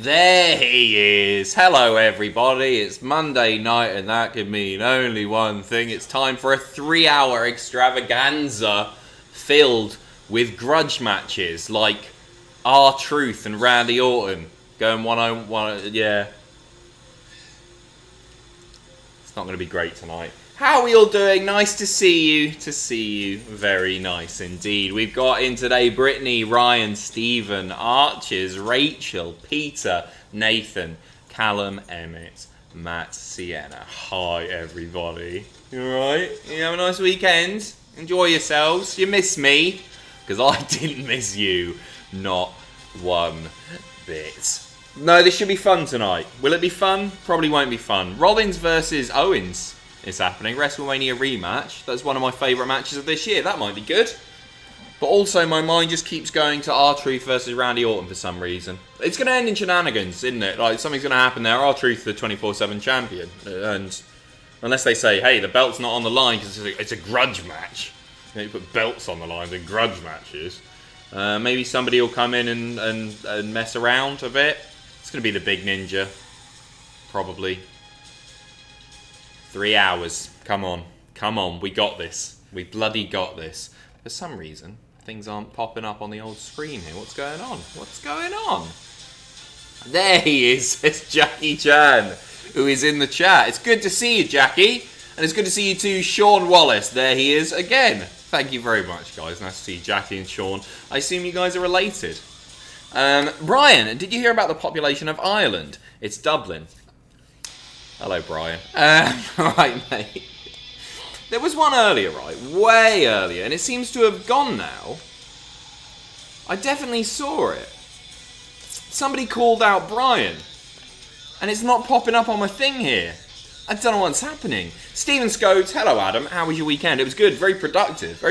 There he is. Hello everybody, it's Monday night and that could mean only one thing. It's time for a 3-hour extravaganza filled with grudge matches like R-Truth and Randy Orton going one-on-one. Yeah. It's not going to be great tonight. How are we all doing? Nice to see you. Very nice indeed. We've got in today Brittany, Ryan, Stephen, Arches, Rachel, Peter, Nathan, Callum, Emmett, Matt, Sienna. Hi everybody. You alright? You have a nice weekend? Enjoy yourselves. You miss me? Because I didn't miss you. Not one bit. No, this should be fun tonight. Will it be fun? Probably won't be fun. Rollins versus Owens is happening. WrestleMania rematch. That's one of my favourite matches of this year. That might be good. But also my mind just keeps going to R-Truth versus Randy Orton for some reason. It's going to end in shenanigans, isn't it? Like, something's going to happen there. R-Truth, the 24/7 champion. And unless they say, hey, the belt's not on the line because it's a grudge match. You put belts on the line in grudge matches. Maybe somebody will come in and mess around a bit. It's going to be the big ninja. Probably. 3 hours. Come on. We got this. We bloody got this. For some reason, things aren't popping up on the old screen here. What's going on? There he is. It's Jackie Chan, who is in the chat. It's good to see you, Jackie. And it's good to see you too, Sean Wallace. There he is again. Thank you very much, guys. Nice to see Jackie and Sean. I assume you guys are related. Brian, did you hear about the population of Ireland? It's Dublin. Hello, Brian. Right, mate. There was one earlier, right? Way earlier, and it seems to have gone now. I definitely saw it. Somebody called out Brian, and it's not popping up on my thing here. I don't know what's happening. Stephen Scodes, hello Adam, how was your weekend? It was good, very productive.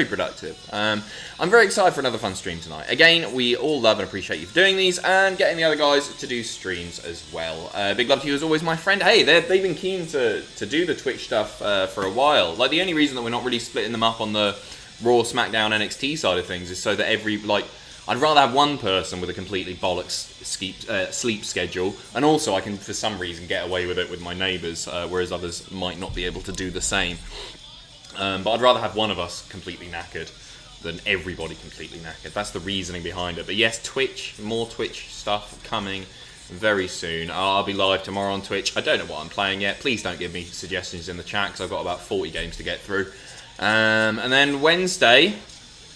I'm very excited for another fun stream tonight. Again, we all love and appreciate you for doing these and getting the other guys to do streams as well. Big love to you as always, my friend. Hey, they've been keen to do the Twitch stuff for a while. Like, the only reason that we're not really splitting them up on the Raw, SmackDown, NXT side of things is so that I'd rather have one person with a completely bollocks sleep schedule, and also I can, for some reason, get away with it with my neighbours, whereas others might not be able to do the same. But I'd rather have one of us completely knackered than everybody completely knackered. That's the reasoning behind it. But yes, Twitch, more Twitch stuff coming very soon. I'll be live tomorrow on Twitch. I don't know what I'm playing yet. Please don't give me suggestions in the chat, because I've got about 40 games to get through. And then Wednesday,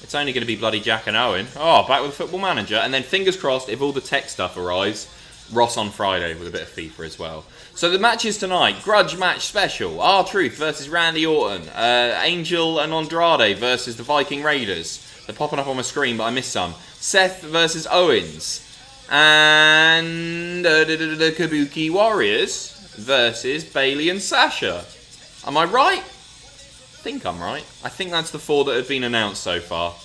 it's only going to be bloody Jack and Owen. Oh, back with Football Manager. And then fingers crossed, if all the tech stuff arrives, Ross on Friday with a bit of FIFA as well. So the matches tonight, grudge match special. R-Truth versus Randy Orton. Angel and Andrade versus the Viking Raiders. They're popping up on my screen, but I missed some. Seth versus Owens. And the Kabuki Warriors versus Bayley and Sasha. Am I right? I think I'm right. I think that's the 4 that have been announced so far.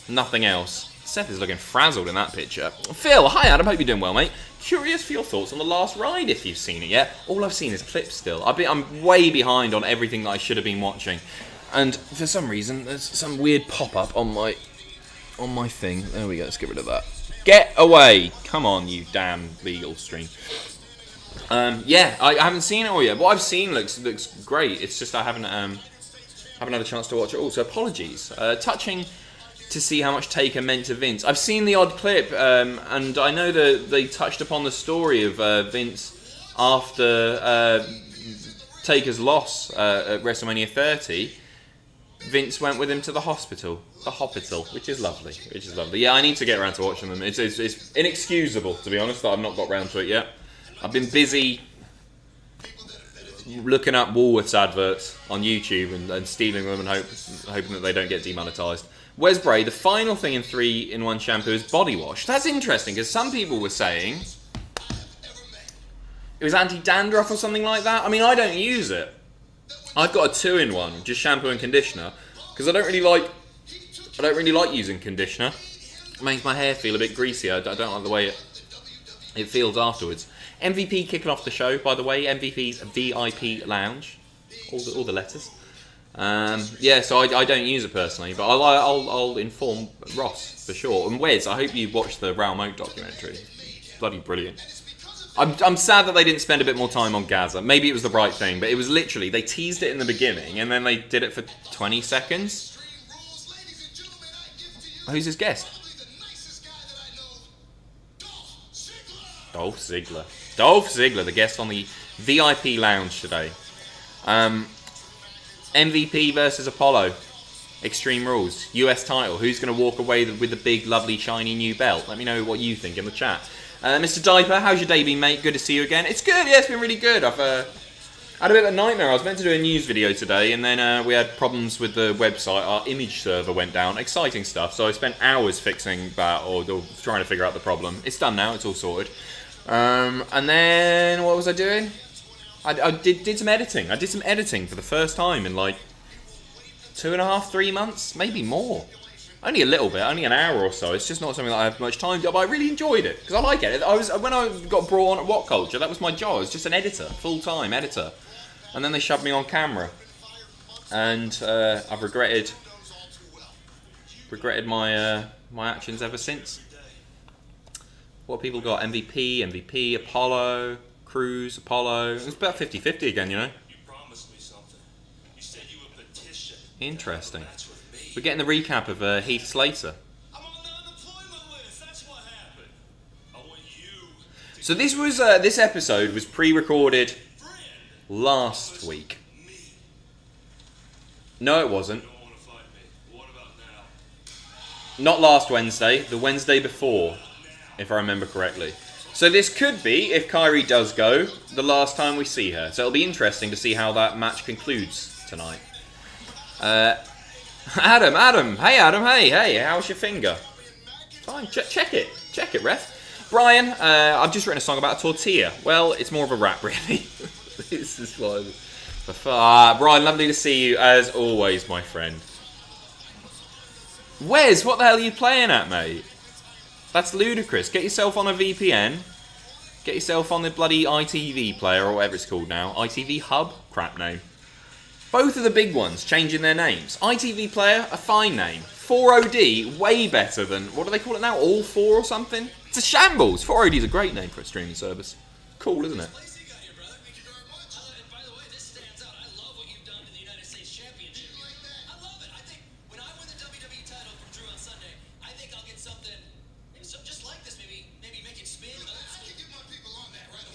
Nothing else. Seth is looking frazzled in that picture. Phil, hi Adam, hope you're doing well, mate. Curious for your thoughts on the last ride, if you've seen it yet. All I've seen is clips still. I'm way behind on everything that I should have been watching. And for some reason, there's some weird pop-up on my thing. There we go, let's get rid of that. Get away! Come on, you damn legal stream. Yeah, I haven't seen it all yet. What I've seen looks great. It's just I haven't had a chance to watch it all, so apologies. Touching to see how much Taker meant to Vince. I've seen the odd clip, and I know that they touched upon the story of Vince after Taker's loss at WrestleMania 30. Vince went with him to the hospital, which is lovely. Yeah, I need to get around to watching them. It's inexcusable, to be honest, that I've not got around to it yet. I've been busy looking up Woolworths adverts on YouTube and stealing them and hoping that they don't get demonetised. Wes Bray, the final thing in 3-in-1 shampoo is body wash. That's interesting, because some people were saying it was anti-dandruff or something like that. I mean, I don't use it. I've got a 2-in-1, just shampoo and conditioner, because I don't really like using conditioner. It makes my hair feel a bit greasy. I don't like the way it feels afterwards. MVP kicking off the show, by the way. MVP's VIP Lounge. All the letters. Yeah, so I don't use it personally, but I'll inform Ross for sure. And Wes, I hope you watched the Raoul Moat documentary. Bloody brilliant. I'm sad that they didn't spend a bit more time on Garza. Maybe it was the right thing, but it was literally, they teased it in the beginning, and then they did it for 20 seconds. Who's his guest? Dolph Ziggler. Dolph Ziggler, the guest on the VIP lounge today. MVP versus Apollo. Extreme Rules. US title. Who's going to walk away with the big, lovely, shiny new belt? Let me know what you think in the chat. Mr. Diaper, how's your day been, mate? Good to see you again. It's good, yeah, it's been really good. I've had a bit of a nightmare. I was meant to do a news video today, and then we had problems with the website. Our image server went down. Exciting stuff. So I spent hours fixing that, or trying to figure out the problem. It's done now. It's all sorted. And then, what was I doing? I did some editing. I did some editing for the first time in like 2.5, 3 months, maybe more. Only a little bit, only an hour or so. It's just not something that I have much time to, but I really enjoyed it because I like it. When I got brought on at What Culture, that was my job. I was just an editor, full-time editor, and then they shoved me on camera, and I've regretted my actions ever since. What have people got? MVP, Apollo, Cruz, Apollo. It's about 50-50 again, you know. Interesting. We're getting the recap of Heath Slater. So this episode was pre-recorded last week. No, it wasn't. Not last Wednesday. The Wednesday before, if I remember correctly. So this could be, if Kairi does go, the last time we see her. So it'll be interesting to see how that match concludes tonight. Adam, hey, how's your finger? Fine, check it, ref. Brian, I've just written a song about a tortilla. Well, it's more of a rap, really. This is what Brian, lovely to see you, as always, my friend. Wes, what the hell are you playing at, mate? That's ludicrous. Get yourself on a VPN. Get yourself on the bloody ITV player, or whatever it's called now. ITV Hub? Crap name. Both of the big ones changing their names. ITV Player, a fine name. 4OD, way better than, what do they call it now? All 4 or something? It's a shambles. 4OD is a great name for a streaming service. Cool, isn't it?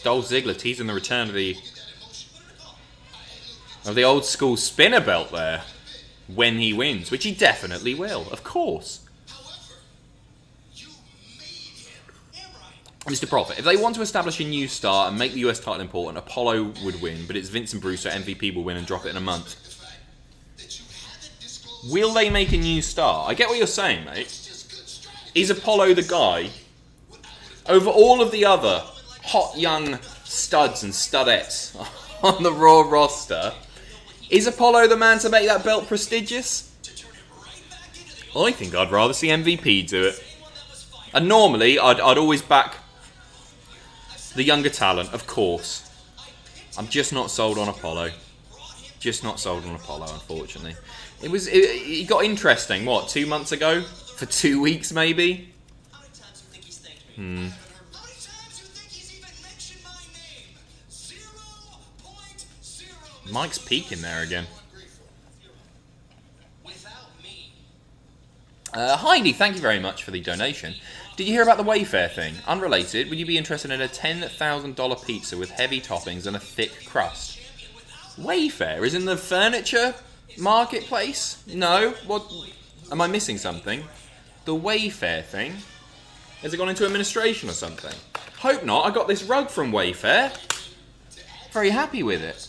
Dolph Ziggler teasing the return of the old school spinner belt there when he wins, which he definitely will, of course. Mr. Prophet, if they want to establish a new star and make the US title important, Apollo would win, but it's Vince and Bruce, so MVP will win and drop it in a month. Will they make a new star? I get what you're saying, mate. Is Apollo the guy over all of the other hot young studs and studettes on the Raw roster? Is Apollo the man to make that belt prestigious? I think I'd rather see MVP do it. And normally, I'd always back the younger talent, of course. I'm just not sold on Apollo. Just not sold on Apollo, unfortunately. It got interesting, what, 2 months ago? For 2 weeks, maybe? Mike's peeking there again. Heidi, thank you very much for the donation. Did you hear about the Wayfair thing? Unrelated, would you be interested in a $10,000 pizza with heavy toppings and a thick crust? Wayfair is in the furniture marketplace? No? What? Am I missing something? The Wayfair thing? Has it gone into administration or something? Hope not. I got this rug from Wayfair. Very happy with it.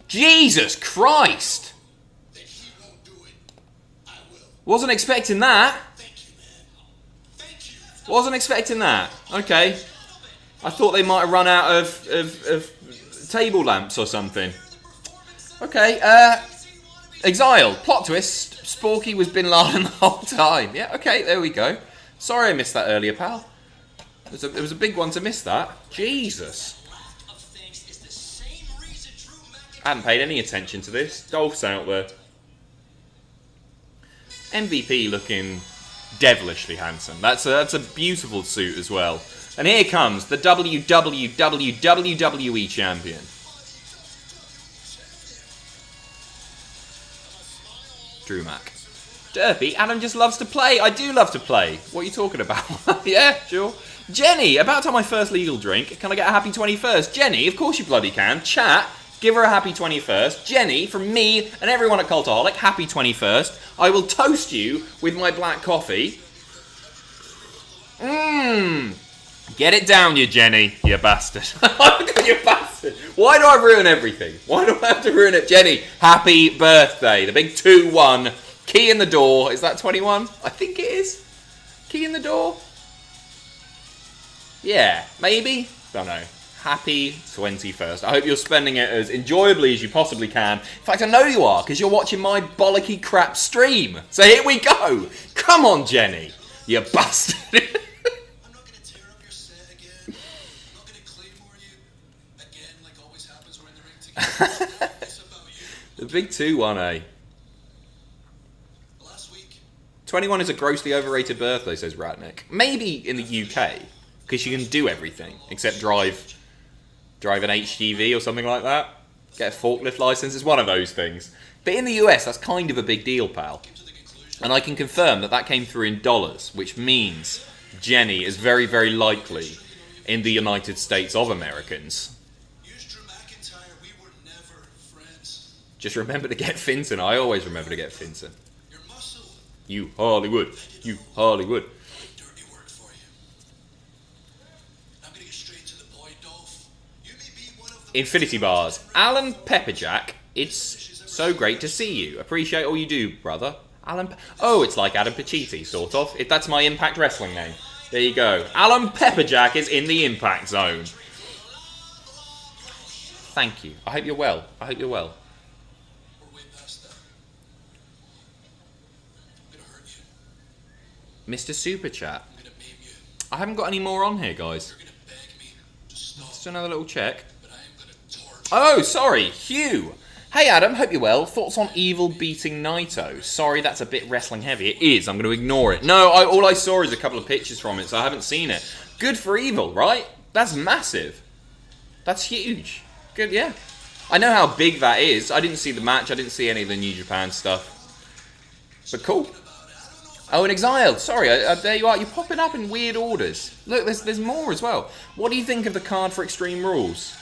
Jesus Christ! Wasn't expecting that. Wasn't expecting that. Okay. I thought they might have run out of table lamps or something. Okay. Exile. Plot twist. Sporky was Bin Laden the whole time. Yeah, okay, there we go. Sorry I missed that earlier, pal. It was a big one to miss that. Jesus. I haven't paid any attention to this. Dolph's out there. MVP looking devilishly handsome. That's a beautiful suit as well. And here comes the WWE champion. Drew Mac. Derpy, Adam just loves to play. I do love to play. What are you talking about? Yeah, sure. Jenny, about time my first legal drink. Can I get a happy 21st? Jenny, of course you bloody can. Chat, give her a happy 21st. Jenny, from me and everyone at Cultaholic, happy 21st. I will toast you with my black coffee. Get it down, you Jenny, you bastard. You bastard. Why do I ruin everything? Why do I have to ruin it? Jenny, happy birthday. The big 2-1. Key in the door. Is that 21? I think it is. Key in the door? Yeah, maybe? Don't know. Happy 21st. I hope you're spending it as enjoyably as you possibly can. In fact, I know you are, because you're watching my bollocky crap stream. So here we go. Come on, Jenny. You bastard. I'm not going to tear up your set again. I'm not going to claymore you again, like always happens. We're in the ring together. It's about you. The big 2-1, eh? 21 is a grossly overrated birthday, says Ratnick. Maybe in the UK, because you can do everything except drive an HGV or something like that. Get a forklift license. It's one of those things. But in the US, that's kind of a big deal, pal. And I can confirm that that came through in dollars, which means Jenny is very, very likely in the United States of Americans. Just remember to get Finton. I always remember to get Finton. You Hollywood. You Hollywood. Dirty work for you. I'm gonna get straight to the point, Dolph. You may be one of the Infinity Bars. Alan Pepperjack, it's so great to see you. Appreciate all you do, brother. Oh, it's like Adam Pacitti, sort of. That's my Impact Wrestling name. There you go. Alan Pepperjack is in the Impact Zone. Thank you. I hope you're well. I hope you're well. Mr. Super Chat. I haven't got any more on here, guys. Just another little check. Oh, sorry. Hugh. Hey, Adam. Hope you're well. Thoughts on Evil beating Naito? Sorry, that's a bit wrestling heavy. It is. I'm going to ignore it. No, all I saw is a couple of pictures from it, so I haven't seen it. Good for Evil, right? That's massive. That's huge. Good, yeah. I know how big that is. I didn't see the match. I didn't see any of the New Japan stuff. But cool. Oh, and Exiled. Sorry, there you are. You're popping up in weird orders. Look, there's more as well. What do you think of the card for Extreme Rules?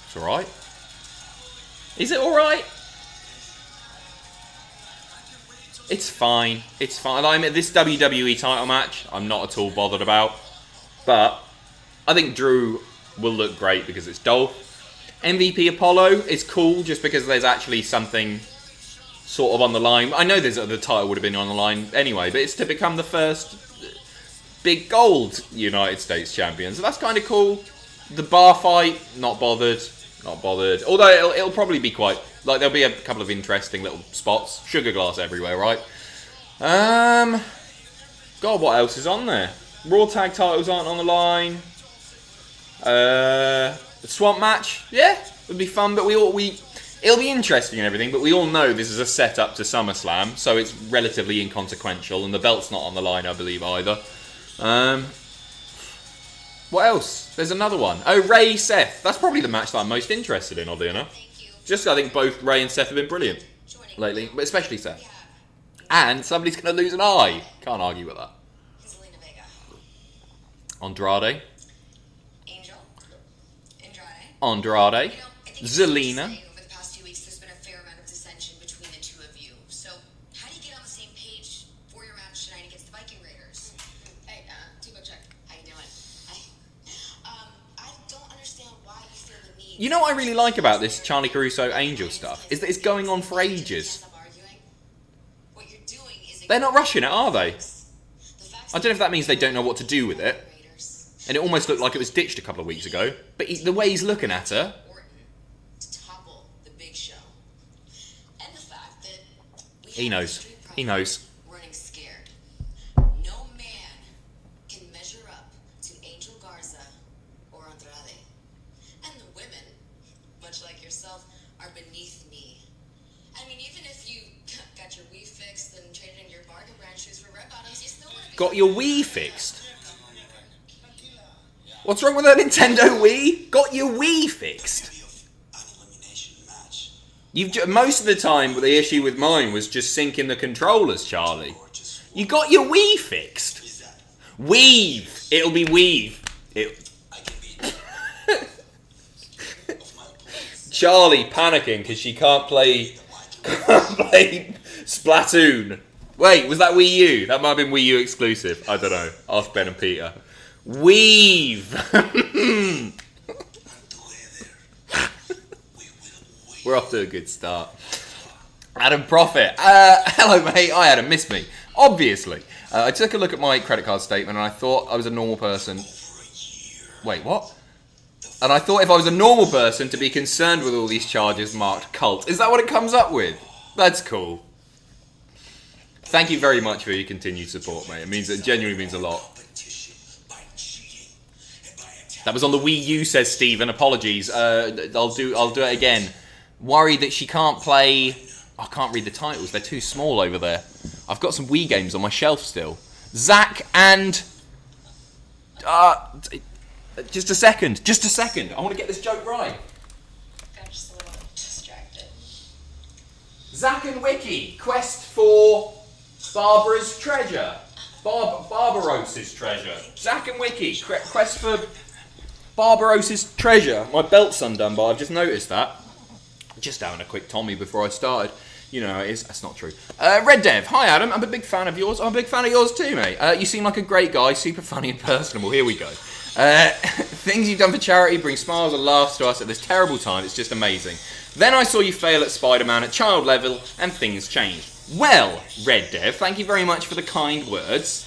It's alright. Is it alright? It's fine. It's fine. I mean, this WWE title match, I'm not at all bothered about. But I think Drew will look great because it's Dolph. MVP Apollo is cool just because there's actually something sort of on the line. I know the title would have been on the line anyway, but it's to become the first big gold United States champion. So that's kind of cool. The bar fight, not bothered. Not bothered. Although it'll probably be quite... Like, there'll be a couple of interesting little spots. Sugar glass everywhere, right? God, what else is on there? Raw tag titles aren't on the line. The Swamp match, yeah, would be fun, but it'll be interesting and everything, but we all know this is a setup to SummerSlam, so it's relatively inconsequential, and the belt's not on the line, I believe, either. What else? There's another one. Oh, Ray Seth. That's probably the match that I'm most interested in, oddly enough. Just I think both Ray and Seth have been brilliant lately, but especially Seth. And somebody's going to lose an eye. Can't argue with that. Andrade. Andrade. Zelina. Over the past few weeks, there's been a fair amount of dissension between the two of you. So, how do you get on the same page for your match tonight against the Viking Raiders? Hey, Tubo check. How you doing? I don't understand why you feel the need. You know what I really like about this Charlie Caruso Angel stuff? Is that it's going on for ages. They're not rushing it, are they? I don't know if that means they don't know what to do with it. And it almost looked like it was ditched a couple of weeks ago. But the way he's looking at her... He knows. He knows. Running scared. No man can measure up to Angel Garza or Andrade. And the women, much like yourself, are beneath me. I mean, even if you got your weave fixed and traded in your bargain brand shoes for Got your Wii fixed? What's wrong with that Nintendo Wii? Got your Wii fixed? Most of the time, the issue with mine was just syncing the controllers, Charlie. You got your Wii fixed? Weave! It'll be Weave. Charlie panicking because she can't play Splatoon. Wait, was that Wii U? That might have been Wii U exclusive. I don't know. Ask Ben and Peter. Weave! We're off to a good start. Adam Profit. Hello, mate. Hi, Adam. Missed me. Obviously. I took a look at my credit card statement and I thought I was a normal person. Wait, what? And I thought if I was a normal person to be concerned with all these charges marked cult. Is that what it comes up with? That's cool. Thank you very much for your continued support, mate. It genuinely means a lot. That was on the Wii U, says Steven. Apologies. I'll do it again. Worried that she can't play... I can't read the titles. They're too small over there. I've got some Wii games on my shelf still. Zach and... just a second. Just a second. I want to get this joke right. I'm just a little distracted. Zach and Wiki. Quest for Barbara's treasure. Barbarossa's treasure. Zach and Wiki. Quest for Barbarossa's treasure. My belt's undone, but I've just noticed that. Just having a quick Tommy before I started. You know how it is. That's not true. Red Dev. Hi, Adam. I'm a big fan of yours. I'm a big fan of yours too, mate. You seem like a great guy. Super funny and personable. Here we go. Things you've done for charity bring smiles and laughs to us at this terrible time. It's just amazing. Then I saw you fail at Spider-Man at child level, and things changed. Well, Red Dev, thank you very much for the kind words.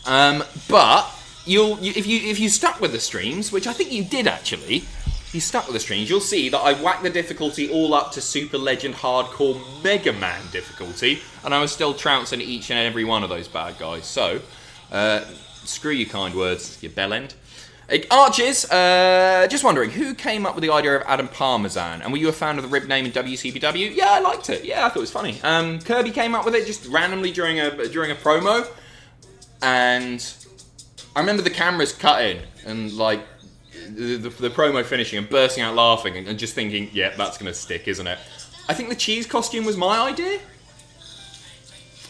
But if you stuck with the streams, which I think you did actually, you stuck with the streams, you'll see that I whacked the difficulty all up to Super Legend Hardcore Mega Man difficulty, and I was still trouncing each and every one of those bad guys. So, screw you kind words, you bellend. Arches, just wondering, who came up with the idea of Adam Parmesan? And were you a fan of the rib name in WCPW? Yeah, I liked it. Yeah, I thought it was funny. Kirby came up with it just randomly during a promo. And I remember the cameras cutting and like the promo finishing and bursting out laughing and just thinking, yeah, that's going to stick, isn't it? I think the cheese costume was my idea.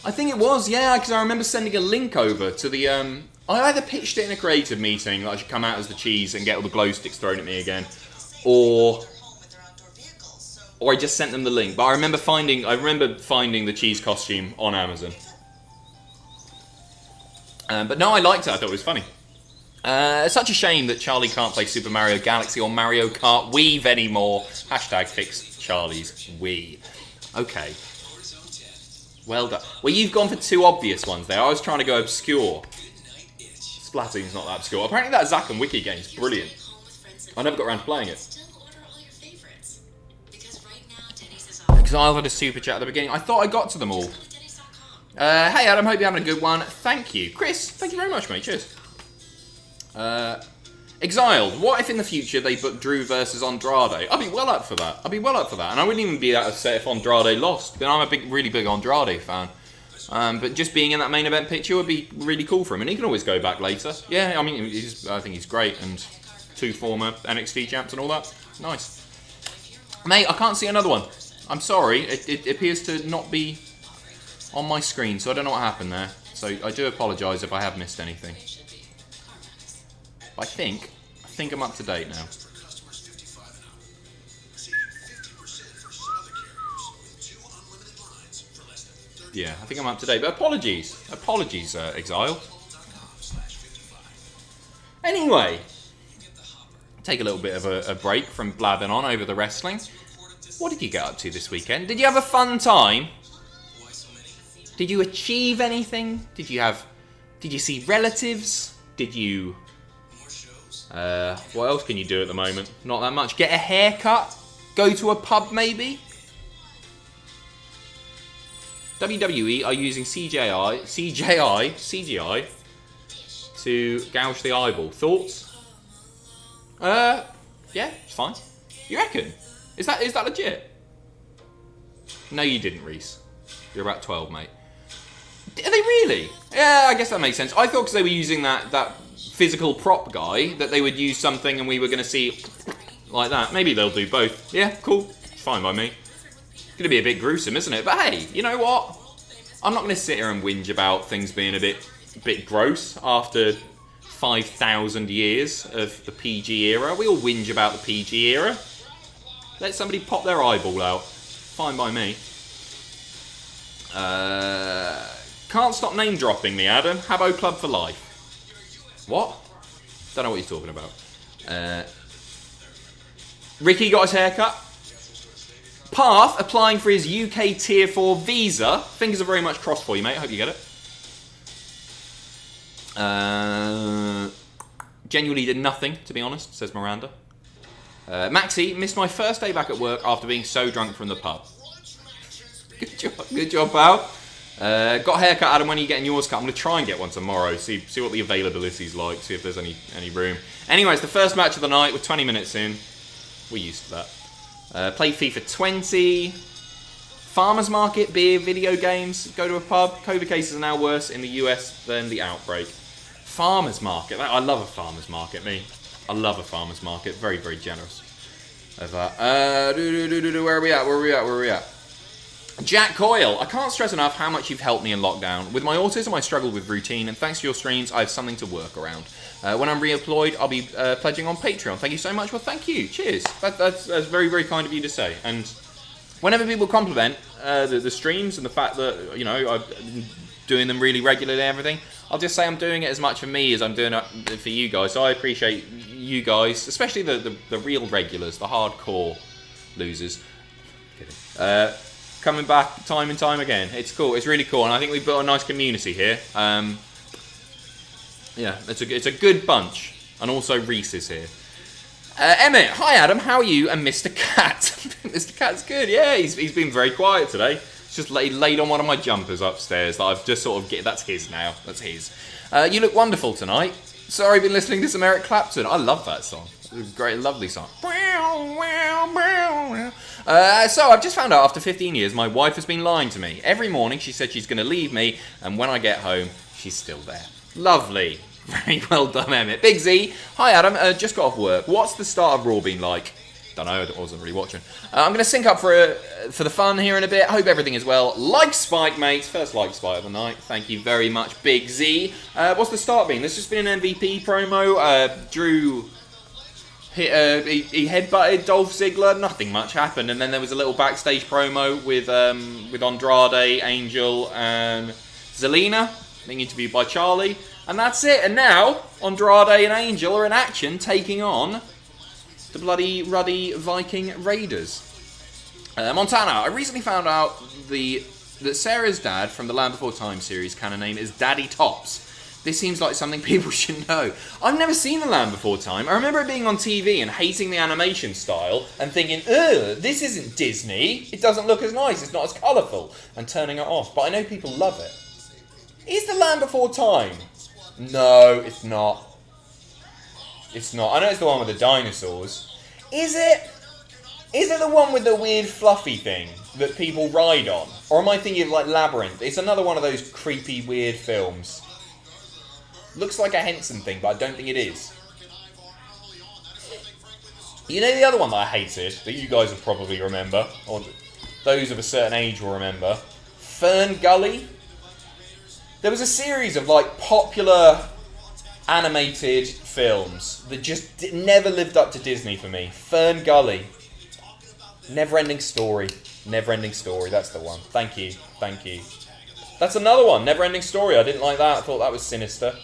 I think it was, yeah, because I remember sending a link over to the... I either pitched it in a creative meeting that I should come out as the cheese and get all the glow sticks thrown at me again, or I just sent them the link. But I remember finding the cheese costume on Amazon. But no, I liked it. I thought it was funny. Such a shame that Charlie can't play Super Mario Galaxy or Mario Kart Weave anymore. Hashtag fix Charlie's Wii. Okay. Well done. Well, you've gone for two obvious ones there. I was trying to go obscure. Splatoon's not that obscure. Apparently that Zack and Wiki game's brilliant. I never got around to playing it. Exile had a super chat at the beginning. I thought I got to them all. Hey Adam, hope you're having a good one. Thank you. Chris, thank you very much, mate. Cheers. Exiled, what if in the future they book Drew versus Andrade? I'd be well up for that. And I wouldn't even be that upset if Andrade lost. Then I'm a really big Andrade fan. But just being in that main event picture would be really cool for him, and he can always go back later. Yeah, I mean, I think he's great, and two former NXT champs and all that. Nice. Mate, I can't see another one. I'm sorry, it appears to not be on my screen, so I don't know what happened there. So I do apologise if I have missed anything. I think I'm up to date now. Yeah, I think I'm up to date, but apologies, Exile. Anyway, take a little bit of a break from blabbing on over the wrestling. What did you get up to this weekend? Did you have a fun time? Did you achieve anything? Did you see relatives? Did you... what else can you do at the moment? Not that much. Get a haircut? Go to a pub maybe? WWE are using CGI to gouge the eyeball. Thoughts? Yeah, it's fine. You reckon? Is that legit? No, you didn't, Reese. You're about 12, mate. Are they really? Yeah, I guess that makes sense. I thought because they were using that physical prop guy, that they would use something and we were going to see like that. Maybe they'll do both. Yeah, cool. Fine by me. It's going to be a bit gruesome, isn't it? But hey, you know what? I'm not going to sit here and whinge about things being a bit gross after 5,000 years of the PG era. We all whinge about the PG era. Let somebody pop their eyeball out. Fine by me. Can't stop name dropping me, Adam. Habbo Club for life. What? Don't know what you're talking about. Ricky got his haircut. Path applying for his UK Tier 4 visa. Fingers are very much crossed for you, mate. I hope you get it. Genuinely did nothing, to be honest, says Miranda. Maxi, missed my first day back at work after being so drunk from the pub. Good job, pal. Got a haircut, Adam. When are you getting yours cut? I'm going to try and get one tomorrow. See what the availability's like. See if there's any room. Anyways, the first match of the night. We're 20 minutes in. We're used to that. Played FIFA 20. Farmers market, beer, video games. Go to a pub. COVID cases are now worse in the US than the outbreak. Farmers market. I love a farmers market, me. I love a farmers market. Very, very generous of that. Where are we at? Jack Coyle, I can't stress enough how much you've helped me in lockdown. With my autism, I struggle with routine, and thanks to your streams, I have something to work around. When I'm reemployed, I'll be pledging on Patreon. Thank you so much. Well, thank you. Cheers. That's very, very kind of you to say. And whenever people compliment the streams and the fact that, you know, I'm doing them really regularly and everything, I'll just say I'm doing it as much for me as I'm doing it for you guys. So I appreciate you guys, especially the real regulars, the hardcore losers. Coming back time and time again. It's cool. It's really cool, and I think we've built a nice community here. Yeah, it's a good bunch, and also Reese is here. Emmett, hi Adam, how are you? And Mr. Cat. Mr. Cat's good. Yeah, he's been very quiet today. He's just laid on one of my jumpers upstairs that I've just sort of that's his now. That's his. You look wonderful tonight. Sorry, been listening to some Eric Clapton. I love that song. It's a great, lovely song. So I've just found out after 15 years my wife has been lying to me. Every morning she said she's going to leave me, and when I get home, she's still there. Lovely. Very well done, Emmett. Big Z. Hi, Adam. Just got off work. What's the start of Raw been like? Don't know. I wasn't really watching. I'm going to sync up for the fun here in a bit. Hope everything is well. Like Spike, mates. First like Spike of the night. Thank you very much, Big Z. What's the start been? There's just been an MVP promo. Drew... He headbutted Dolph Ziggler. Nothing much happened, and then there was a little backstage promo with Andrade, Angel, and Zelina being interviewed by Charlie, and that's it. And now Andrade and Angel are in action, taking on the bloody ruddy Viking Raiders. Montana, I recently found out that Sarah's dad from the Land Before Time series canon name is Daddy Tops. This seems like something people should know. I've never seen The Land Before Time. I remember it being on TV and hating the animation style and thinking, ugh, this isn't Disney. It doesn't look as nice. It's not as colourful. And turning it off. But I know people love it. Is The Land Before Time? No, it's not. It's not. I know it's the one with the dinosaurs. Is it? Is it the one with the weird fluffy thing that people ride on? Or am I thinking of like Labyrinth? It's another one of those creepy, weird films. Looks like a Henson thing, but I don't think it is. You know the other one that I hated, that you guys will probably remember, or those of a certain age will remember? Fern Gully? There was a series of like popular animated films that just never lived up to Disney for me. Fern Gully. Never-ending Story. Never-ending Story, that's the one. Thank you. That's another one, Never-ending Story. I didn't like that, I thought that was sinister.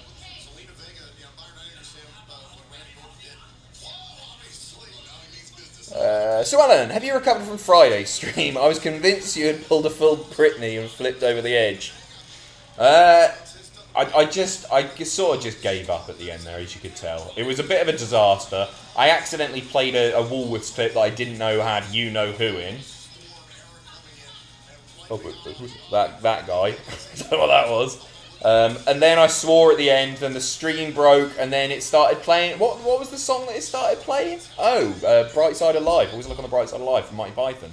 So Alan, have you recovered from Friday's stream? I was convinced you had pulled a full Britney and flipped over the edge. I sort of just gave up at the end there, as you could tell. It was a bit of a disaster. I accidentally played a Woolworths clip that I didn't know had you-know-who in. Oh, that guy. I don't know what that was. And then I swore at the end, then the stream broke, and then it started playing. What was the song that it started playing? Oh, Bright Side of Life. Always look on the bright side of life from Monty Python.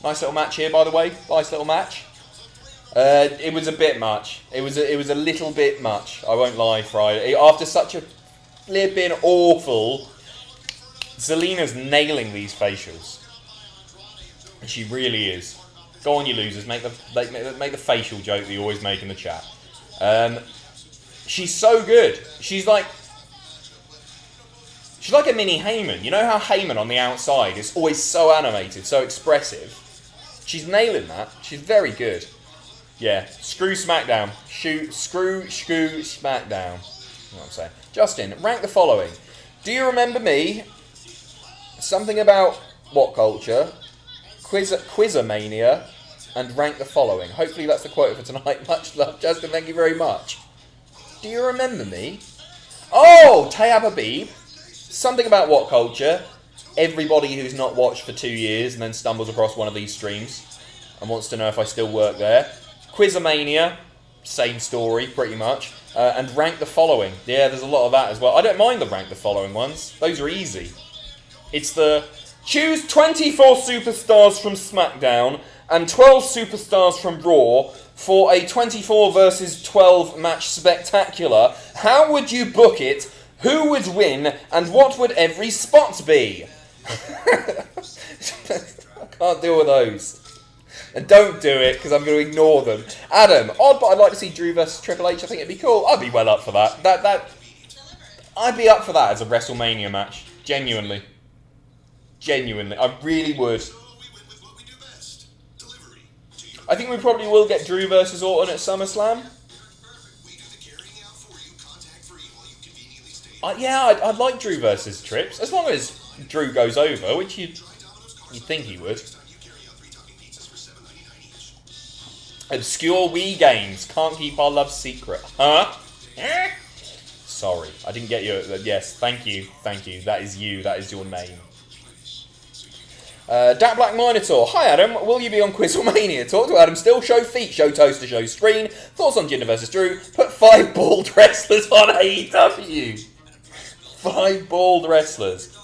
Nice little match here, by the way. Nice little match. It was a bit much. It was a little bit much. I won't lie, Friday. After such a flipping awful... Zelina's nailing these facials. She really is. Go on, you losers. Make the facial joke that you always make in the chat. She's so good. She's like a mini Heyman. You know how Heyman on the outside is always so animated, so expressive? She's nailing that. She's very good. Yeah, screw SmackDown. Screw SmackDown. You know what I'm saying? Justin, rank the following. Do you remember me? Something about what culture? Quizomania. And rank the following. Hopefully that's the quote for tonight. Much love, Justin. Thank you very much. Do you remember me? Oh, Tayab Habib. Something about what culture? Everybody who's not watched for 2 years and then stumbles across one of these streams and wants to know if I still work there. Quizomania. Same story, pretty much. And rank the following. Yeah, there's a lot of that as well. I don't mind the rank the following ones. Those are easy. It's the choose 24 superstars from SmackDown and 12 superstars from Raw for a 24 versus 12 match spectacular. How would you book it? Who would win? And what would every spot be? I can't deal with those. And don't do it, because I'm going to ignore them. Adam, odd, but I'd like to see Drew versus Triple H. I think it'd be cool. I'd be well up for that. I'd be up for that as a WrestleMania match. Genuinely. I really would. I think we probably will get Drew versus Orton at SummerSlam. I'd like Drew versus Trips, as long as Drew goes over, which you'd think he would. Obscure Wii games. Can't keep our love secret. Huh? Sorry, I didn't get you. Yes, thank you. That is you. That is your name. Dat Black Minotaur. Hi Adam, will you be on Quizlemania? Talk to Adam still, show feet, show toes to show screen. Thoughts on Jinder versus Drew? Put 5 bald wrestlers on AEW. 5 bald wrestlers.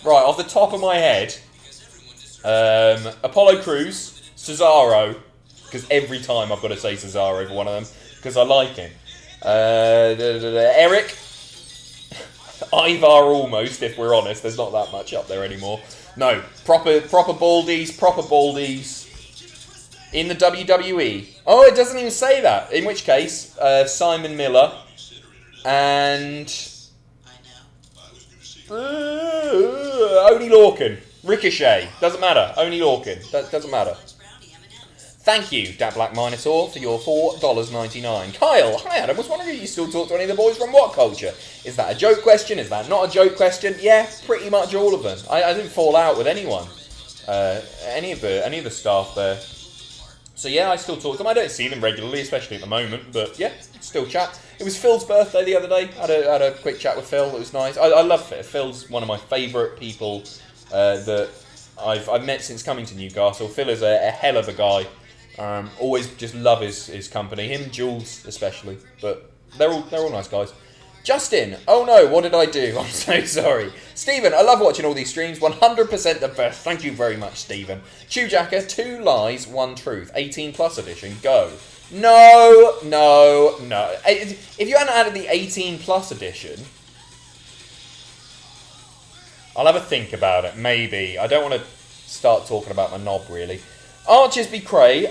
Right, off the top of my head, Apollo Crews, Cesaro, because every time I've got to say Cesaro for one of them, because I like him. Eric, Ivar almost, if we're honest, there's not that much up there anymore. No, proper baldies, in the WWE. Oh, it doesn't even say that. In which case, Simon Miller and Oney Lorcan, Ricochet. Doesn't matter. Oney Lorcan. Doesn't matter. Thank you, Dat Black Minotaur, for your $4.99. Kyle, hi Adam, was wondering if you still talk to any of the boys from What Culture? Is that a joke question? Is that not a joke question? Yeah, pretty much all of them. I didn't fall out with anyone. Any of the staff there. So yeah, I still talk to them. I don't see them regularly, especially at the moment, but yeah, still chat. It was Phil's birthday the other day. I had a quick chat with Phil. It was nice. I love Phil. Phil's one of my favourite people that I've met since coming to Newcastle. Phil is a hell of a guy. Always just love his company. Him, Jules especially, but they're all nice guys. Justin, oh no, what did I do? I'm so sorry. Stephen, I love watching all these streams. 100% the best. Thank you very much, Stephen. Chewjacker, 2 lies, 1 truth. 18 plus edition. Go. No. If you hadn't added the 18 plus edition, I'll have a think about it. Maybe. I don't want to start talking about my knob really. Archers be Cray,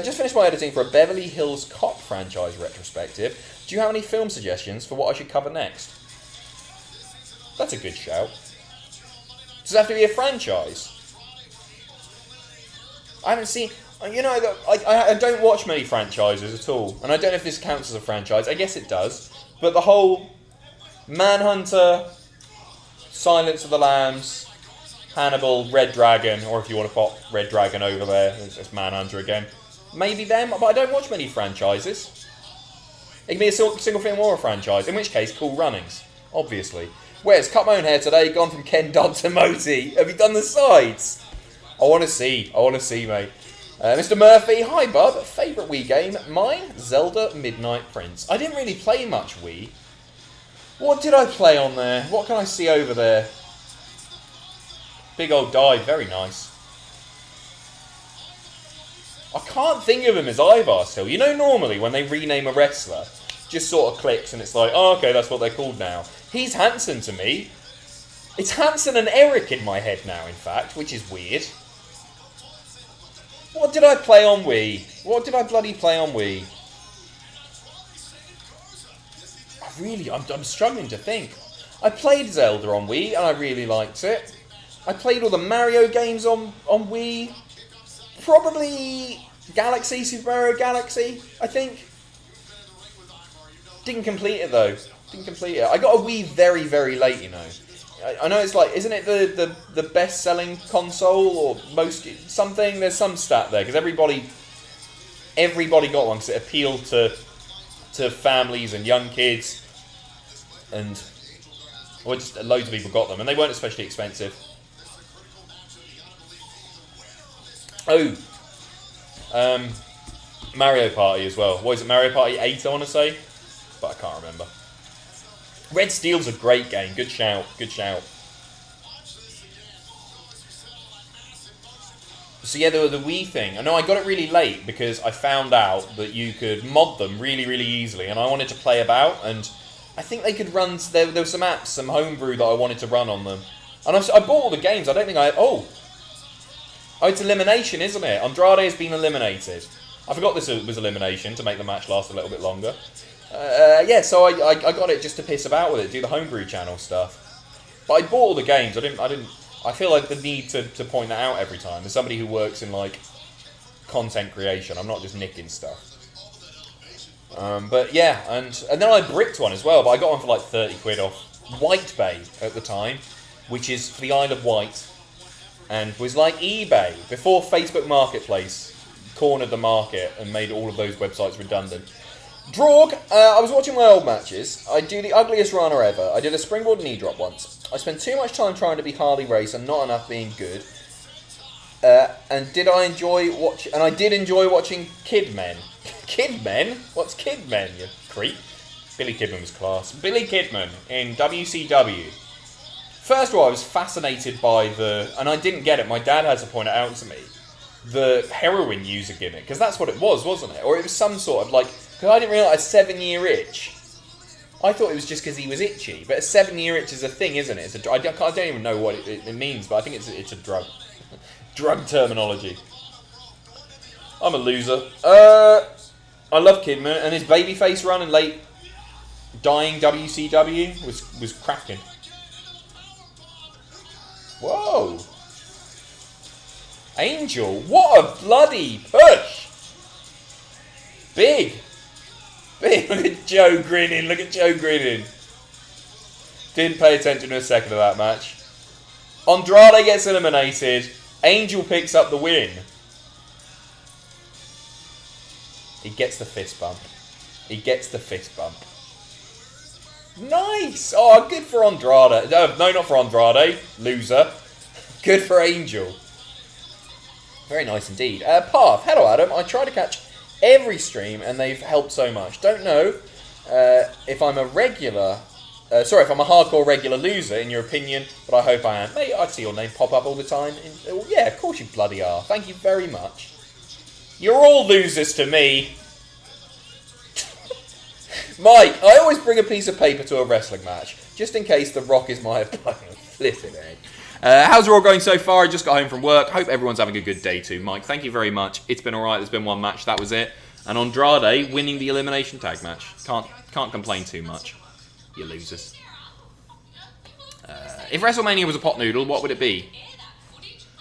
just finished my editing for a Beverly Hills Cop franchise retrospective. Do you have any film suggestions for what I should cover next? That's a good shout. Does it have to be a franchise? I haven't seen... I don't watch many franchises at all. And I don't know if this counts as a franchise. I guess it does. But the whole Manhunter, Silence of the Lambs... Hannibal, Red Dragon, or if you want to pop Red Dragon over there, it's Manhunter again. Maybe them, but I don't watch many franchises. It can be a single film or a franchise, in which case, Cool Runnings, obviously. Where's cut my own hair today, gone from Ken Dodd to Moti. Have you done the sides? I want to see, mate. Mr. Murphy, hi bub, favourite Wii game? Mine, Zelda Midnight Prince. I didn't really play much Wii. What did I play on there? What can I see over there? Big old dive, very nice. I can't think of him as Ivar still. You know, normally when they rename a wrestler, just sort of clicks and it's like, oh, okay, that's what they're called now. He's Hansen to me. It's Hansen and Eric in my head now, in fact, which is weird. What did I play on Wii? What did I bloody play on Wii? I'm struggling to think. I played Zelda on Wii and I really liked it. I played all the Mario games on Wii. Probably Galaxy, Super Mario Galaxy, I think. Didn't complete it though. I got a Wii very, very late, you know. I know it's like, isn't it the best-selling console or most something? There's some stat there because everybody got one because it appealed to families and young kids, and just loads of people got them, and they weren't especially expensive. Oh, Mario Party as well. What is it? Mario Party 8, I want to say, but I can't remember. Red Steel's a great game. Good shout. So yeah, the Wii thing. I know I got it really late because I found out that you could mod them really, really easily, and I wanted to play about, and I think they could run... There were some apps, some homebrew that I wanted to run on them. And I bought all the games. I don't think I... Oh, it's Elimination, isn't it? Andrade has been eliminated. I forgot this was Elimination to make the match last a little bit longer. Yeah, so I got it just to piss about with it, do the homebrew channel stuff. But I bought all the games. I feel like the need to point that out every time. As somebody who works in like content creation, I'm not just nicking stuff. But yeah, and then I bricked one as well, but I got one for like 30 quid off White Bay at the time, which is for the Isle of Wight, and was like eBay before Facebook Marketplace cornered the market and made all of those websites redundant. Drog, I was watching my old matches. I do the ugliest runner ever. I did a springboard knee drop once. I spent too much time trying to be Harley Race and not enough being good. And I did enjoy watching Kidmen. Kidmen? What's Kidmen, you creep? Billy Kidman was class. Billy Kidman in WCW. First of all, I was fascinated by and I didn't get it, my dad had to point it out to me, the heroin user gimmick, because that's what it was, wasn't it? Or it was some sort of like, because I didn't realise a 7-year itch. I thought it was just because he was itchy, but a 7-year itch is a thing, isn't it? I don't even know what it means, but I think it's a drug. Drug terminology. I'm a loser. I love Kidman, and his babyface run in late dying WCW was cracking. Whoa. Angel, what a bloody push. Big. Look at Joe grinning. Didn't pay attention to a second of that match. Andrade gets eliminated. Angel picks up the win. He gets the fist bump. Nice! Oh, good for Andrade. No, not for Andrade. Loser. Good for Angel. Very nice indeed. Path. Hello, Adam. I try to catch every stream and they've helped so much. Don't know if I'm a hardcore regular loser in your opinion, but I hope I am. Mate, I see your name pop up all the time. Yeah, of course you bloody are. Thank you very much. You're all losers to me. Mike, I always bring a piece of paper to a wrestling match, just in case The Rock is my opponent. Flipping egg. How's it all going so far? I just got home from work. Hope everyone's having a good day too, Mike. Thank you very much. It's been alright. There's been one match. That was it. And Andrade winning the elimination tag match. Can't complain too much. You losers. If WrestleMania was a pot noodle, what would it be?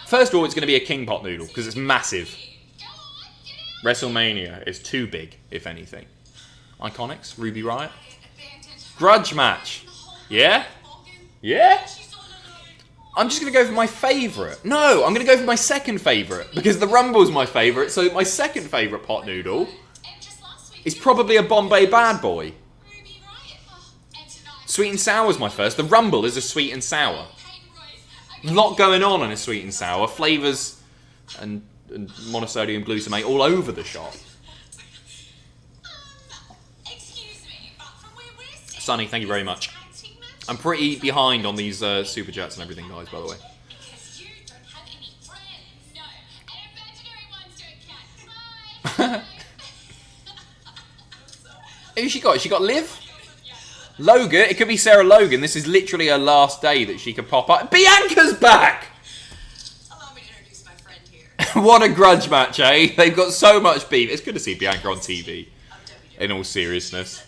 First of all, it's going to be a king pot noodle, because it's massive. WrestleMania is too big, if anything. Iconics, Ruby Riott. Grudge match. Yeah? Yeah? I'm just going to go for my favourite. No, I'm going to go for my second favourite, because the Rumble's my favourite, so my second favourite pot noodle is probably a Bombay Bad Boy. Sweet and Sour's my first. The Rumble is a sweet and sour. A lot going on in a sweet and sour. Flavours and monosodium glutamate all over the shop. Sonny, thank you very much. I'm pretty behind on these super chats and everything, guys, by the way. Who's she got? She got Liv? Logan? It could be Sarah Logan. This is literally her last day that she could pop up. Bianca's back! Allow me to introduce my friend here. What a grudge match, eh? They've got so much beef. It's good to see Bianca on TV. In all seriousness.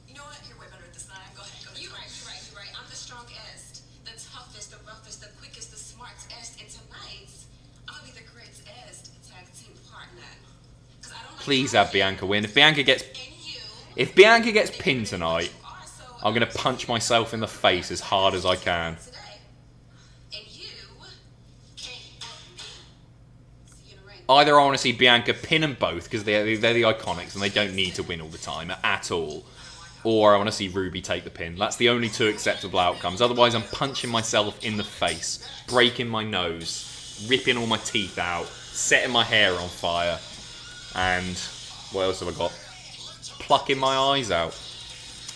You know what? You're way better at this than I am. Go ahead. You're right. I'm the strongest, the toughest, the roughest, the quickest, the smartest. And tonight, I'm gonna be the greatest tag team partner. 'Cause I don't like Please have Bianca win. If Bianca gets pinned tonight, I'm going to punch myself in the face as hard as I can. Either I want to see Bianca pin them both because they're the Iconics and they don't need to win all the time at all. Or I want to see Ruby take the pin. That's the only two acceptable outcomes. Otherwise, I'm punching myself in the face, breaking my nose, ripping all my teeth out, setting my hair on fire, and what else have I got? Plucking my eyes out.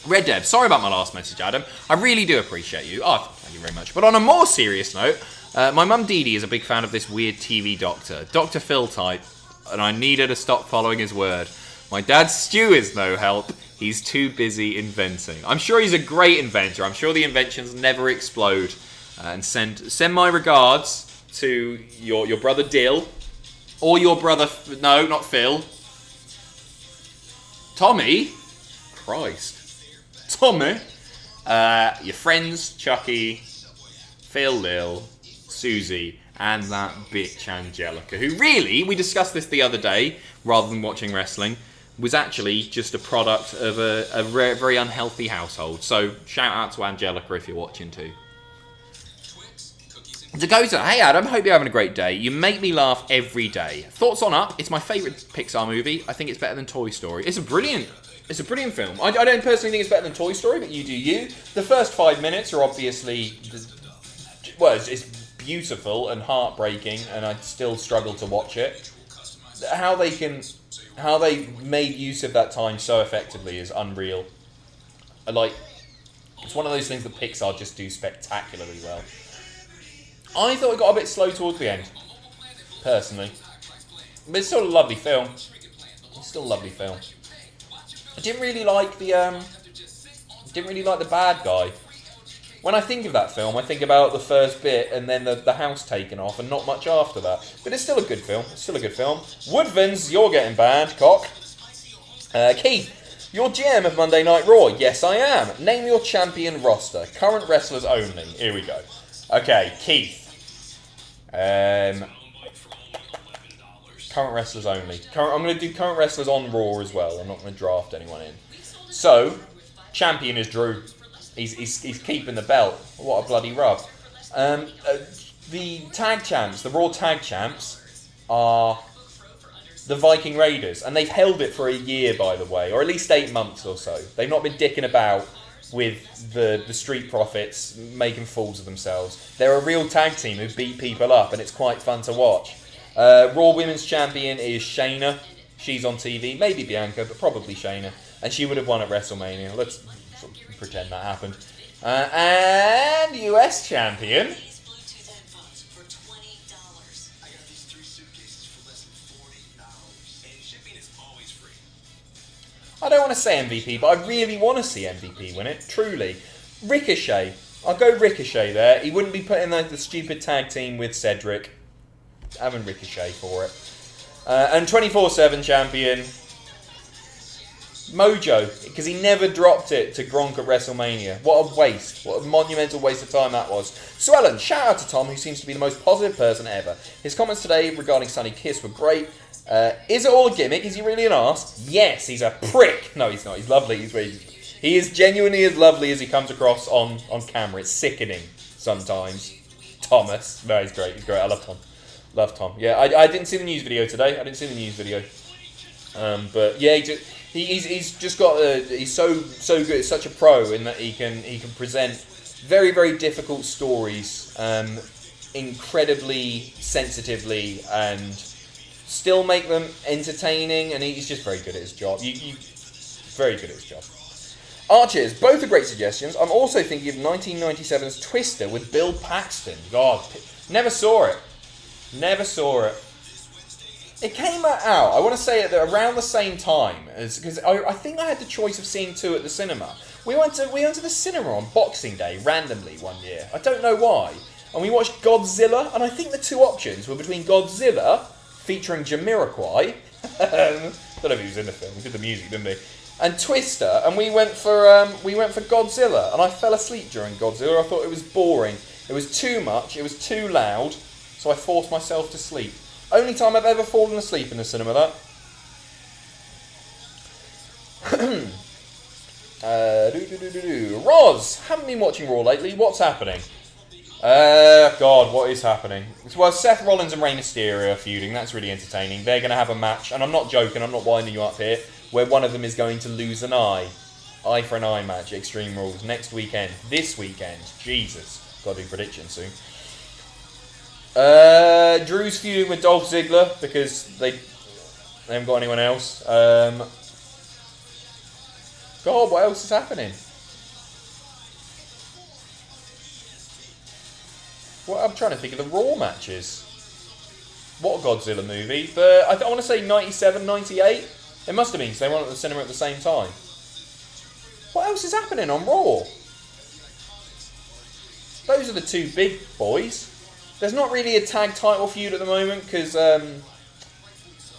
Red Dev, sorry about my last message, Adam. I really do appreciate you. Oh, thank you very much. But on a more serious note, my mum Dee Dee is a big fan of this weird TV doctor, Dr. Phil type, and I need her to stop following his word. My dad Stu is no help. He's too busy inventing. I'm sure he's a great inventor. I'm sure the inventions never explode. And send my regards to your brother Dill, or your brother... No, not Phil. Tommy? Christ. Tommy? Your friends, Chucky, Phil Lil, Susie, and that bitch Angelica, who really, we discussed this the other day, rather than watching wrestling, was actually just a product of a very unhealthy household. So, shout out to Angelica if you're watching too. Dakota, hey Adam, hope you're having a great day. You make me laugh every day. Thoughts on Up? It's my favourite Pixar movie. I think it's better than Toy Story. It's a brilliant film. I don't personally think it's better than Toy Story, but you do you. The first 5 minutes are obviously... Well, it's beautiful and heartbreaking, and I still struggle to watch it. How they made use of that time so effectively is unreal. It's one of those things that Pixar just do spectacularly well. I thought it got a bit slow towards the end, personally. But it's still a lovely film. I didn't really like the bad guy. When I think of that film, I think about the first bit and then the house taken off and not much after that. But it's still a good film. Woodvins, you're getting banned, cock. Keith, you're GM of Monday Night Raw. Yes, I am. Name your champion roster. Current wrestlers only. Here we go. Okay, Keith. Current wrestlers only. I'm going to do current wrestlers on Raw as well. I'm not going to draft anyone in. So, champion is Drew. He's keeping the belt. What a bloody rub. The tag champs, the Raw tag champs, are the Viking Raiders. And they've held it for a year, by the way. Or at least 8 months or so. They've not been dicking about with the Street Profits making fools of themselves. They're a real tag team who beat people up, and it's quite fun to watch. Raw Women's Champion is Shayna. She's on TV. Maybe Bianca, but probably Shayna. And she would have won at WrestleMania. Let's sort of pretend that happened. And US Champion. I don't want to say MVP, but I really want to see MVP win it, truly. Ricochet. I'll go Ricochet there. He wouldn't be put in the stupid tag team with Cedric. Having Ricochet for it. And 24/7 champion, Mojo, because he never dropped it to Gronk at WrestleMania. What a waste. What a monumental waste of time that was. Swellen, shout out to Tom, who seems to be the most positive person ever. His comments today regarding Sonny Kiss were great. Is it all a gimmick? Is he really an arse? Yes, he's a prick. No, he's not. He's lovely. He is genuinely as lovely as he comes across on camera. It's sickening sometimes. Thomas. No, he's great. I love Tom. Yeah, I didn't see the news video today. But yeah, he's just got he's so good. He's such a pro in that he can present very, very difficult stories incredibly sensitively and still make them entertaining, and he's just very good at his job. Very good at his job. Archers, both are great suggestions. I'm also thinking of 1997's Twister with Bill Paxton. God, never saw it. It came out, I want to say, at around the same time, because I think I had the choice of seeing two at the cinema. We went to the cinema on Boxing Day, randomly, one year. I don't know why. And we watched Godzilla, and I think the two options were between Godzilla, featuring Jamiroquai, don't know if he was in the film, he did the music, didn't he? And Twister, and we went for Godzilla, and I fell asleep during Godzilla. I thought it was boring. It was too much, it was too loud, so I forced myself to sleep. Only time I've ever fallen asleep in the cinema, that. Roz, haven't been watching Raw lately. What's happening? God, what is happening? Well, Seth Rollins and Rey Mysterio are feuding. That's really entertaining. They're going to have a match, and I'm not joking, I'm not winding you up here, where one of them is going to lose an eye. Eye for an eye match, Extreme Rules, next weekend. This weekend. Jesus. Got to do predictions soon. Drew's feuding with Dolph Ziggler because they haven't got anyone else. God, what else is happening? Well, I'm trying to think of the Raw matches. What Godzilla movie? I want to say 97, 98. It must have been, because they went at the cinema at the same time. What else is happening on Raw? Those are the two big boys. There's not really a tag title feud at the moment because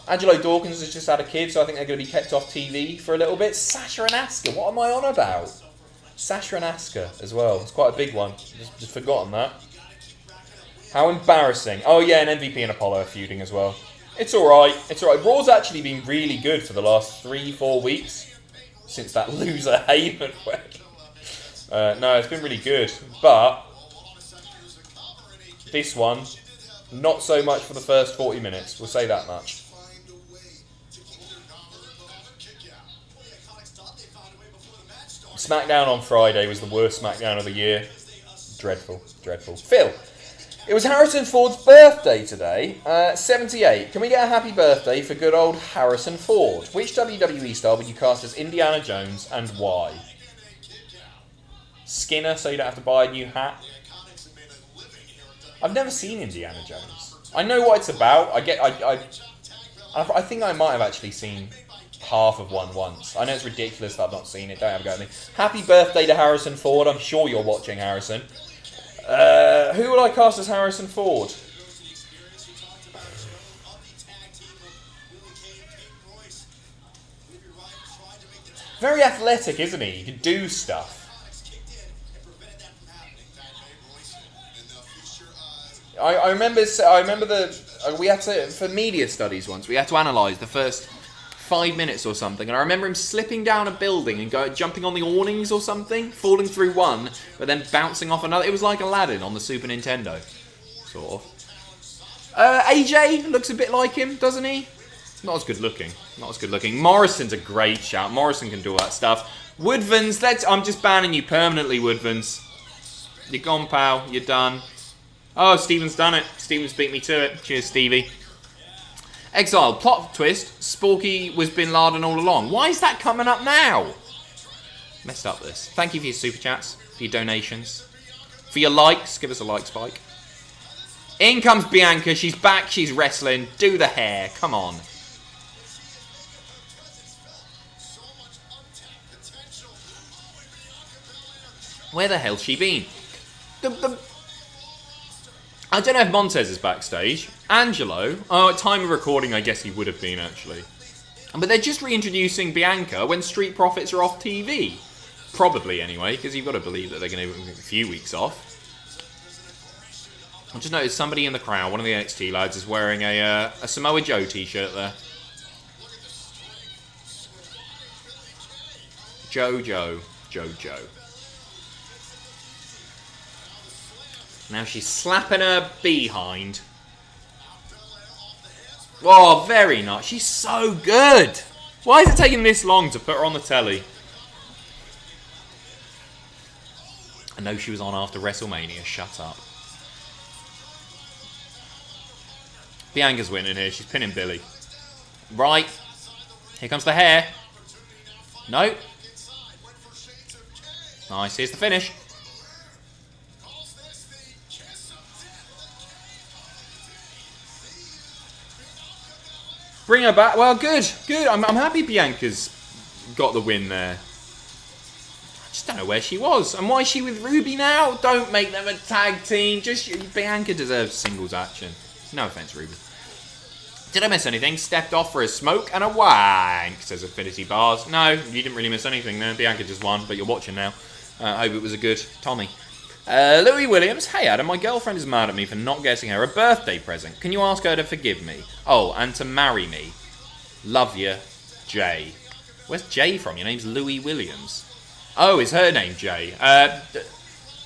Angelo Dawkins has just had a kid, so I think they're going to be kept off TV for a little bit. Sasha and Asuka, what am I on about? Sasha and Asuka as well. It's quite a big one. Just forgotten that. How embarrassing. Oh yeah, and MVP and Apollo are feuding as well. It's alright. It's alright. Raw's actually been really good for the last 3-4 weeks since that loser Heyman went. No, it's been really good. But this one, not so much for the first 40 minutes. We'll say that much. SmackDown on Friday was the worst SmackDown of the year. Dreadful, dreadful. Phil, it was Harrison Ford's birthday today, 78. Can we get a happy birthday for good old Harrison Ford? Which WWE star would you cast as Indiana Jones and why? Skinner, so you don't have to buy a new hat. I've never seen Indiana Jones. I know what it's about. I think I might have actually seen half of one once. I know it's ridiculous that I've not seen it. Don't have a go at me. Happy birthday to Harrison Ford. I'm sure you're watching, Harrison. Who would I cast as Harrison Ford? Very athletic, isn't he? He can do stuff. I remember we had to, for media studies once, we had to analyse the first 5 minutes or something, and I remember him slipping down a building and jumping on the awnings or something, falling through one, but then bouncing off another. It was like Aladdin on the Super Nintendo, sort of. AJ looks a bit like him, doesn't he? Not as good looking. Not as good looking. Morrison's a great shout. Morrison can do all that stuff. Woodvans, I'm just banning you permanently, Woodvans. You're gone, pal. You're done. Oh, Steven's done it. Steven's beat me to it. Cheers, Stevie. Exile, plot twist. Sporky was Bin Laden all along. Why is that coming up now? Messed up this. Thank you for your super chats, for your donations, for your likes. Give us a like spike. In comes Bianca. She's back. She's wrestling. Do the hair. Come on. Where the hell's she been? I don't know if Montez is backstage. Angelo, at time of recording, I guess he would have been, actually. But they're just reintroducing Bianca when Street Profits are off TV. Probably, anyway, because you've got to believe that they're going to have a few weeks off. I just noticed somebody in the crowd, one of the NXT lads, is wearing a Samoa Joe t-shirt there. Joe. Now she's slapping her behind. Oh, very nice. She's so good. Why is it taking this long to put her on the telly? I know she was on after WrestleMania. Shut up. Bianca's winning here. She's pinning Billy. Right. Here comes the hair. No. Nice. Here's the finish. Bring her back. Well, good. I'm happy Bianca's got the win there. I just don't know where she was. And why is she with Ruby now? Don't make them a tag team. Bianca deserves singles action. No offense, Ruby. Did I miss anything? Stepped off for a smoke and a wank, says Affinity Bars. No, you didn't really miss anything there. Bianca just won, but you're watching now. I hope it was a good Tommy. Louis Williams. Hey Adam, my girlfriend is mad at me for not getting her a birthday present. Can you ask her to forgive me? Oh, and to marry me. Love you, Jay. Where's Jay from? Your name's Louis Williams. Oh, is her name Jay?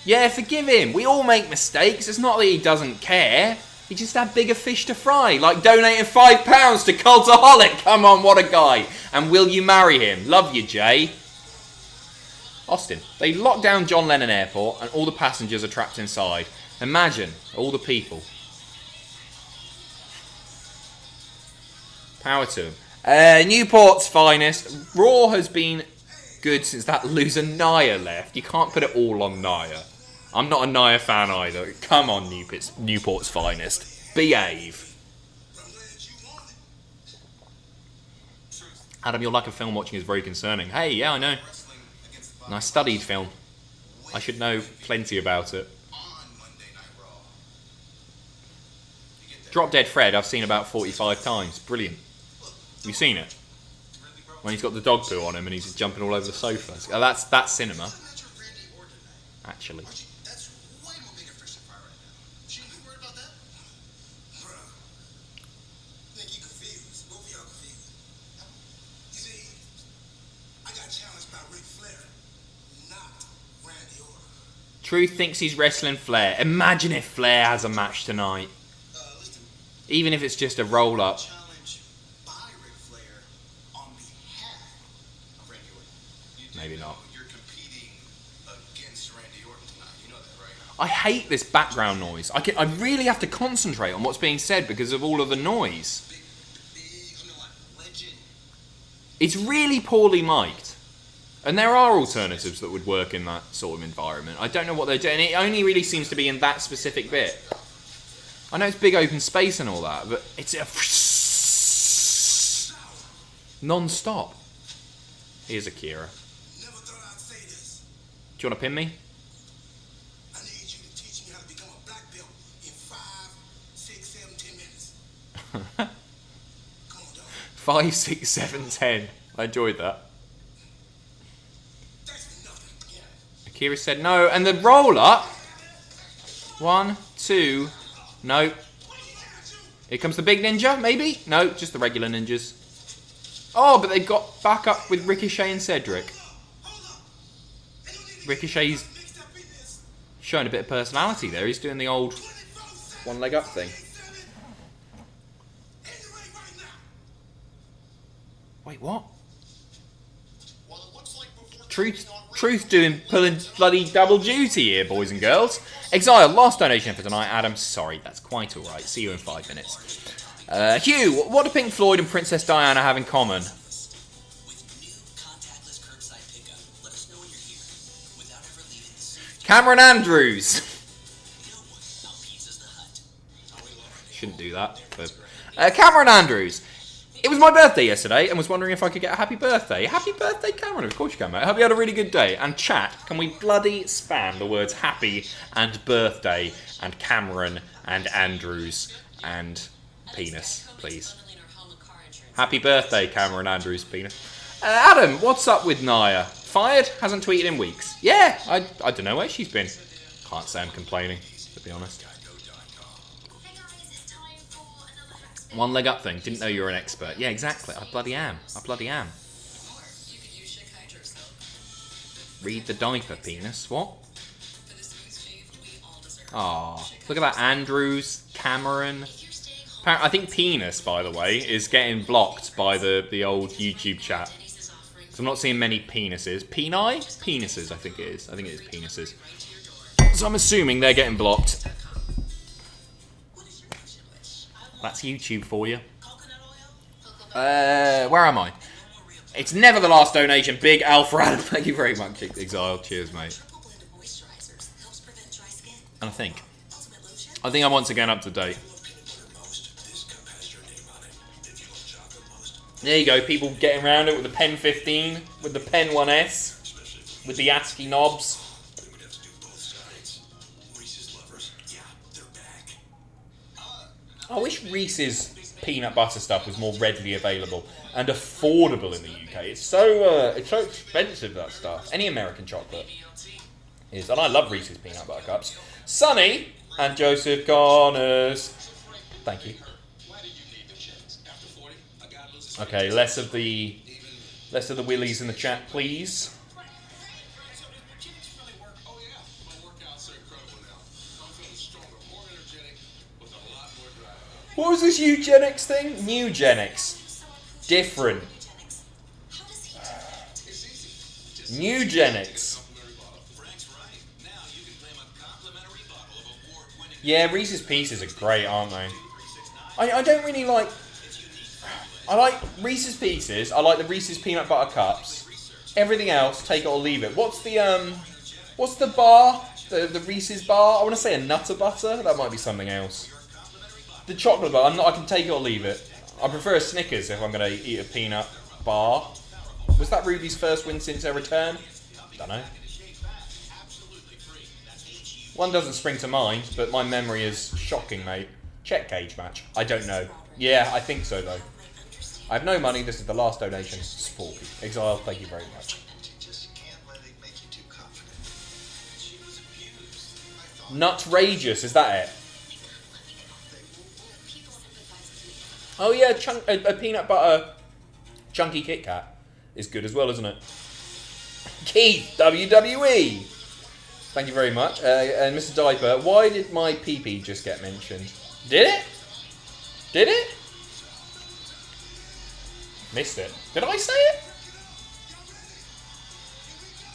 Yeah, forgive him. We all make mistakes. It's not that he doesn't care. He just had bigger fish to fry, like donating £5 to Cultaholic. Come on, what a guy. And will you marry him? Love you, Jay. Austin. They locked down John Lennon Airport and all the passengers are trapped inside. Imagine all the people. Power to him. Newport's finest. Raw has been good since that loser Nia left. You can't put it all on Nia. I'm not a Nia fan either. Come on, Newport's finest. Behave. Adam, your lack of film watching is very concerning. Hey, yeah, I know. And I studied film. I should know plenty about it. Drop Dead Fred, I've seen about 45 times. Brilliant. Have you seen it? When he's got the dog poo on him and he's jumping all over the sofa. Oh, that's cinema. Actually. Truth thinks he's wrestling Flair. Imagine if Flair has a match tonight. Even if it's just a roll-up. Maybe not. I hate this background noise. I really have to concentrate on what's being said because of all of the noise. It's really poorly mic'd. And there are alternatives that would work in that sort of environment. I don't know what they're doing. It only really seems to be in that specific bit. I know it's big open space and all that, but it's a non-stop. Here's Akira. Do you want to pin me? I need you to teach me how to become a black belt in 5, 6, 7, 10 minutes. Come on, dog. 5, 6, 7, 10. I enjoyed that. Akira said no, and the roll-up. 1, 2, no. Here comes the big ninja, maybe? No, just the regular ninjas. Oh, but they got back up with Ricochet and Cedric. Ricochet's showing a bit of personality there. He's doing the old one leg up thing. Wait, what? Truth pulling bloody double duty here, boys and girls. Exile, last donation for tonight, Adam. Sorry, that's quite alright. See you in 5 minutes. Hugh, what do Pink Floyd and Princess Diana have in common? Cameron Andrews. Shouldn't do that. But, Cameron Andrews. It was my birthday yesterday and was wondering if I could get a happy birthday. Happy birthday, Cameron. Of course you can, mate. I hope you had a really good day. And chat, can we bloody spam the words happy and birthday and Cameron and Andrews and penis, please. Happy birthday, Cameron Andrews, penis. Adam, what's up with Nia? Fired? Hasn't tweeted in weeks. Yeah, I don't know where she's been. Can't say I'm complaining, to be honest. One leg up thing. Didn't know you were an expert. Yeah, exactly. I bloody am. Read the diaper, penis. What? Aw. Look at that. Andrews, Cameron. I think penis, by the way, is getting blocked by the old YouTube chat. So I'm not seeing many penises. Peni? Penises, I think it is. I think it is penises. So I'm assuming they're getting blocked. That's YouTube for you. Where am I? It's never the last donation. Big Alfred. Thank you very much, Exile. Cheers, mate. And I think I'm once again up to date. There you go, people getting around it with the Pen 15, with the Pen 1S, with the ASCII knobs. Then we'd have to do both sides. Reese's lovers, yeah, they're back. I wish Reese's peanut butter stuff was more readily available and affordable in the UK. It's so expensive, that stuff. Any American chocolate is, and I love Reese's peanut butter cups. Sonny and Joseph Connors. Thank you. Okay, less of the willies in the chat, please. What was this eugenics thing? Nugenics. Different. Nugenics. Yeah, Reese's Pieces are great, aren't they? I don't really like... I like Reese's Pieces. I like the Reese's Peanut Butter Cups. Everything else, take it or leave it. What's the bar? The Reese's bar? I want to say a Nutter Butter. That might be something else. The chocolate bar, I can take it or leave it. I prefer a Snickers if I'm going to eat a peanut bar. Was that Ruby's first win since her return? Don't know. One doesn't spring to mind, but my memory is shocking, mate. Check cage match. I don't know. Yeah, I think so, though. I have no money. This is the last donation. Sporky. Exile, thank you very much. Nutrageous, is that it? Oh yeah, a peanut butter chunky Kit Kat is good as well, isn't it? Keith, WWE! Thank you very much. And Mr. Diaper, why did my PP just get mentioned? Did it? Did it? Missed it. Did I say it?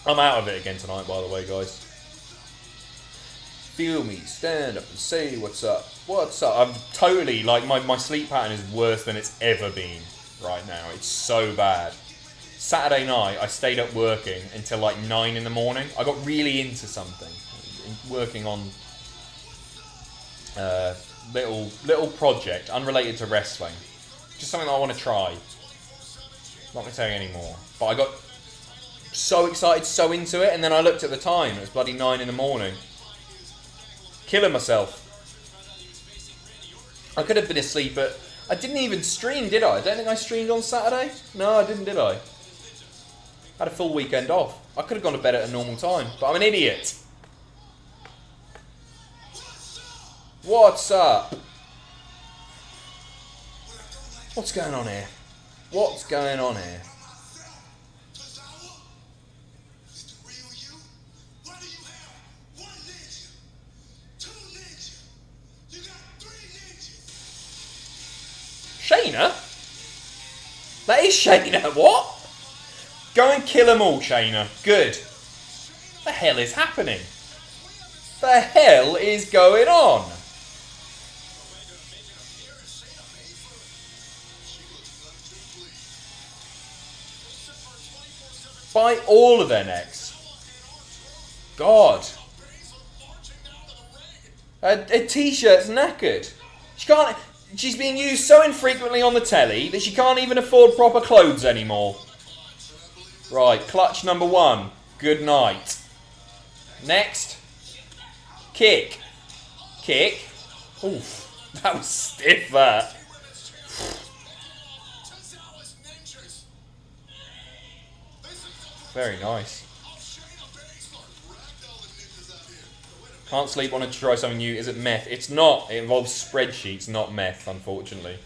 I'm out of it again tonight, by the way, guys. Feel me, stand up and say what's up. What's up? I'm totally, like, my sleep pattern is worse than it's ever been right now. It's so bad. Saturday night, I stayed up working until like 9 in the morning. I got really into something. Working on little project, unrelated to wrestling. Just something that I want to try. Not going to tell you anymore. But I got so excited, so into it, and then I looked at the time. It was bloody 9 in the morning. Killing myself. I could have been asleep, but I didn't even stream, did I? I don't think I streamed on Saturday. No, I didn't, did I? Had a full weekend off. I could have gone to bed at a normal time, but I'm an idiot. What's up? What's going on here? What's going on here? Shayna? That is Shayna, what? Go and kill them all, Shayna. Good. What the hell is happening? The hell is going on? Bite all of their necks. God. Her t-shirt's knackered. She's being used so infrequently on the telly that she can't even afford proper clothes anymore. Right, clutch number 1. Good night. Next. Kick. Kick. Oof. That was stiff, that. Very nice. Can't sleep, wanted to try something new. Is it meth? It's not. It involves spreadsheets, not meth, unfortunately.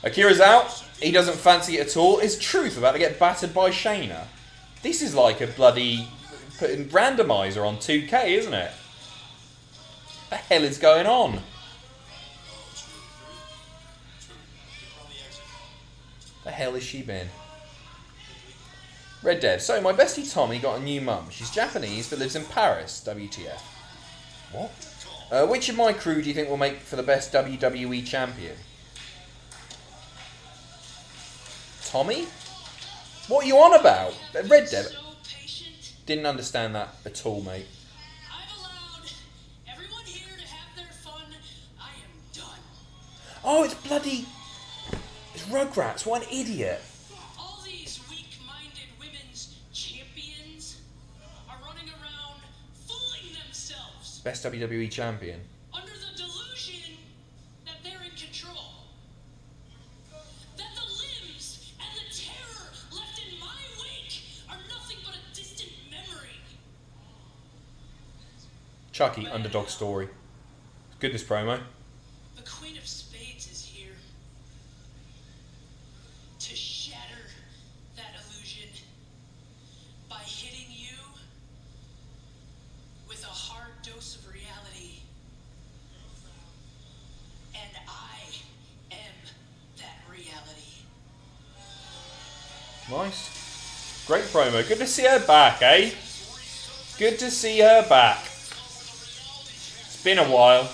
Akira's out. He doesn't fancy it at all. Is Truth about to get battered by Shayna? This is like a bloody putting randomizer on 2K, isn't it? What the hell is going on? The hell has she been? Red Dev. So, my bestie Tommy got a new mum. She's Japanese but lives in Paris. WTF. What? Which of my crew do you think will make for the best WWE champion? Tommy? What are you on about? Red Dev. Didn't understand that at all, mate. I've allowed everyone here to have their fun. I am done. Oh, it's bloody... Rugrats, what an idiot. All these weak-minded women's champions are running around fooling themselves Best WWE champion. under the delusion that they're in control. That the limbs and the terror left in my wake are nothing but a distant memory. Chucky, underdog story. Good, this promo. The Queen of Spades is here to shatter that illusion by hitting you with a hard dose of reality. And I am that reality. Nice. Great promo. Good to see her back, eh? Good to see her back. It's been a while.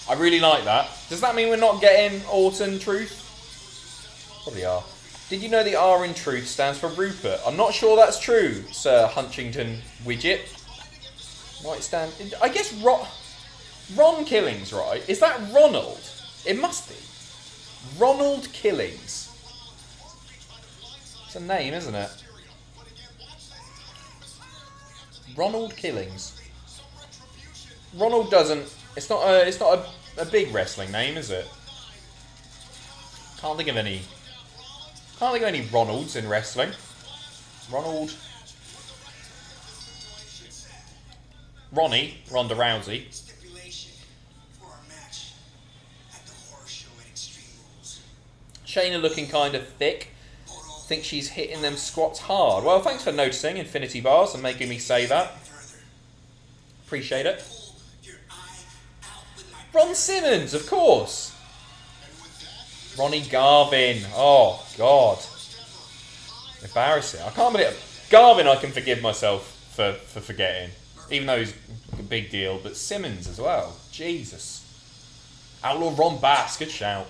I really like that. Does that mean we're not getting Orton Truth? Probably are. Did you know the R in Truth stands for Rupert? I'm not sure that's true, Sir Huntington Widget. Might stand... I guess Ron Killings, right? Is that Ronald? It must be. Ronald Killings. It's a name, isn't it? Ronald Killings. Ronald doesn't... It's not a big wrestling name, is it? Can't think of any Ronalds in wrestling. Ronald. Ronnie, Ronda Rousey. Stipulation for our match at the horror show at Extreme Rules. Shayna looking kind of thick. Think she's hitting them squats hard. Well, thanks for noticing, Infinity Bars, and making me say that. Appreciate it. Ron Simmons, of course. Ronnie Garvin. Oh, God. Embarrassing. I can't believe it. Garvin I can forgive myself for forgetting. Even though he's a big deal. But Simmons as well. Jesus. Outlaw Ron Bass. Good shout.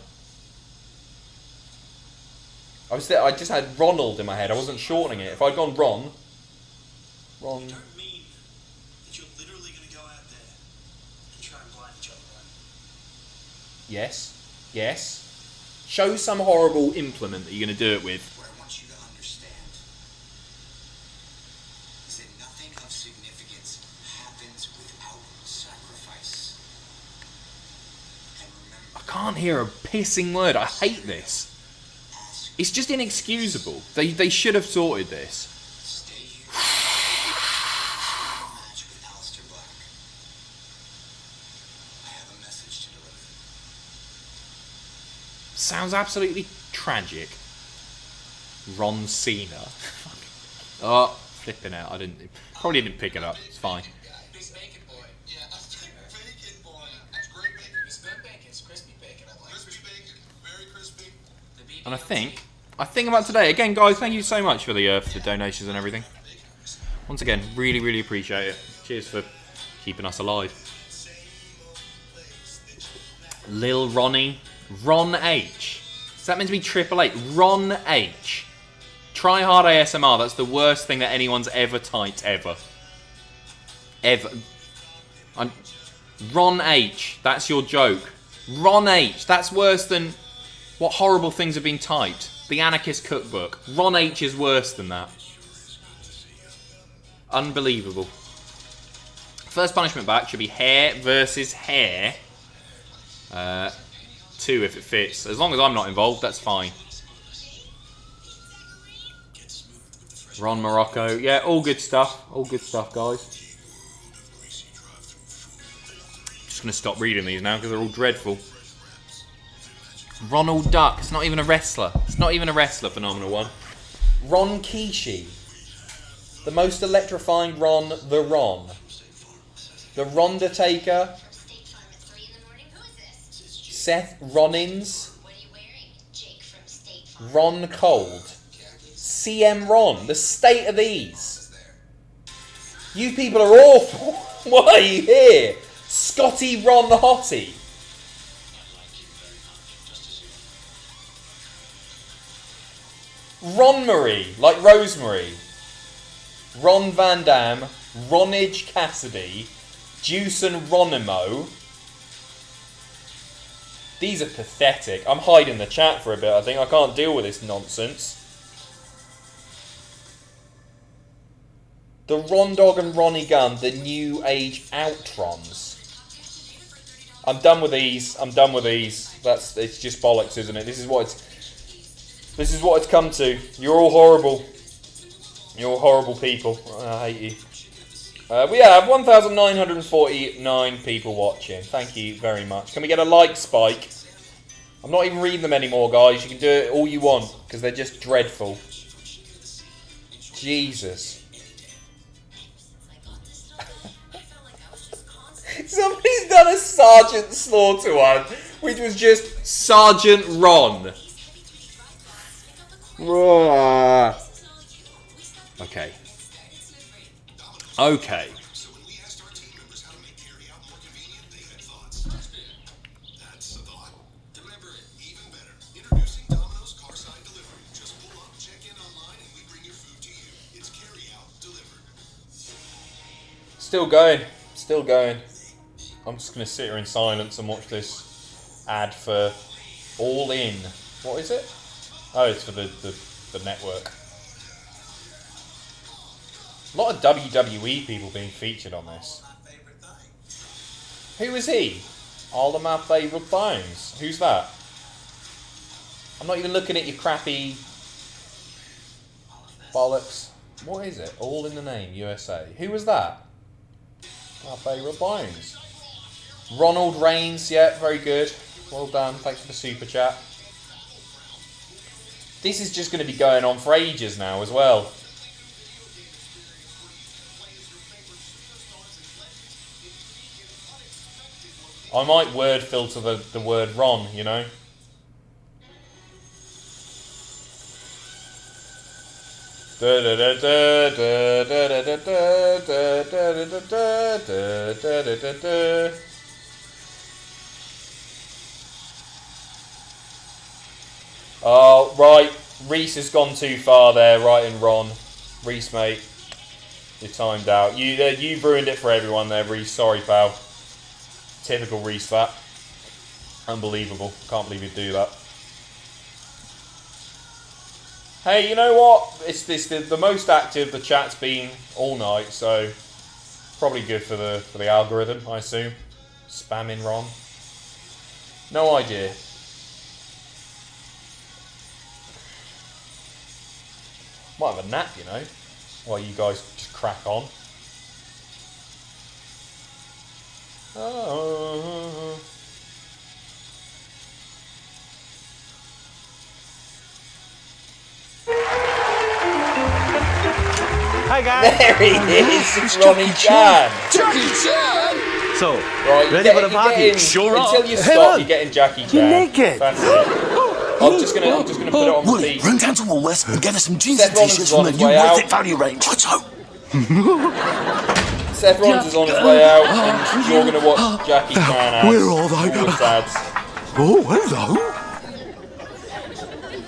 I just had Ronald in my head. I wasn't shortening it. If I'd gone Ron. Don't mean that you're literally going to go out there and try and blind each other out. Yes. Yes. Show some horrible implement that you're going to do it with. What I want you to understand is that nothing of significance happens without sacrifice. And remember, I can't hear a pissing word. I hate this. It's just inexcusable. They should have sorted this. stay here. Match with Aleister Black. I have a message to deliver. Sounds absolutely tragic. Ron Cena. Oh, flipping out. Probably didn't pick it up. It's fine. Big bacon boy. Yeah, bacon boy. That's great bacon. It's good bacon. It's crispy bacon. I like crispy bacon. Very crispy. And I think about today. Again, guys, thank you so much for the donations and everything. Once again, really, really appreciate it. Cheers for keeping us alive. Lil Ronnie. Ron H. Is that meant to be Triple H? Ron H. Try hard ASMR. That's the worst thing that anyone's ever typed, ever. Ever. Ron H. That's your joke. Ron H. That's worse than what horrible things have been typed. The Anarchist Cookbook. Ron H. is worse than that. Unbelievable. First punishment back should be hair versus hair. 2 if it fits. As long as I'm not involved, that's fine. Ron Morocco. Yeah, all good stuff. All good stuff, guys. Just going to stop reading these now because they're all dreadful. Ronald Duck. It's not even a wrestler. It's not even a wrestler, Phenomenal One. Ron Kishi. The most electrifying Ron, the Ron. The Ronda Taker. State Farm at 3 in the morning. Who is this? Seth Rollins. What are you wearing? Jake from State Farm. Ron Cold. CM Ron. The state of these. You people are awful. Why are you here? Scotty Ron the Hottie. Ron Marie, like Rosemary. Ron Van Dam, Ronage Cassidy, Juice and Ronimo. These are pathetic. I'm hiding the chat for a bit, I think. I can't deal with this nonsense. The Rondog and Ronnie Gunn, the New Age Outrons. I'm done with these. I'm done with these. It's just bollocks, isn't it? This is what it's come to. You're all horrible. You're all horrible people. I hate you. We have 1,949 people watching. Thank you very much. Can we get a like spike? I'm not even reading them anymore, guys. You can do it all you want, because they're just dreadful. Jesus. Somebody's done a Sergeant Slaughter one, which was just Sergeant Ron. Okay. Okay. So when we asked our team members how to make carry-out more convenient, they had thoughts. That's a thought. Remember it, even better. Introducing Domino's Carside Delivery. Just pull up, check in online, and we bring your food to you. It's carry-out delivered. Still going. Still going. I'm just going to sit here in silence and watch this ad for All In. What is it? Oh, it's for the network. A lot of WWE people being featured on this. Who is he? All of my favourite things. Who's that? I'm not even looking at your crappy bollocks. What is it? All in the Name, USA. Who was that? My favourite things. Ronald Reigns, yeah, very good. Well done, thanks for the super chat. This is just going to be going on for ages now as well. I might word filter the word Ron, you know. Oh, right. Reese has gone too far there, right in Ron. Reese, mate. You're timed out. You've ruined it for everyone there, Reese. Sorry, pal. Typical Reese, that. Unbelievable. Can't believe you'd do that. Hey, you know what? It's the most active the chat's been all night, so probably good for the algorithm, I assume. Spamming Ron. No idea. Might have a nap, you know, while you guys just crack on. Oh. Hi guys. There he is, it's Ronnie Chan. Jackie Chan! So, Right, ready for the party? Sure are. Until you Hey, stop, man. you're getting Jackie Chan. You're naked. That's it. I'm just gonna put it on Wooly, repeat. run down to Woolworths and get us some jeans Seth and Rollins t-shirts is on from the his new way Worth out. It value range. Let's go. Seth Rollins is on his way out, and you're gonna watch Jackie Chan ads. Where are they? All his ads. Oh, hello.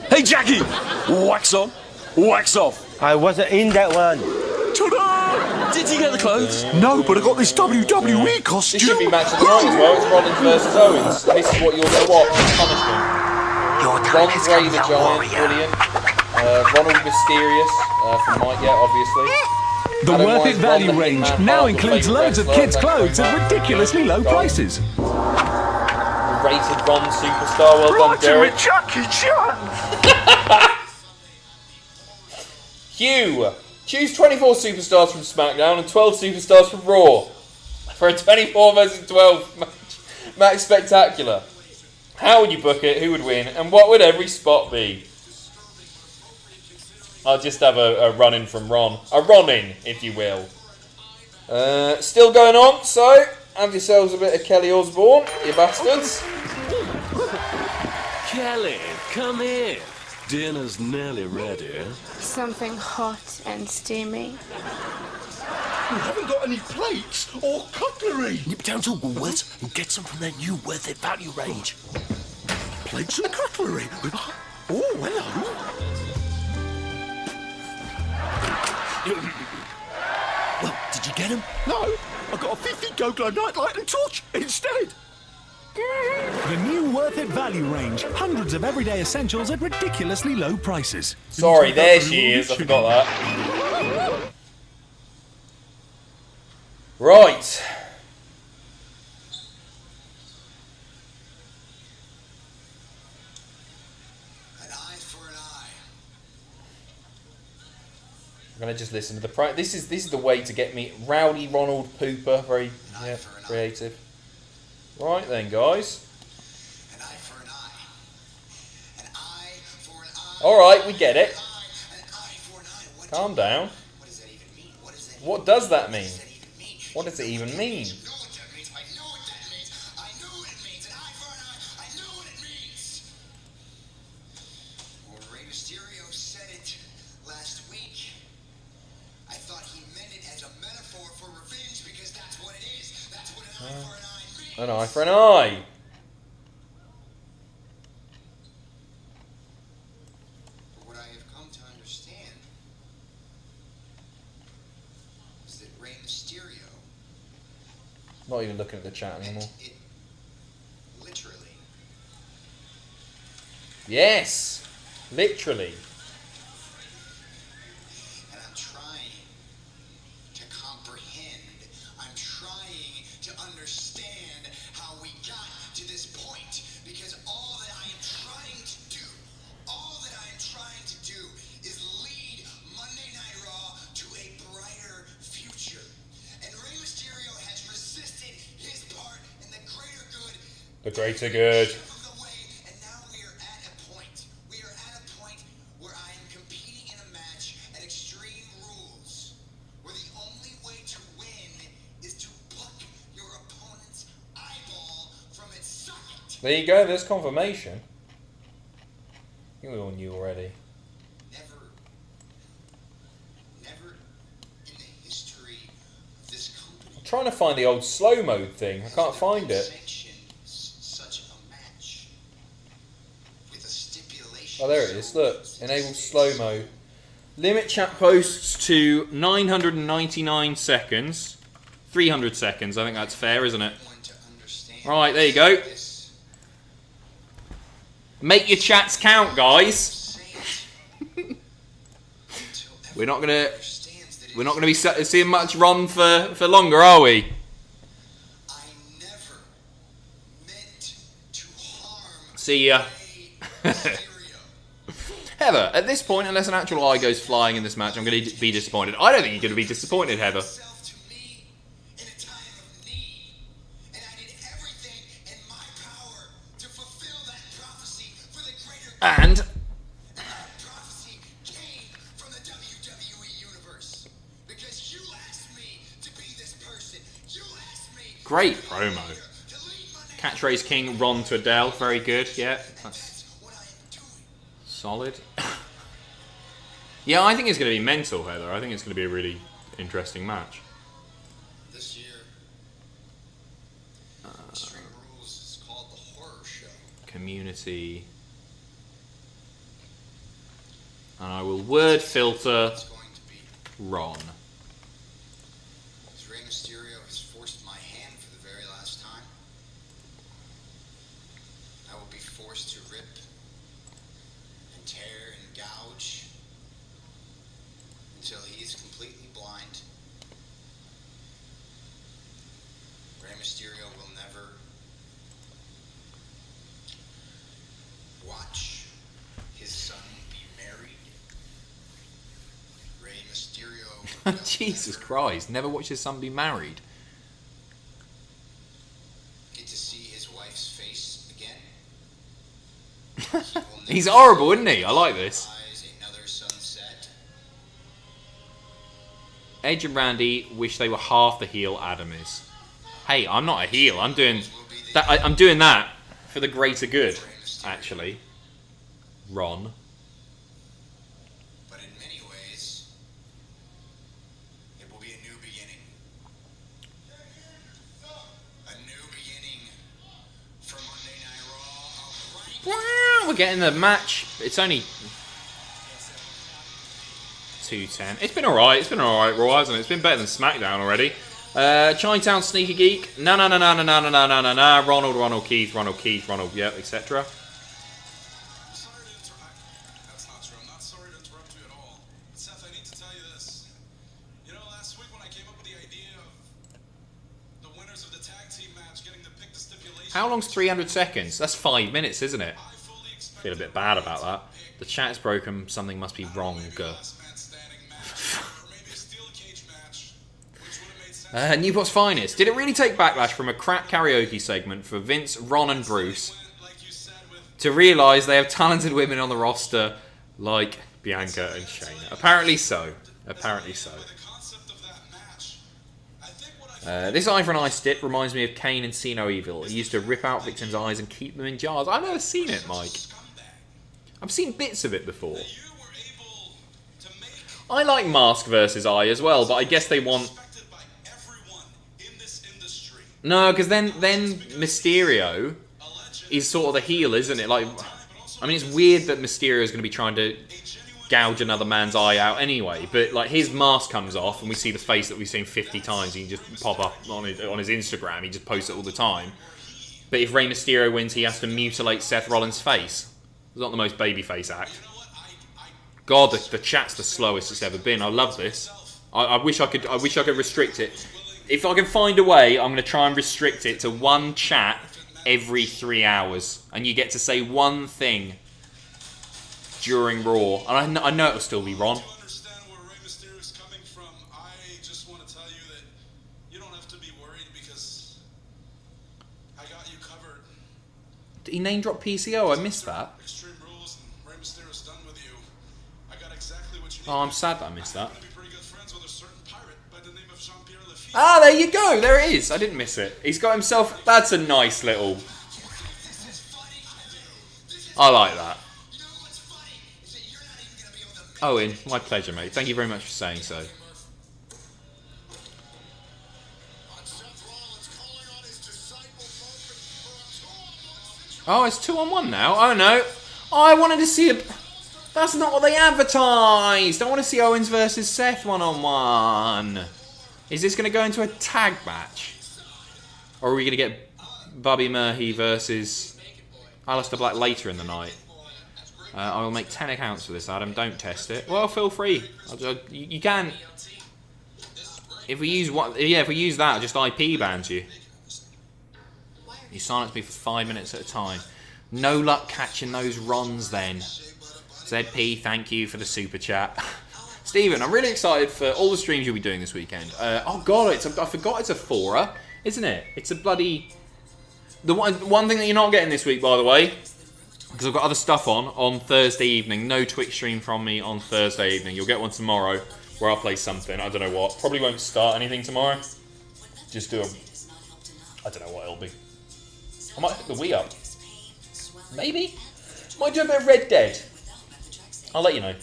Hey, Jackie! Wax on, wax off. I wasn't in that one. Ta-da! Did you get the clothes? No, but I got this WWE costume. This should be match of the night as well. It's Rollins versus Owens. And this is what you're gonna watch. Punishment. Your Ron time has Gray come, the young Giant, warrior. brilliant. Ronald Mysterious from Mike, yeah, obviously. The Adam Worth It Wise, Ron value the range Hitman now Hart, includes the loads of favourite kids' wrestler. clothes Thanks at very much. ridiculously low Gold. prices. Rated Ron Superstar, well done, Right Derek. with Jackie Chan. Hugh, choose 24 superstars from SmackDown and 12 superstars from Raw for a 24 versus 12 match spectacular. How would you book it? Who would win? And what would every spot be? I'll just have a run-in from Ron. A Ron-in, if you will. Still going on, so have yourselves a bit of Kelly Osbourne, you bastards. Kelly, come here. Dinner's nearly ready. Something hot and steamy. You haven't got any plates or cutlery. Nip down to Woolworths and get some from their new Worth It value range. Plates and cutlery? Oh, hello. Well, did you get them? No, I got a 50 go-glow nightlight and torch instead. The new Worth It value range. Hundreds of everyday essentials at ridiculously low prices. Sorry, there she is. I forgot that. Right. An eye for an eye. I'm gonna just listen to the price. This is the way to get me. Rowdy Ronald Pooper, very creative. Right then, guys. An eye for an eye. An eye for an eye. All right, we get it. An eye for an eye. Calm down. What does that even mean? What does that mean? What does it even mean? I know what that means. I know what that means. I know what it means. An eye for an eye. I know what it means. Well, Rey Mysterio said it last week. I thought he meant it as a metaphor for revenge because that's what it is. That's what an eye for an eye means. An eye for an eye. But what I have come to understand is that Rey Mysterio Not even looking at the chat anymore. meant it literally. Yes, literally. And I'm trying to comprehend. I'm trying to understand how we got to this point. Because all that I am trying to do, is lead Monday Night Raw to a brighter future. And Rey Mysterio has resisted his part in the greater good. The greater good. Of the way, and now we are at a point. We are at a point where I am competing in a match at Extreme Rules, where the only way to win is to pluck your opponent's eyeball from its socket. There you go. There's confirmation. I think we all knew already. Never in the history of this company I'm trying to find the old slow mode thing. I can't find it. sanctioned such a match with a stipulation. Oh, there it is. Look, enable slow mo. Limit chat posts to 999 seconds. 300 seconds. I think that's fair, isn't it? Right, there you go. Make your chats count, guys. We're not gonna be seeing much Ron for longer, are we? I never meant to harm See ya. Mysterio. Heather, at this point, unless an actual eye goes flying in this match, I'm going to be disappointed. I don't think you're going to be disappointed, Heather. Himself to me in a time of need, and I did everything in my power to fulfill that prophecy for the greater good. And That prophecy came from the WWE universe because you asked me to be this person. You asked me. great promo. Catchphrase King, Ron to Adele, very good. Yeah, that's solid. Yeah, I think it's going to be mental, Heather. I think it's going to be a really interesting match. This year, Extreme Rules is called the Horror Show. Community. And I will word filter It's going to be Ron. as Rey Mysterio has forced my hand for the very last time. I will be forced to rip and tear and gouge until he is completely blind. Rey Mysterio will never watch his son be married. Rey Mysterio will Jesus Christ, never watch his son be married. get to see his wife's face again. He will never He's horrible, isn't he? I like this. eyes another sunset. Edge and Randy wish they were half the heel Adam is. Hey, I'm not a heel. I'm doing that. I'm doing that for the greater good, actually. Ron. But in many ways, it will be a new beginning. A new beginning for Monday Night Raw. Wow, we're getting the match. It's only 2:10. It's been alright. It's been alright, Raw, hasn't it? It's been better than SmackDown already. Chinatown Sneaker Geek. No. Ronald Keith. Yep, etc. Sorry to interrupt. That's not true. I'm not sorry to interrupt you at all. Seth, I need to tell you this. You know, last week when I came up with the idea of the winners of the tag team match getting to pick the stipulation. How long's 300 seconds? That's 5 minutes, isn't it? I fully expect Feel a bit bad about that. The chat's broken. Something must be wrong. last man standing match, or maybe a steel cage match, which would have made sense. Newport's Finest. Did it really take backlash from a crap karaoke segment for Vince, Ron and Bruce Like you said with to realise they have talented women on the roster like Bianca and Shayna? Apparently so. the concept of that match. I think what I This eye for an eye stick reminds me of Kane and See No Evil. He used to rip out victims' eyes and keep them in jars. I've never seen it, Mike. I've seen bits of it before. you were able to make I like Mask versus Eye as well, but I guess they want... respected by everyone in this industry. No, because then Mysterio is sort of the heel, isn't it? Like, I mean, it's weird that Mysterio is going to be trying to gouge another man's eye out anyway, but like his mask comes off and we see the face that we've seen 50 times. He can just pop up on his Instagram. He just posts it all the time. But if Rey Mysterio wins, he has to mutilate Seth Rollins' face. It's not the most babyface act. God, the chat's the slowest it's ever been. I love this. I wish I could restrict it. If I can find a way, I'm going to try and restrict it to one chat every 3 hours, and you get to say one thing during Raw. And I know it'll still be Ron. To understand where Rey Mysterio is coming from, I just want to tell you that you don't have to be worried because I got you covered. Did he name drop PCO? I missed that. Extreme Rules and Rey Mysterio's done with you. I got exactly what you need. Oh, I'm sad that I missed that. I'm gonna be pretty good friends with a certain pirate by the name of Jean-Pierre Lafitte. Ah, there you go. There it is. I didn't miss it. He's got himself... That's a nice little... I like that. You know what's funny is that you're not even gonna be able to Owen, my pleasure, mate. Thank you very much for saying so. Seth Rollins calling on his disciple for a 2-on-1 situation. Oh, it's 2-on-1 now. Oh, no. Oh, I wanted to see a... That's not what they advertised. I want to see Owens versus Seth 1-on-1. Is this going to go into a tag match? Or are we going to get Bobby Murphy versus Aleister Black later in the night? I will make 10 accounts for this, Adam. Don't test it. Well, feel free. You can... If we use one, yeah, if we use that, just IP bans you. You silence me for 5 minutes at a time. No luck catching those runs then. ZP, thank you for the super chat. Stephen, I'm really excited for all the streams you'll be doing this weekend. Oh god, I forgot it's a fora, isn't it? It's a bloody... The one thing that you're not getting this week, by the way, because I've got other stuff on Thursday evening. No Twitch stream from me on Thursday evening. You'll get one tomorrow where I'll play something. I don't know what. Probably won't start anything tomorrow. Just do a... I don't know what it'll be. I might hook the Wii up. Maybe? Might do a bit of Red Dead. I'll let you know.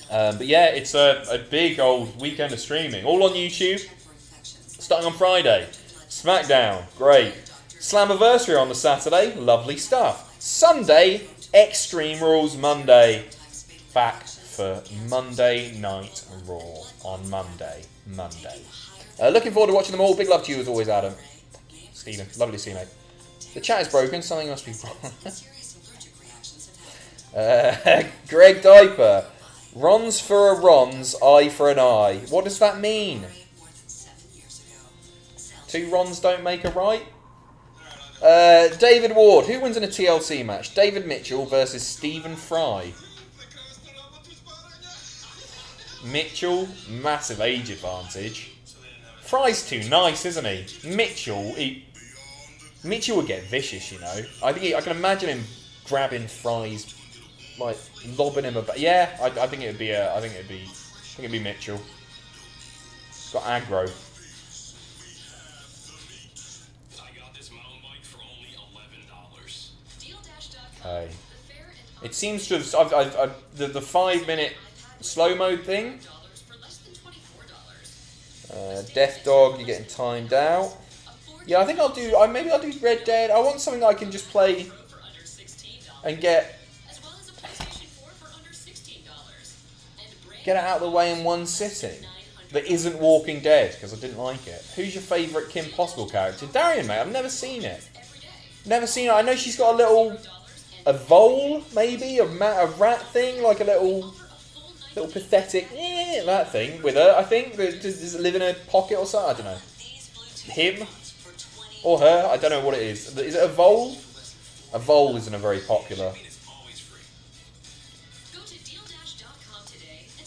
But yeah, it's a big old weekend of streaming. All on YouTube. Starting on Friday. SmackDown. Great. Slammiversary on the Saturday. Lovely stuff. Sunday. Extreme Rules Monday. Back for Monday Night Raw on Monday. Looking forward to watching them all. Big love to you as always, Adam. Stephen. Lovely to see you, mate. The chat is broken. Something must be wrong. Greg Diaper. Rons for a Rons, eye for an eye. What does that mean? 2 Rons don't make a right? David Ward. Who wins in a TLC match? David Mitchell versus Stephen Fry. Mitchell, massive age advantage. Fry's too nice, isn't he? Mitchell would get vicious, you know. I can imagine him grabbing Fry's, like lobbing him about. Yeah, I think it'd be Mitchell. He's got aggro. Okay. It seems to have the 5 minute slow mode thing. Death Dog, you're getting timed out. Yeah, I think maybe I'll do Red Dead. I want something I can just play and get it out of the way in one sitting. that isn't Walking Dead, because I didn't like it. Who's your favourite Kim Possible character? Darian, mate. I've never seen it. Never seen it. I know she's got a vole, maybe? A rat thing? Like a little pathetic, that thing with her, I think. Does it live in a pocket or something? I don't know. Him? Or her? I don't know what it is. Is it a vole? A vole isn't a very popular.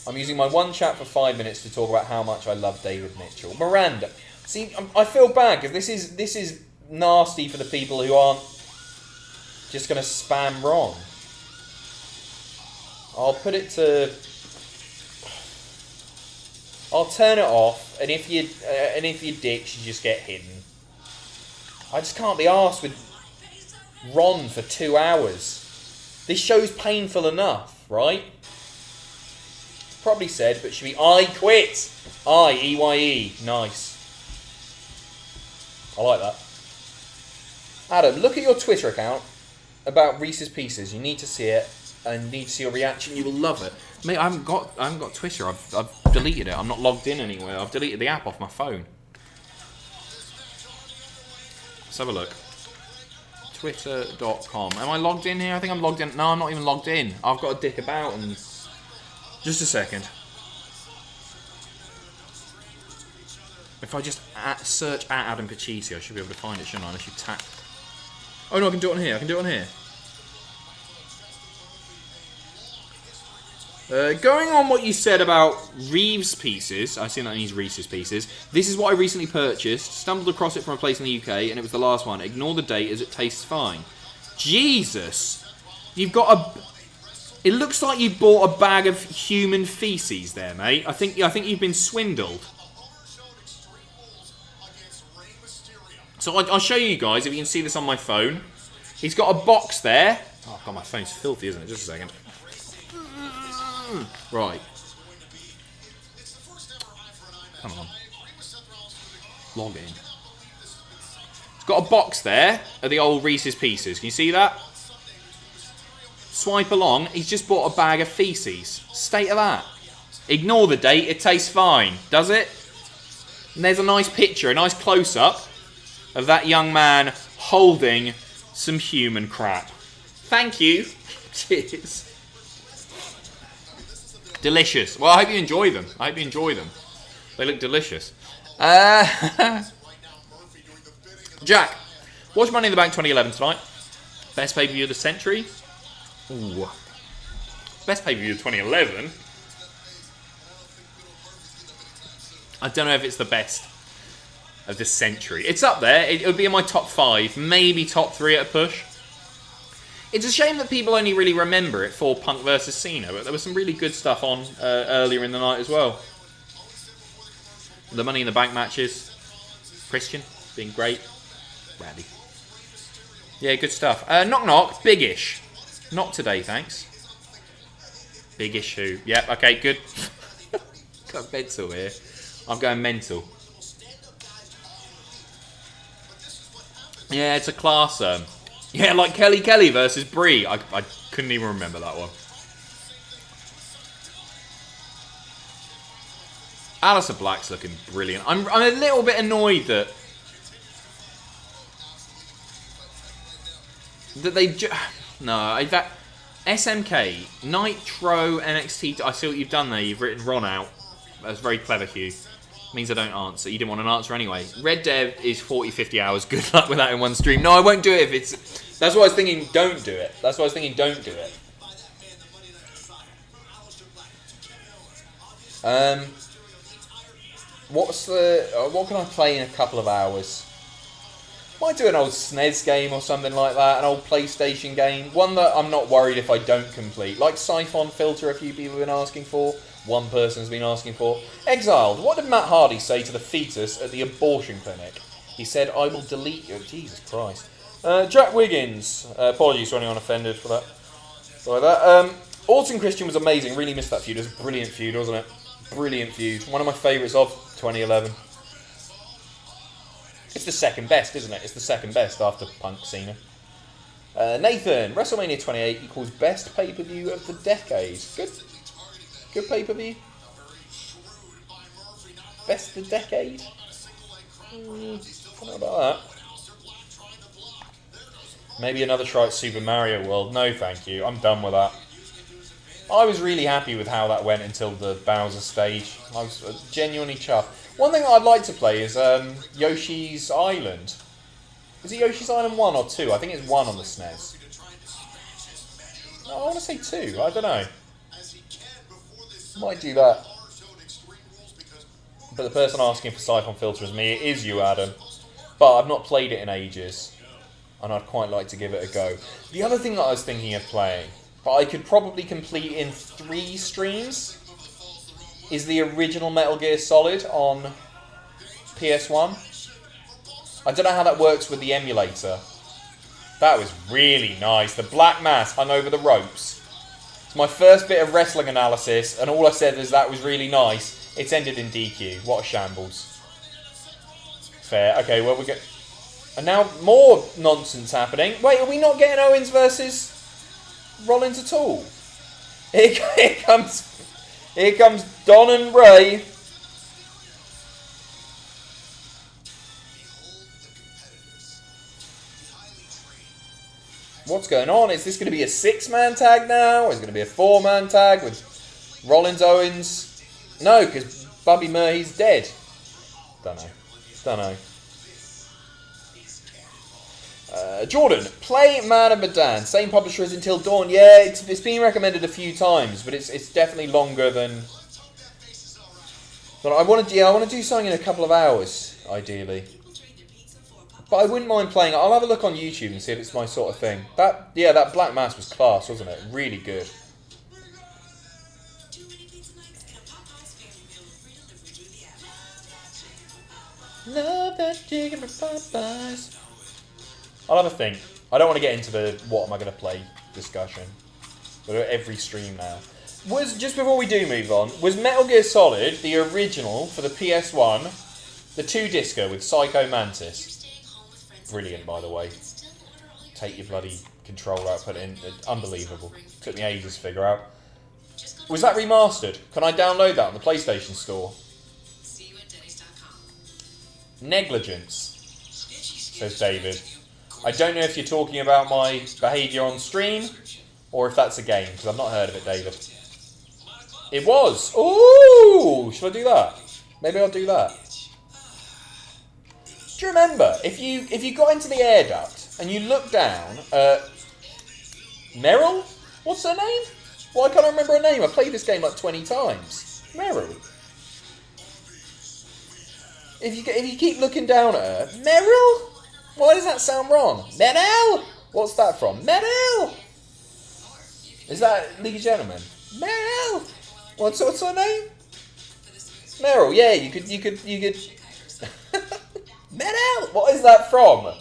I'm using my one chat for 5 minutes to talk about how much I love David Mitchell. Miranda. See, I feel bad because this is nasty for the people who aren't just going to spam wrong. I'll put it to... I'll turn it off, and if you ditch, you just get hidden. I just can't be arsed with Ron for 2 hours. This show's painful enough, right? Probably said, but should be I quit. I-E-Y-E. Nice. I like that. Adam, look at your Twitter account about Reese's Pieces. You need to see it, and need to see your reaction. You will love it. Mate, I haven't got Twitter. I've deleted it. I'm not logged in anywhere. I've deleted the app off my phone. Let's have a look. Twitter.com. Am I logged in here? I think I'm logged in. No, I'm not even logged in. I've got to dick about and... Just a second. If I just search at Adam Pacitti, I should be able to find it, shouldn't I? Unless you tap... Oh no, I can do it on here. I can do it on here. Going on what you said about Reeves Pieces, I see that means Reese's Pieces. This is what I recently purchased. Stumbled across it from a place in the UK, and it was the last one. Ignore the date as it tastes fine. Jesus! You've got a... It looks like you bought a bag of human feces there, mate. I think you've been swindled. So I'll show you guys, if you can see this on my phone. He's got a box there. Oh, God, my phone's filthy, isn't it? Just a second. Right. Come on. Log in. He's got a box there of the old Reese's Pieces. Can you see that? Swipe along. He's just bought a bag of feces. State of that. Ignore the date. It tastes fine. Does it? And there's a nice picture, a nice close-up of that young man holding some human crap. Thank you. Cheers. Delicious. Well, I hope you enjoy them. They look delicious. Jack, watch Money in the Bank 2011 tonight. Best pay-per-view of the century. Ooh. Best pay-per-view of 2011. I don't know if it's the best of the century. It's up there. It would be in my top 5, maybe top 3 at a push. It's a shame that people only really remember it for Punk versus Cena, but there was some really good stuff on earlier in the night as well. The Money in the Bank matches. Christian being great. Randy. Yeah, good stuff. Knock Knock, Big-ish. Not today, thanks. Big-ish who? Yep, okay, good. Got mental here. I'm going mental. Yeah, it's a class. Yeah, like Kelly versus Brie. I couldn't even remember that one. Aleister Black's looking brilliant. I'm a little bit annoyed that they that SMK Nitro NXT. I see what you've done there. You've written Ron out. That's very clever, Hugh. Means I don't answer. You didn't want an answer anyway. Red Dev is 40-50 hours. Good luck with that in one stream. No, I won't do it if it's... That's why I was thinking don't do it. What can I play in a couple of hours? Might do an old SNES game or something like that. An old PlayStation game. One that I'm not worried if I don't complete. Like Siphon Filter, a few people have been asking for. One person's been asking for. Exiled. What did Matt Hardy say to the fetus at the abortion clinic? He said, I will delete you. Jesus Christ. Jack Wiggins. Apologies to anyone offended for that. Sorry that. Orton Christian was amazing. Really missed that feud. It was a brilliant feud, wasn't it? Brilliant feud. One of my favourites of 2011. It's the second best, isn't it? It's the second best after Punk Cena. Nathan. WrestleMania 28 equals best pay-per-view of the decade. Good pay-per-view. best of the decade? Something about that. Maybe another try at Super Mario World. No, thank you. I'm done with that. I was really happy with how that went until the Bowser stage. I was genuinely chuffed. One thing I'd like to play is Yoshi's Island. Is it Yoshi's Island 1 or 2? I think it's 1 on the SNES. No, I want to say 2. I don't know. Might do that. But the person asking for Siphon Filter is me. It is you, Adam. But I've not played it in ages. And I'd quite like to give it a go. The other thing that I was thinking of playing, but I could probably complete in 3 streams, is the original Metal Gear Solid on PS1. I don't know how that works with the emulator. That was really nice. The black mass hung over the ropes. It's my first bit of wrestling analysis, and all I said is that was really nice. It's ended in DQ. What a shambles. Fair. Okay, well, we get... And now more nonsense happening. Wait, are we not getting Owens versus Rollins at all? Here comes Don and Ray. What's going on? Is this going to be a 6-man tag now? Or is it going to be a 4-man tag with Rollins, Owens? No, because Bobby Murray's dead. Don't know. Jordan, play Man of Medan. Same publisher as Until Dawn. Yeah, it's been recommended a few times, but it's definitely longer than. But I want to do something in a couple of hours, ideally. But I wouldn't mind playing it. I'll have a look on YouTube and see if it's my sort of thing. That Black Mass was class, wasn't it? Really good. Love that chicken from Popeyes. I'll have a think. I don't want to get into the what am I going to play discussion. We're at every stream now. Just before we do move on, was Metal Gear Solid the original for the PS1, the 2-discer with Psycho Mantis? Brilliant, by the way. Take your bloody controller out, put it in. Unbelievable. Took me ages to figure out. Was that remastered? Can I download that on the PlayStation Store? Negligence, says David. I don't know if you're talking about my behaviour on stream or if that's a game, because I've not heard of it, David. It was! Ooh! Should I do that? Maybe I'll do that. Do you remember, if you got into the air duct and you look down at Meryl? What's her name? Why can't I remember her name? I played this game like 20 times. Meryl. If you keep looking down at her, Meryl? Why does that sound wrong? Meryl? What's that from? Meryl? Is that League of Gentlemen? Meryl? What's her name? Meryl. Yeah, you could. Meryl. What is that from?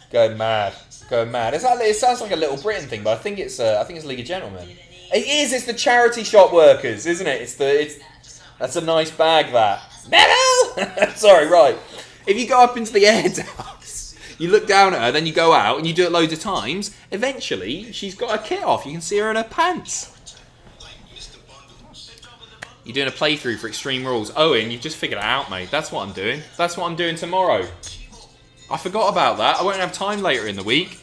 Going mad. It sounds like a Little Britain thing, but I think it's League of Gentlemen. It is. It's the charity shop workers, isn't it? That's a nice bag. That Meryl. Sorry, right. If you go up into the air ducts, you look down at her, then you go out and you do it loads of times. Eventually, she's got her kit off. You can see her in her pants. You're doing a playthrough for Extreme Rules. Owen, you've just figured it out, mate. That's what I'm doing. That's what I'm doing tomorrow. I forgot about that. I won't have time later in the week.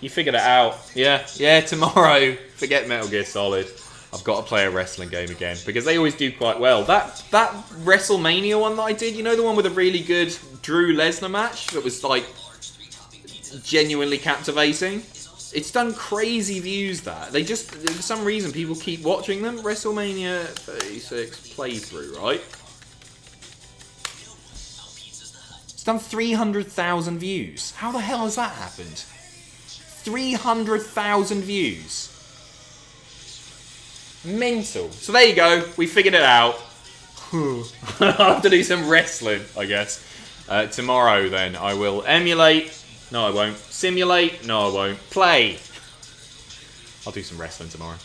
You figured it out. Yeah, tomorrow. Forget Metal Gear Solid. I've got to play a wrestling game again, because they always do quite well. That WrestleMania one that I did, you know, the one with a really good Drew Lesnar match that was, like, genuinely captivating? It's done crazy views, that. They just, for some reason, people keep watching them. WrestleMania 36 playthrough, right? It's done 300,000 views. How the hell has that happened? 300,000 views. Mental. So there you go. We figured it out. I'll have to do some wrestling, I guess. Tomorrow, then, I will emulate. No, I won't. Simulate. No, I won't. Play. I'll do some wrestling tomorrow.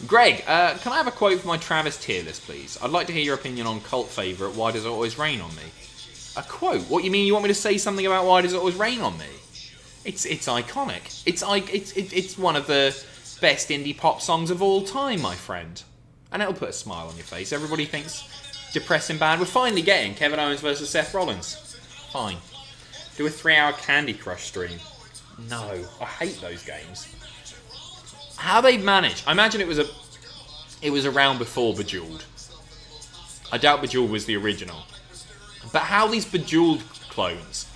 Greg, can I have a quote for my Travis tier list, please? I'd like to hear your opinion on cult favourite Why Does It Always Rain on Me? A quote? What, you mean you want me to say something about Why Does It Always Rain on Me? It's iconic. It's one of the best indie pop songs of all time, my friend. And it'll put a smile on your face. Everybody thinks depressing bad. We're finally getting Kevin Owens versus Seth Rollins. Fine. Do a 3-hour Candy Crush stream. No, I hate those games. How they've managed. I imagine it was around before Bejeweled. I doubt Bejeweled was the original. But how these Bejeweled clones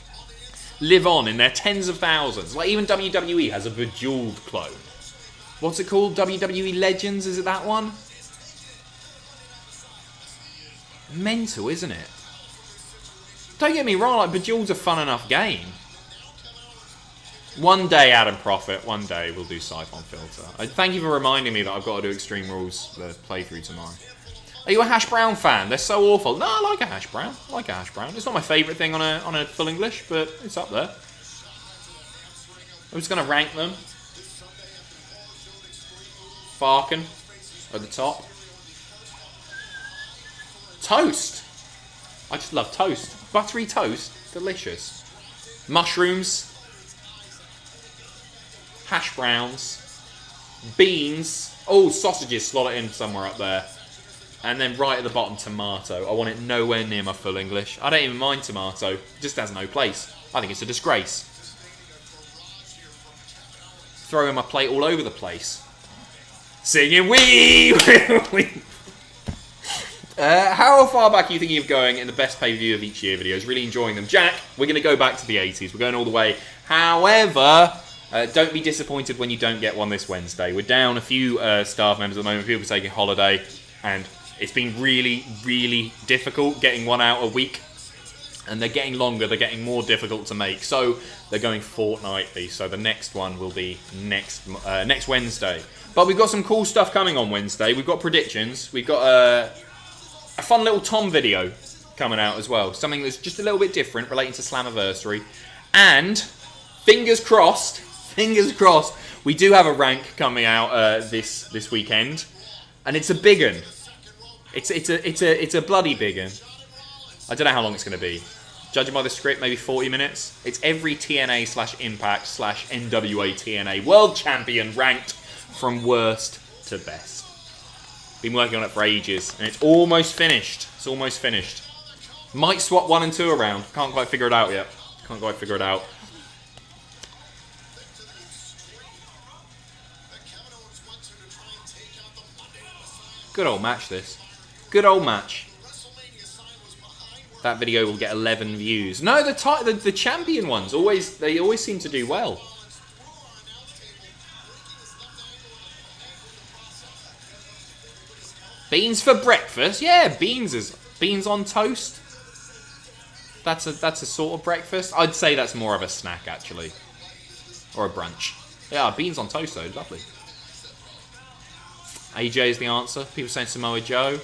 live on in their tens of thousands. Like even WWE has a Bejeweled clone. What's it called? WWE Legends, is it that one? Mental, isn't it? Don't get me wrong, like Bejeweled's a fun enough game. One day, Adam Prophet, one day we'll do Siphon Filter. Thank you for reminding me that I've got to do Extreme Rules playthrough tomorrow. Are you a hash brown fan? They're so awful. No, I like a hash brown. I like a hash brown. It's not my favourite thing on a full English, but it's up there. I'm just going to rank them. Barkin at the top. Toast. I just love toast. Buttery toast. Delicious. Mushrooms. Hash browns. Beans. Oh, sausages. Slot it in somewhere up there. And then right at the bottom, tomato. I want it nowhere near my full English. I don't even mind tomato. It just has no place. I think it's a disgrace. Throwing my plate all over the place. Singing wee! How far back are you thinking of going in the best pay-per-view of each year videos? Really enjoying them. Jack, we're going to go back to the 80s. We're going all the way. However, don't be disappointed when you don't get one this Wednesday. We're down a few staff members at the moment. People are taking holiday. And it's been really, really difficult getting one out a week. And they're getting longer. They're getting more difficult to make. So they're going fortnightly. So the next one will be next Wednesday. But we've got some cool stuff coming on Wednesday. We've got predictions. We've got a fun little Tom video coming out as well. Something that's just a little bit different relating to Slammiversary. And fingers crossed, we do have a rank coming out this weekend. And it's a big un. It's a bloody big un. I don't know how long it's going to be. Judging by the script, maybe 40 minutes. It's every TNA/Impact/NWA TNA World Champion ranked from worst to best. Been working on it for ages, and it's almost finished. It's almost finished. Might swap 1 and 2 around. Can't quite figure it out yet. Can't quite figure it out. Good old match, this. Good old match. That video will get 11 views. No, the champion ones always seem to do well. Beans for breakfast? Yeah, beans on toast. That's a sort of breakfast. I'd say that's more of a snack actually, or a brunch. Yeah, beans on toast though, lovely. AJ is the answer. People saying Samoa Joe.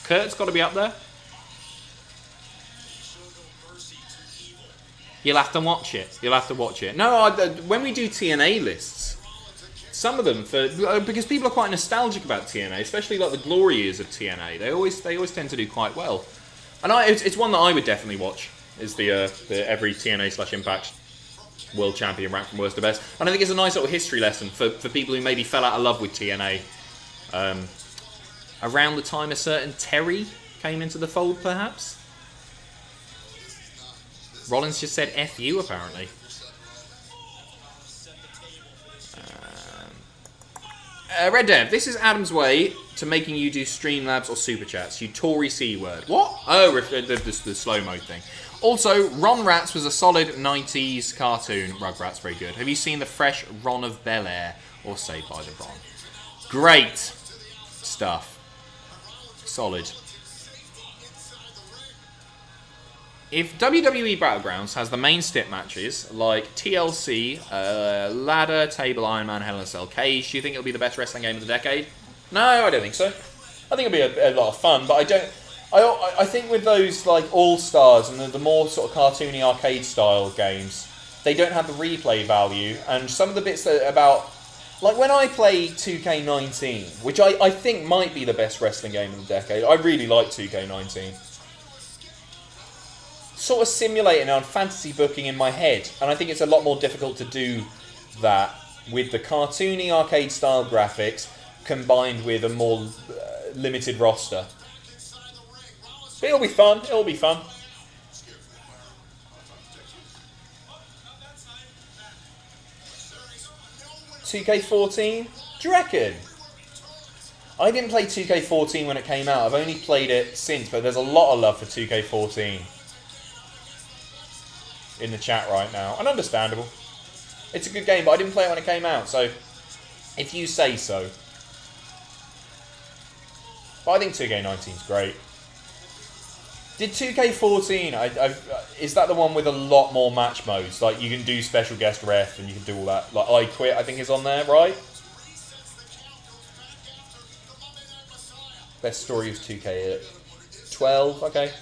Kurt's got to be up there. You'll have to watch it. You'll have to watch it. No, when we do TNA lists, some of them because people are quite nostalgic about TNA, especially like the glory years of TNA. They always tend to do quite well. And it's one that I would definitely watch. Is the every TNA/Impact World Champion rank from worst to best. And I think it's a nice little history lesson for people who maybe fell out of love with TNA. Around the time a certain Terry came into the fold, perhaps. Rollins just said F you, apparently. Red Dev, this is Adam's way to making you do Streamlabs or Super Chats. You Tory C-word. What? Oh, the slow-mo thing. Also, Ron Rats was a solid 90s cartoon. Rugrats, very good. Have you seen the fresh Ron of Bel-Air or Saved by the Ron? Great stuff. Solid. If WWE Battlegrounds has the main stip matches like TLC, Ladder, Table, Iron Man, Hell in a Cell, Cage, do you think it'll be the best wrestling game of the decade? No, I don't think so. I think it'll be a lot of fun, but I don't. I think with those like All Stars and the more sort of cartoony arcade style games, they don't have the replay value, and some of the bits that about like when I play 2K19, which I think might be the best wrestling game of the decade. I really like 2K19. Sort of simulating on fantasy booking in my head, and I think it's a lot more difficult to do that with the cartoony arcade style graphics combined with a more limited roster. But it'll be fun. It'll be fun. 2K14? Do you reckon? I didn't play 2K14 when it came out. I've only played it since, but there's a lot of love for 2K14 in the chat right now. And understandable. It's a good game, but I didn't play it when it came out, so if you say so. But I think 2K19 is great. Did 2K14, is that the one with a lot more match modes? Like, you can do special guest ref and you can do all that. Like, I Quit, I think, is on there, right? Best story was 2K12, okay.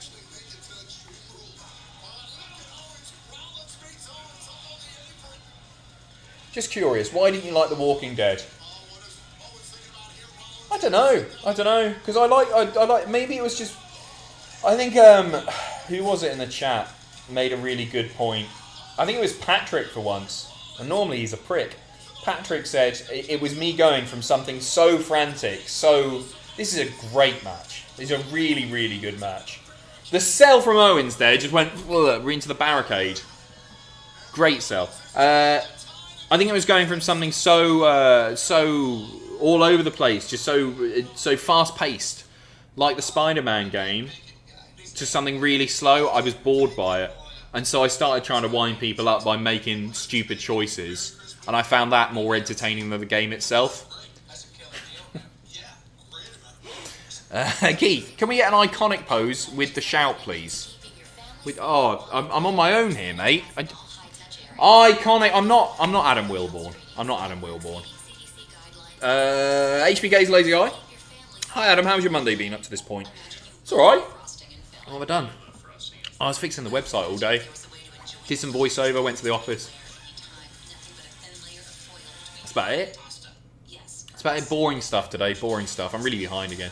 Just curious, why didn't you like The Walking Dead? I don't know, because I like, maybe it was just, I think, who was it in the chat made a really good point. I think it was Patrick for once, and normally he's a prick. Patrick said, it was me going from something so frantic, this is a great match. This is a really, really good match. The sell from Owens there just went into the barricade. Great sell. I think it was going from something so all over the place, just so fast-paced, like the Spider-Man game, to something really slow. I was bored by it. And so I started trying to wind people up by making stupid choices. And I found that more entertaining than the game itself. Keith, can we get an iconic pose with the shout, please? I'm on my own here, mate. Iconic. I'm not Adam Wilborn. HBK's Lazy Eye. Hi, Adam. How's your Monday been up to this point? It's alright. What have I done? I was fixing the website all day. Did some voiceover, went to the office. That's about it. That's about it. Boring stuff today. Boring stuff. I'm really behind again.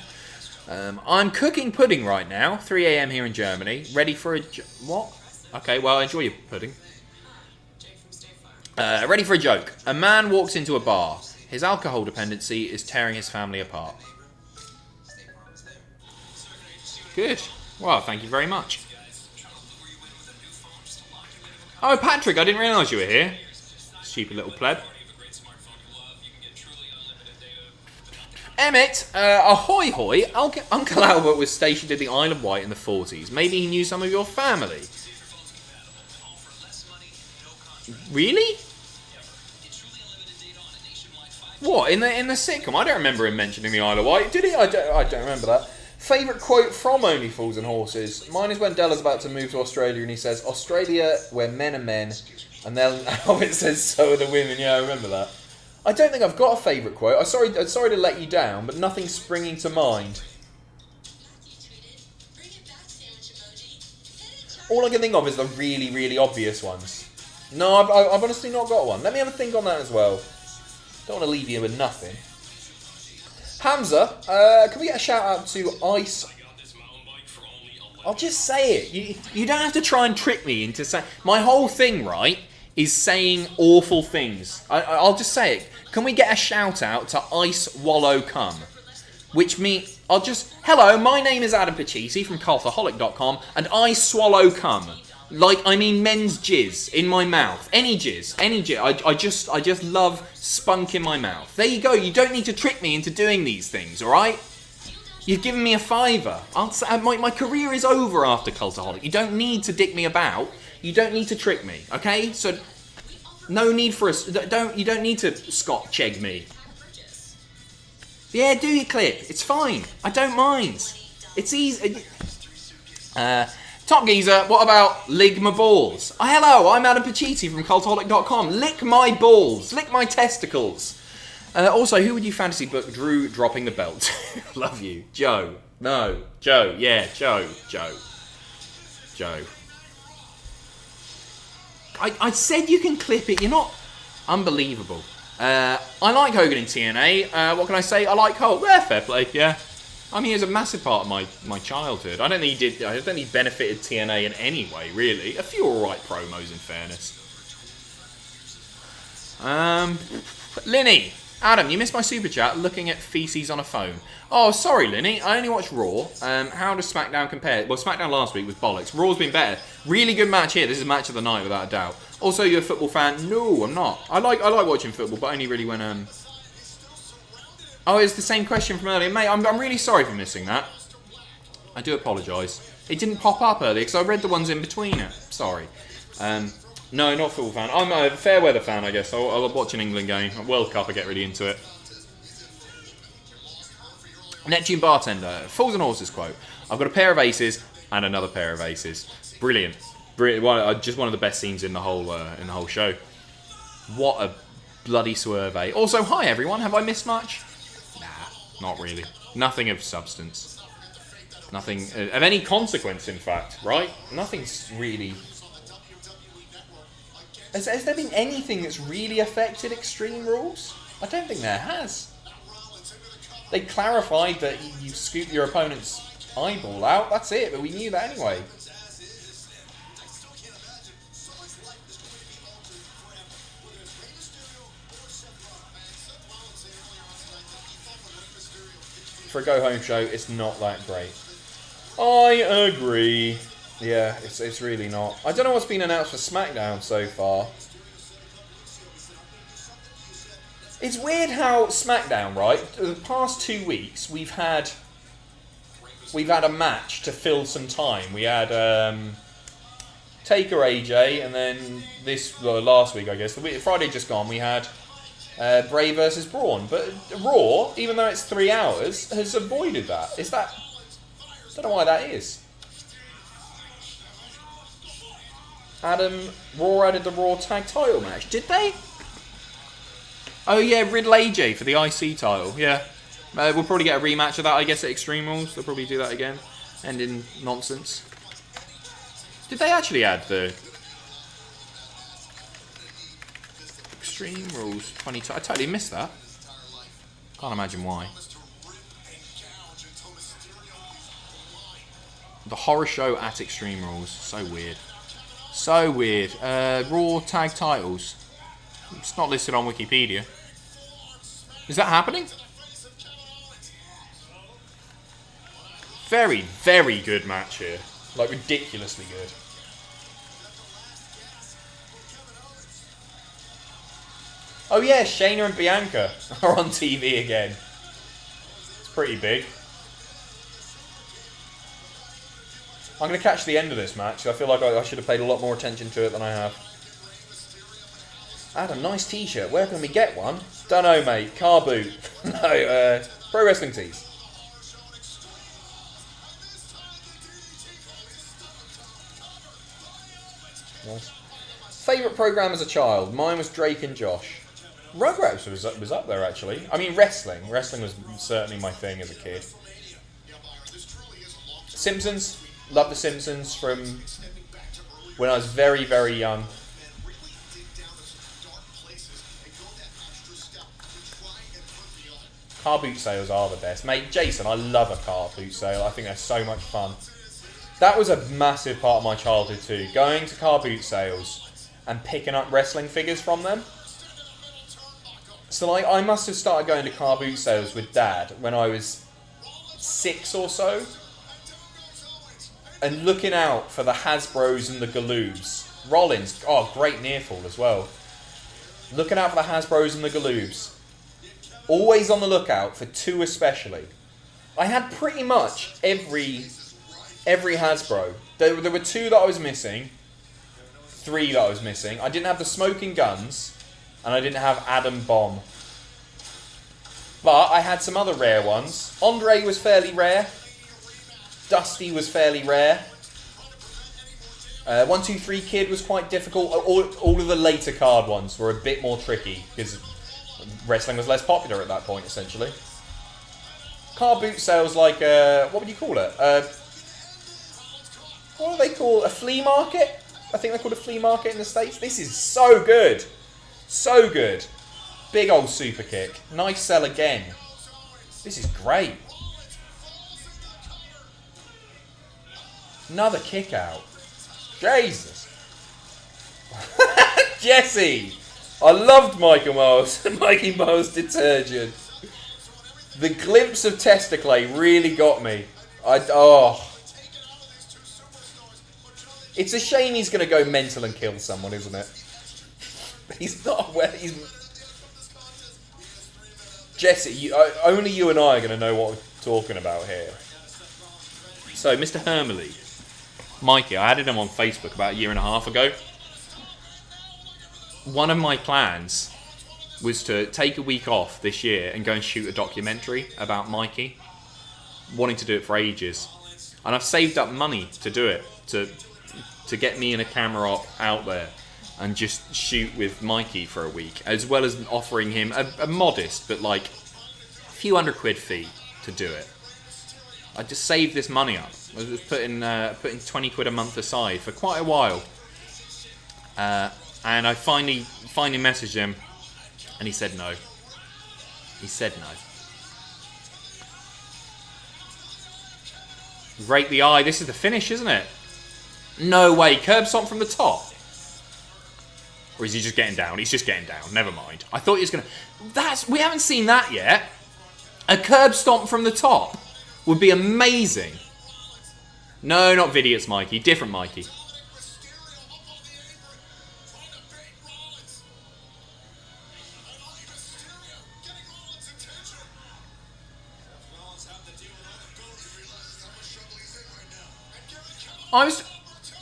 I'm cooking pudding right now. 3 a.m. here in Germany. Ready for a... What? Okay, well, enjoy your pudding. Ready for a joke. A man walks into a bar. His alcohol dependency is tearing his family apart. Good. Well, thank you very much. Oh, Patrick, I didn't realise you were here. Stupid little pleb. Emmett, ahoy hoy. Uncle Albert was stationed in the Isle of Wight in the 40s. Maybe he knew some of your family. Really? What, in the sitcom? I don't remember him mentioning the Isle of Wight. Did he? I don't remember that. Favourite quote from Only Fools and Horses? Mine is when Della's about to move to Australia and he says, Australia, where men are men. And then Albert says, so are the women. Yeah, I remember that. I don't think I've got a favourite quote. I'm sorry to let you down, but nothing's springing to mind. All I can think of is the really, really obvious ones. No, I've honestly not got one. Let me have a think on that as well. Don't want to leave you with nothing. Hamza, can we get a shout out to Ice? I'll just say it. You don't have to try and trick me into saying... My whole thing, right, is saying awful things. I'll just say it. Can we get a shout out to Ice Wallow Cum? Which means... Hello, my name is Adam Pacitti from Cultaholic.com, and I swallow cum. Like, I mean men's jizz in my mouth. Any jizz. I just love spunk in my mouth. There you go. You don't need to trick me into doing these things, alright? You've given me a $5. My career is over after Cultaholic. You don't need to dick me about. You don't need to trick me, okay? So, no need for us. You don't need to Scott Chegg me. Yeah, do your clip. It's fine. I don't mind. It's easy. Top Geezer, what about Lig My Balls? Oh, hello, I'm Adam Pacitti from Cultaholic.com. Lick my balls. Lick my testicles. Also, who would you fantasy book Drew dropping the belt? Love you. Joe. No. Joe. Yeah, Joe. I said you can clip it. You're not... Unbelievable. I like Hogan in TNA. What can I say? I like Hulk. Yeah, fair play, yeah. I mean, he was a massive part of my childhood. I don't think he benefited TNA in any way, really. A few alright promos, in fairness. Linny, Adam, you missed my super chat looking at feces on a phone. Oh, sorry, Linny. I only watched Raw. How does SmackDown compare? Well, SmackDown last week was bollocks. Raw's been better. Really good match here. This is a match of the night, without a doubt. Also, you're a football fan? No, I'm not. I like watching football, but only really when... Oh, it's the same question from earlier. Mate, I'm really sorry for missing that. I do apologise. It didn't pop up earlier, because I read the ones in between it. Sorry. No, not a football fan. I'm a fair weather fan, I guess. I'll watch an England game. World Cup, I get really into it. Neptune Bartender, Fools and Horses quote. I've got a pair of aces and another pair of aces. Brilliant. Just one of the best scenes in the whole show. What a bloody swerve, eh? Also, hi everyone. Have I missed much? Nah, not really. Nothing of substance. Nothing of any consequence, in fact, right? Nothing's really... Has there been anything that's really affected Extreme Rules? I don't think there has. They clarified that you scoop your opponent's eyeball out, that's it, but we knew that anyway. For a go-home show, it's not that great. I agree. Yeah, it's really not. I don't know what's been announced for SmackDown so far. It's weird how SmackDown, right? The past 2 weeks, we've had a match to fill some time. We had Taker AJ, and then last week, I guess, Friday just gone, we had Bray versus Braun. But Raw, even though it's 3 hours, has avoided that. I don't know why that is. Raw added the Raw Tag Title match. Did they? Oh yeah, Riddle AJ for the IC title. Yeah. We'll probably get a rematch of that, I guess, at Extreme Rules. They'll probably do that again. End in nonsense. Did they actually add the Extreme Rules 20... I totally missed that. Can't imagine why. The horror show at Extreme Rules. So weird. So weird. Raw tag titles. It's not listed on Wikipedia. Is that happening? Very, very good match here. Like, ridiculously good. Oh yeah, Shayna and Bianca are on TV again. It's pretty big. I'm going to catch the end of this match. I feel like I should have paid a lot more attention to it than I have. Adam, nice t-shirt. Where can we get one? Dunno, mate. Car boot. No, Pro Wrestling Tees. Nice. Favourite programme as a child? Mine was Drake and Josh. Rugrats was up there, actually. I mean, wrestling. Wrestling was certainly my thing as a kid. Simpsons. Love The Simpsons from when I was very, very young. Car boot sales are the best. Mate, Jason, I love a car boot sale. I think they're so much fun. That was a massive part of my childhood too. Going to car boot sales and picking up wrestling figures from them. So like, I must have started going to car boot sales with Dad when I was 6 or so. And looking out for the Hasbros and the Galoobs. Rollins, oh, great near fall as well. Looking out for the Hasbros and the Galoobs. Always on the lookout for 2 especially. I had pretty much every Hasbro. There were 2 that I was missing. 3 that I was missing. I didn't have the Smoking Guns. And I didn't have Adam Bomb. But I had some other rare ones. Andrade was fairly rare. Dusty was fairly rare. 1-2-3 Kid was quite difficult. All of the later card ones were a bit more tricky because wrestling was less popular at that point, essentially. Car boot sales like, what would you call it? What do they call a flea market? I think they're called a flea market in the States. This is so good. So good. Big old super kick. Nice sell again. This is great. Another kick out. Jesus. Jesse. I loved Michael Miles and Mikey Miles detergent. The glimpse of Testiclay really got me. It's a shame he's going to go mental and kill someone, isn't it? He's not well. Jesse, only you and I are going to know what we're talking about here. So, Mr. Hermely, Mikey, I added him on Facebook about a year and a half ago. One of my plans was to take a week off this year and go and shoot a documentary about Mikey. Wanting to do it for ages. And I've saved up money to do it, to get me and a camera out there and just shoot with Mikey for a week, as well as offering him a modest, but like a few £100 fee to do it. I just saved this money up. I was putting £20 a month aside for quite a while. And I finally messaged him, and he said no. He said no. Rake the eye. This is the finish, isn't it? No way. Curb stomp from the top. Or is he just getting down? He's just getting down. Never mind. I thought he was going to... We haven't seen that yet. A curb stomp from the top would be amazing. No, not Vidiots Mikey. Different Mikey.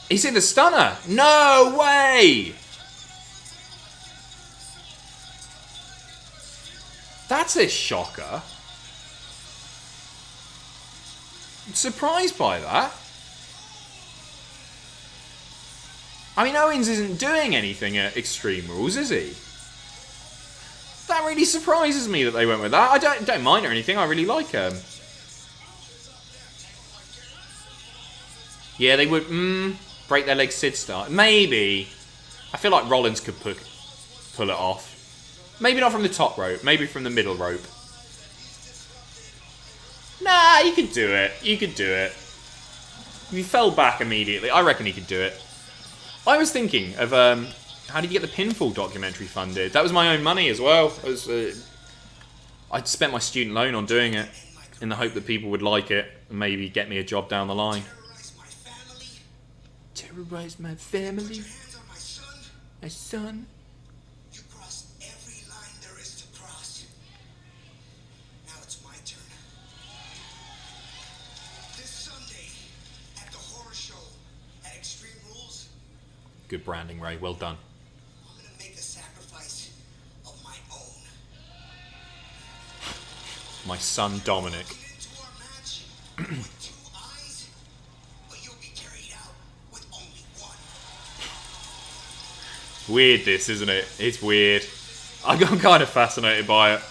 He's in the stunner. No way. That's a shocker. I'm surprised by that. I mean, Owens isn't doing anything at Extreme Rules, is he? That really surprises me that they went with that. I don't mind or anything. I really like him. Yeah, they would break their leg Sid start. Maybe. I feel like Rollins could pull it off. Maybe not from the top rope. Maybe from the middle rope. Nah, you could do it. You could do it. If he fell back immediately, I reckon he could do it. I was thinking of how did you get the pinfall documentary funded? That was my own money as well. I'd spent my student loan on doing it in the hope that people would like it and maybe get me a job down the line. Terrorize my family. My son. You crossed every line there is to cross. Now it's my turn. This Sunday at the horror show at Extreme Rules. Good branding, Ray. Well done. I'm gonna make a sacrifice of my own. My son Dominic. Into our match with 2 eyes, but you'll be carried out with only 1. Weird this, isn't it? It's weird. I'm kind of fascinated by it.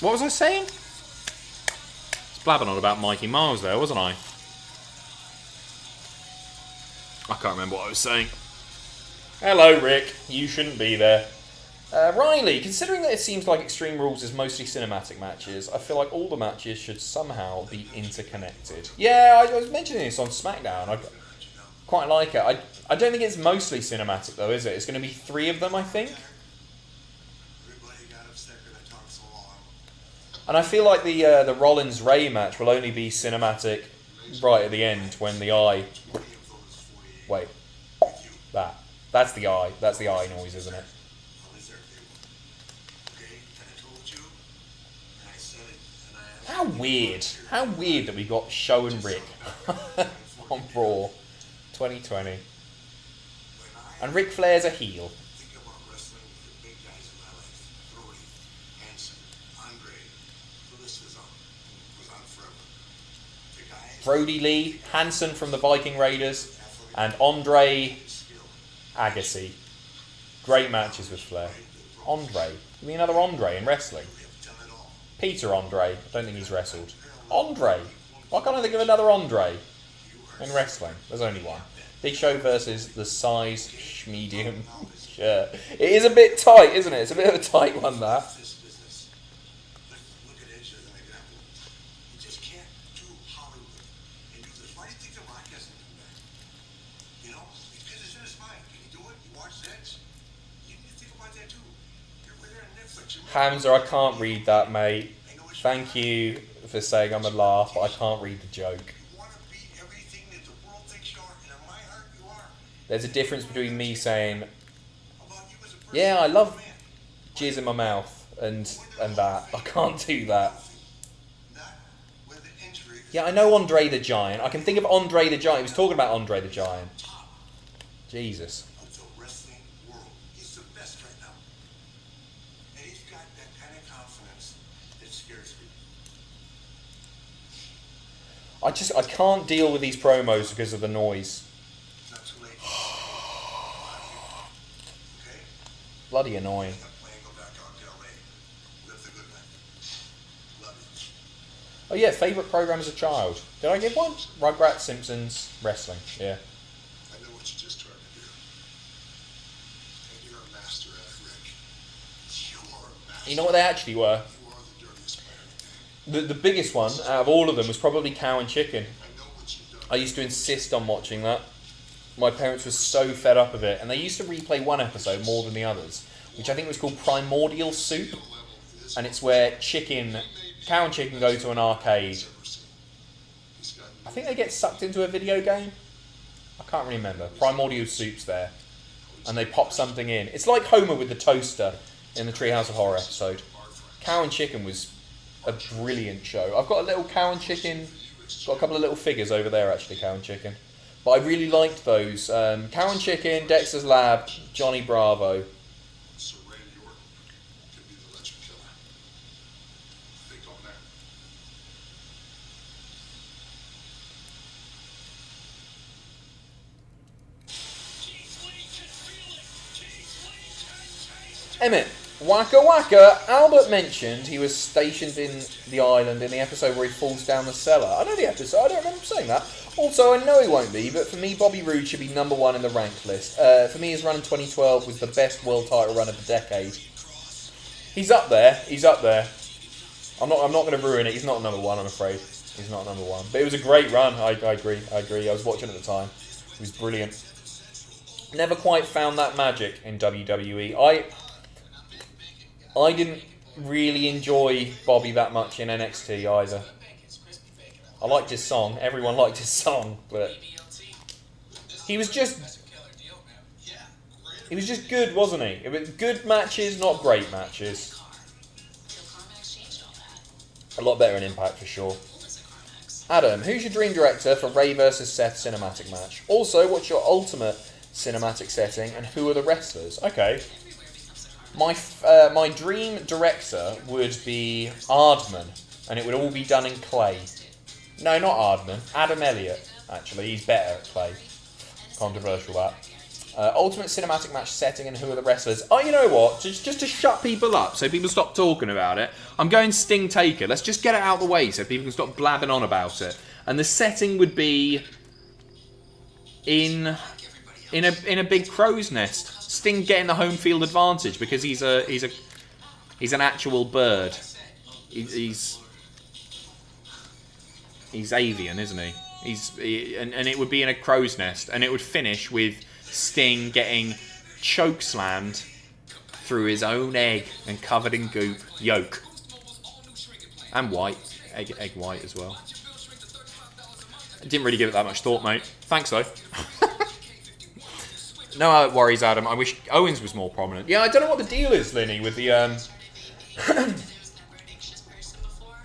What was I saying? I was blabbing on about Mikey Miles there, wasn't I? I can't remember what I was saying. Hello, Rick. You shouldn't be there. Riley, considering that it seems like Extreme Rules is mostly cinematic matches, I feel like all the matches should somehow be interconnected. Yeah, I was mentioning this on SmackDown. I quite like it. I don't think it's mostly cinematic, though, is it? It's going to be 3 of them, I think. And I feel like the Rollins-Ray match will only be cinematic right at the end when the eye... Wait. That's the eye. That's the eye noise, isn't it? How weird. How weird that we got Show and Rick on Raw 2020. And Ric Flair's a heel. Brody Lee, Hansen from the Viking Raiders, and Andre Agassi. Great matches with Flair. Andre. You mean another Andre in wrestling? Peter Andre. I don't think he's wrestled. Andre. Why can't I think of another Andre in wrestling? There's only one. Big Show versus the size medium shirt. It is a bit tight, isn't it? It's a bit of a tight one, that. Hamza, I can't read that, mate. Thank you for saying I'm a laugh, but I can't read the joke. You want to be everything that the world thinks you are, and in my heart you are. There's a difference between me saying, About you as a person. yeah, I love jizz in my mouth, and that. I can't do that. Not with the injury. Yeah, I know Andre the Giant. I can think of Andre the Giant. He was talking about Andre the Giant. Jesus. Of the wrestling world. He's the best right now. And he's got that kind of confidence that scares me. I can't deal with these promos because of the noise. Not too late. Okay? Bloody annoying. That plan, go back out to LA. Live the good life. Love you. Oh yeah, favourite program as a child. Did I give one? Rugrats, Simpsons, wrestling. Yeah. I know what you just tried to do. And you're a master at it, Rick. You're a master. You know what they actually were? You are the dirtiest man in the game. The biggest one out of all of them was probably Cow and Chicken. I know what you've done. I used to insist on watching that. My parents were so fed up of it, and they used to replay one episode more than the others, which I think was called Primordial Soup, and it's where Cow and Chicken go to an arcade. I think they get sucked into a video game. I can't really remember. Primordial Soup's there, and they pop something in. It's like Homer with the toaster in the Treehouse of Horror episode. Cow and Chicken was a brilliant show. I've got a little Cow and Chicken, got a couple of little figures over there actually, Cow and Chicken. But I really liked those. Cow and Chicken, Dexter's Lab, Johnny Bravo. So Randy Orton could be the legend killer. Think on that. Emmett, Waka Waka, Albert mentioned he was stationed in the island in the episode where he falls down the cellar. I know the episode, I don't remember saying that. Also, I know he won't be, but for me, Bobby Roode should be number one in the ranked list. For me, his run in 2012 was the best world title run of the decade. He's up there, I'm not going to ruin it, he's not number one, I'm afraid. He's not number one. But it was a great run, I agree. I was watching at the time. It was brilliant. Never quite found that magic in WWE. I didn't really enjoy Bobby that much in NXT either. I liked his song. Everyone liked his song, but he was just good, wasn't he? It was good matches, not great matches. A lot better in Impact for sure. Adam, who's your dream director for Ray vs Seth cinematic match? Also, what's your ultimate cinematic setting, and who are the wrestlers? Okay. My dream director would be Aardman, and it would all be done in clay. No, not Aardman. Adam Elliott, actually. He's better at clay. Controversial, that. Ultimate cinematic match setting, and who are the wrestlers? Oh, you know what? Just to shut people up, so people stop talking about it, I'm going Sting Taker. Let's just get it out of the way so people can stop blabbing on about it. And the setting would be in a big crow's nest. Sting getting the home field advantage because he's an actual bird. He's avian, isn't he? And it would be in a crow's nest, and it would finish with Sting getting choke slammed through his own egg and covered in goop, yolk, and white, egg white as well. I didn't really give it that much thought, mate. Thanks though. No worries, Adam. I wish Owens was more prominent. Yeah, I don't know what the deal is, Linny, with the I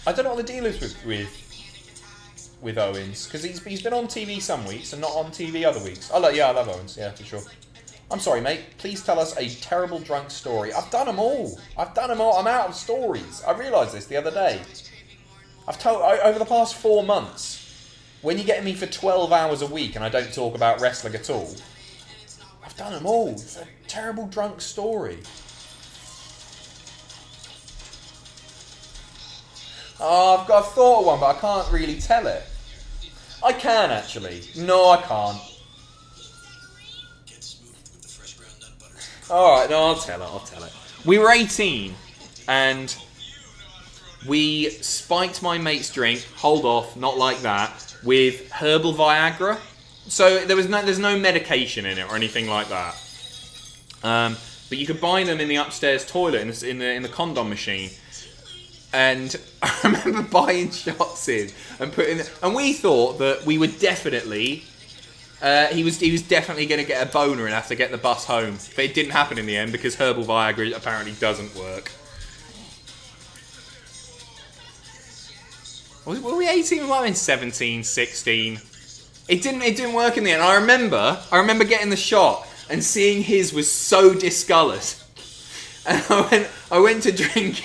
don't know what the deal is with Owens, because he's been on TV some weeks and not on TV other weeks. I love Owens, yeah, for sure. I'm sorry, mate. Please tell us a terrible drunk story. I've done them all. I'm out of stories. I realised this the other day. I've told over the past 4 months. When you get me for 12 hours a week and I don't talk about wrestling at all, I've done them all. It's a terrible drunk story. Oh, I've thought of one, but I can't really tell it. I can, actually. No, I can't. Alright, no, I'll tell it. We were 18, and we spiked my mate's drink, hold off, not like that, with herbal Viagra. So there's no medication in it or anything like that. but you could buy them in the upstairs toilet in the condom machine. And I remember buying shots in and putting, and we thought that we would definitely, he was definitely going to get a boner and have to get the bus home. But it didn't happen in the end because herbal Viagra apparently doesn't work. Were we 18? We might have been 17, 16. It didn't work in the end. I remember getting the shot and seeing his was so discoloured. And I went to drink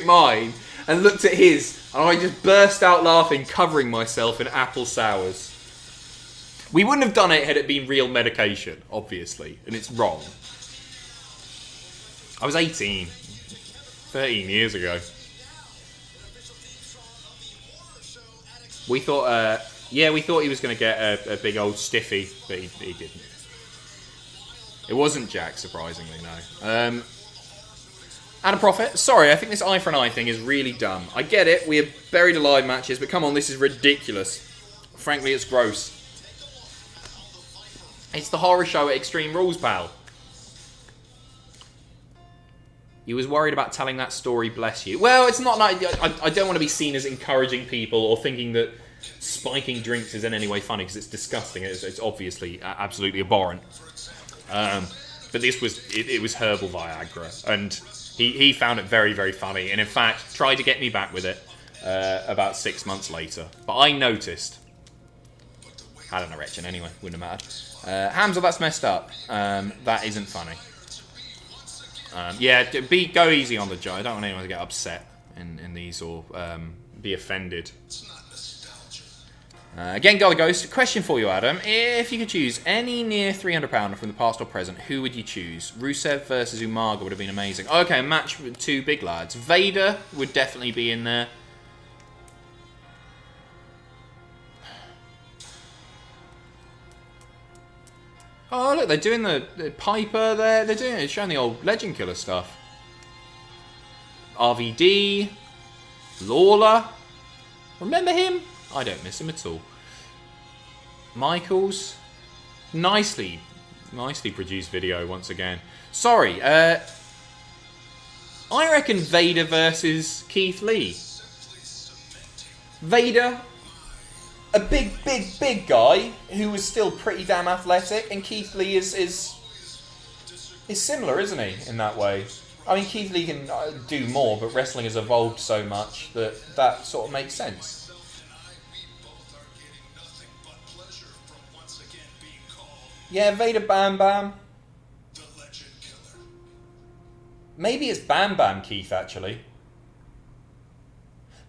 mine and looked at his and I just burst out laughing, covering myself in apple sours. We wouldn't have done it had it been real medication, obviously, and it's wrong. I was 18, 13 years ago. We thought, we thought he was going to get a big old stiffy, but he didn't. It wasn't Jack, surprisingly, no. And a profit. Sorry, I think this eye for an eye thing is really dumb. I get it, we have buried alive matches, but come on, this is ridiculous. Frankly, it's gross. It's the horror show at Extreme Rules, pal. You was worried about telling that story, bless you. Well, it's not like... I don't want to be seen as encouraging people or thinking that spiking drinks is in any way funny, because it's disgusting. It's obviously absolutely abhorrent. But this was... It was herbal Viagra. And he found it very, very funny. And in fact, tried to get me back with it about 6 months later. But I noticed... I had an erection anyway. Wouldn't have mattered. Hamza, that's messed up. That isn't funny. Go easy on the Joe. I don't want anyone to get upset in these or be offended. Again, Golly Ghost, question for you, Adam. If you could choose any near 300-pounder from the past or present, who would you choose? Rusev versus Umaga would have been amazing. Okay, a match with two big lads. Vader would definitely be in there. Oh, look, they're doing the Piper there. They're doing it. It's showing the old Legend Killer stuff. RVD. Lawler. Remember him? I don't miss him at all. Michaels. Nicely produced video once again. Sorry, I reckon Vader versus Keith Lee. Vader... A big guy who was still pretty damn athletic, and Keith Lee is similar, isn't he, in that way? I mean, Keith Lee can do more, but wrestling has evolved so much that sort of makes sense. Yeah, Vader Bam Bam. Maybe it's Bam Bam Keith, actually.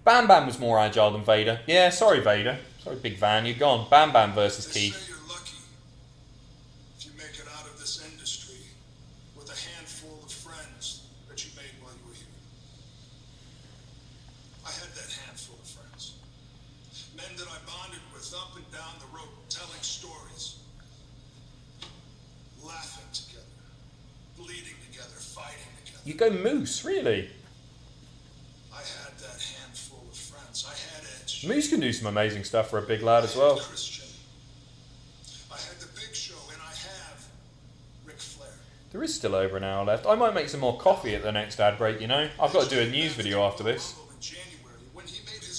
Bam Bam was more agile than Vader. Yeah, sorry, Vader. Sorry, Big Van, you're gone. Bam Bam versus Keith. You're lucky if you make it out of this industry with a handful of friends that you made while you were here. I had that handful of friends. Men that I bonded with up and down the road, telling stories, laughing together, bleeding together, fighting together. You go Moose, really? Moose can do some amazing stuff for a big lad as well. I had the Big Show and I have Ric Flair. There is still over an hour left. I might make some more coffee at the next ad break, you know. I've got to do a news video after this.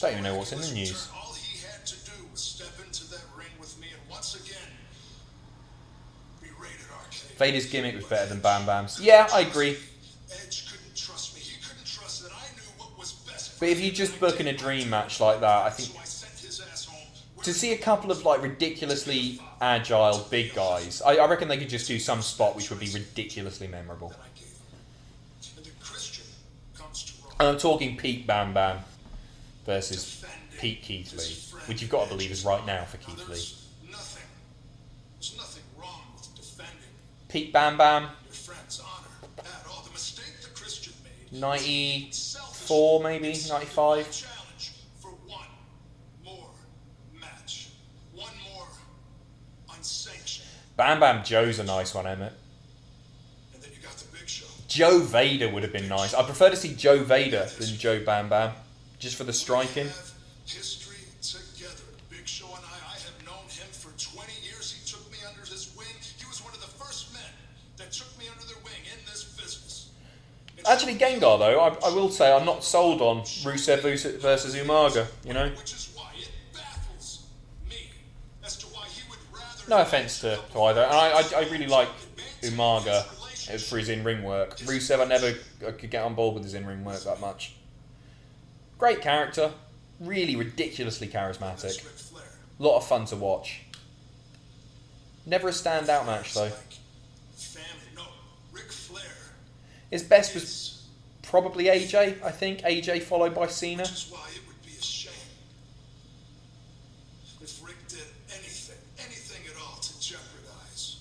Don't even know what's in the news. All he had to do was step into that ring with me and once again be rated arcade. Vader's gimmick was better than Bam Bam's. Yeah, I agree. Edge couldn't trust me. He couldn't trust that I knew what was best. But if you just book in a dream match like that, I think to see a couple of like ridiculously agile big guys, I reckon they could just do some spot which would be ridiculously memorable. And I'm talking peak Bam Bam versus peak Keith Lee, which you've got to believe is right now for Keith Lee. There's nothing wrong with defending Peak Bam Bam. your friend's honor. At all, the mistake the Christian made. 94 maybe, 95. Challenge for one more match. One more unsanctioned. Bam Bam Joe's a nice one, Emmett. And then you got the Big Show. Joe Vader would have been nice. I prefer to see Joe Vader than Joe Bam Bam, just for the striking. History together. Big Show and I have known him for 20 years. He took me under his wing. He was one of the first men that took me under their wing in this Actually, Gengar, though, I will say I'm not sold on Rusev versus Umaga, you know? Which is why it baffles me as to why he would rather. No offence to either. And I really like Umaga for his in-ring work. Rusev, I never could get on board with his in-ring work that much. Great character. Really ridiculously charismatic. A lot of fun to watch. Never a standout match, though. His best was probably AJ, I think. AJ followed by Cena. Which is why it would be a shame if Rick did anything at all to jeopardize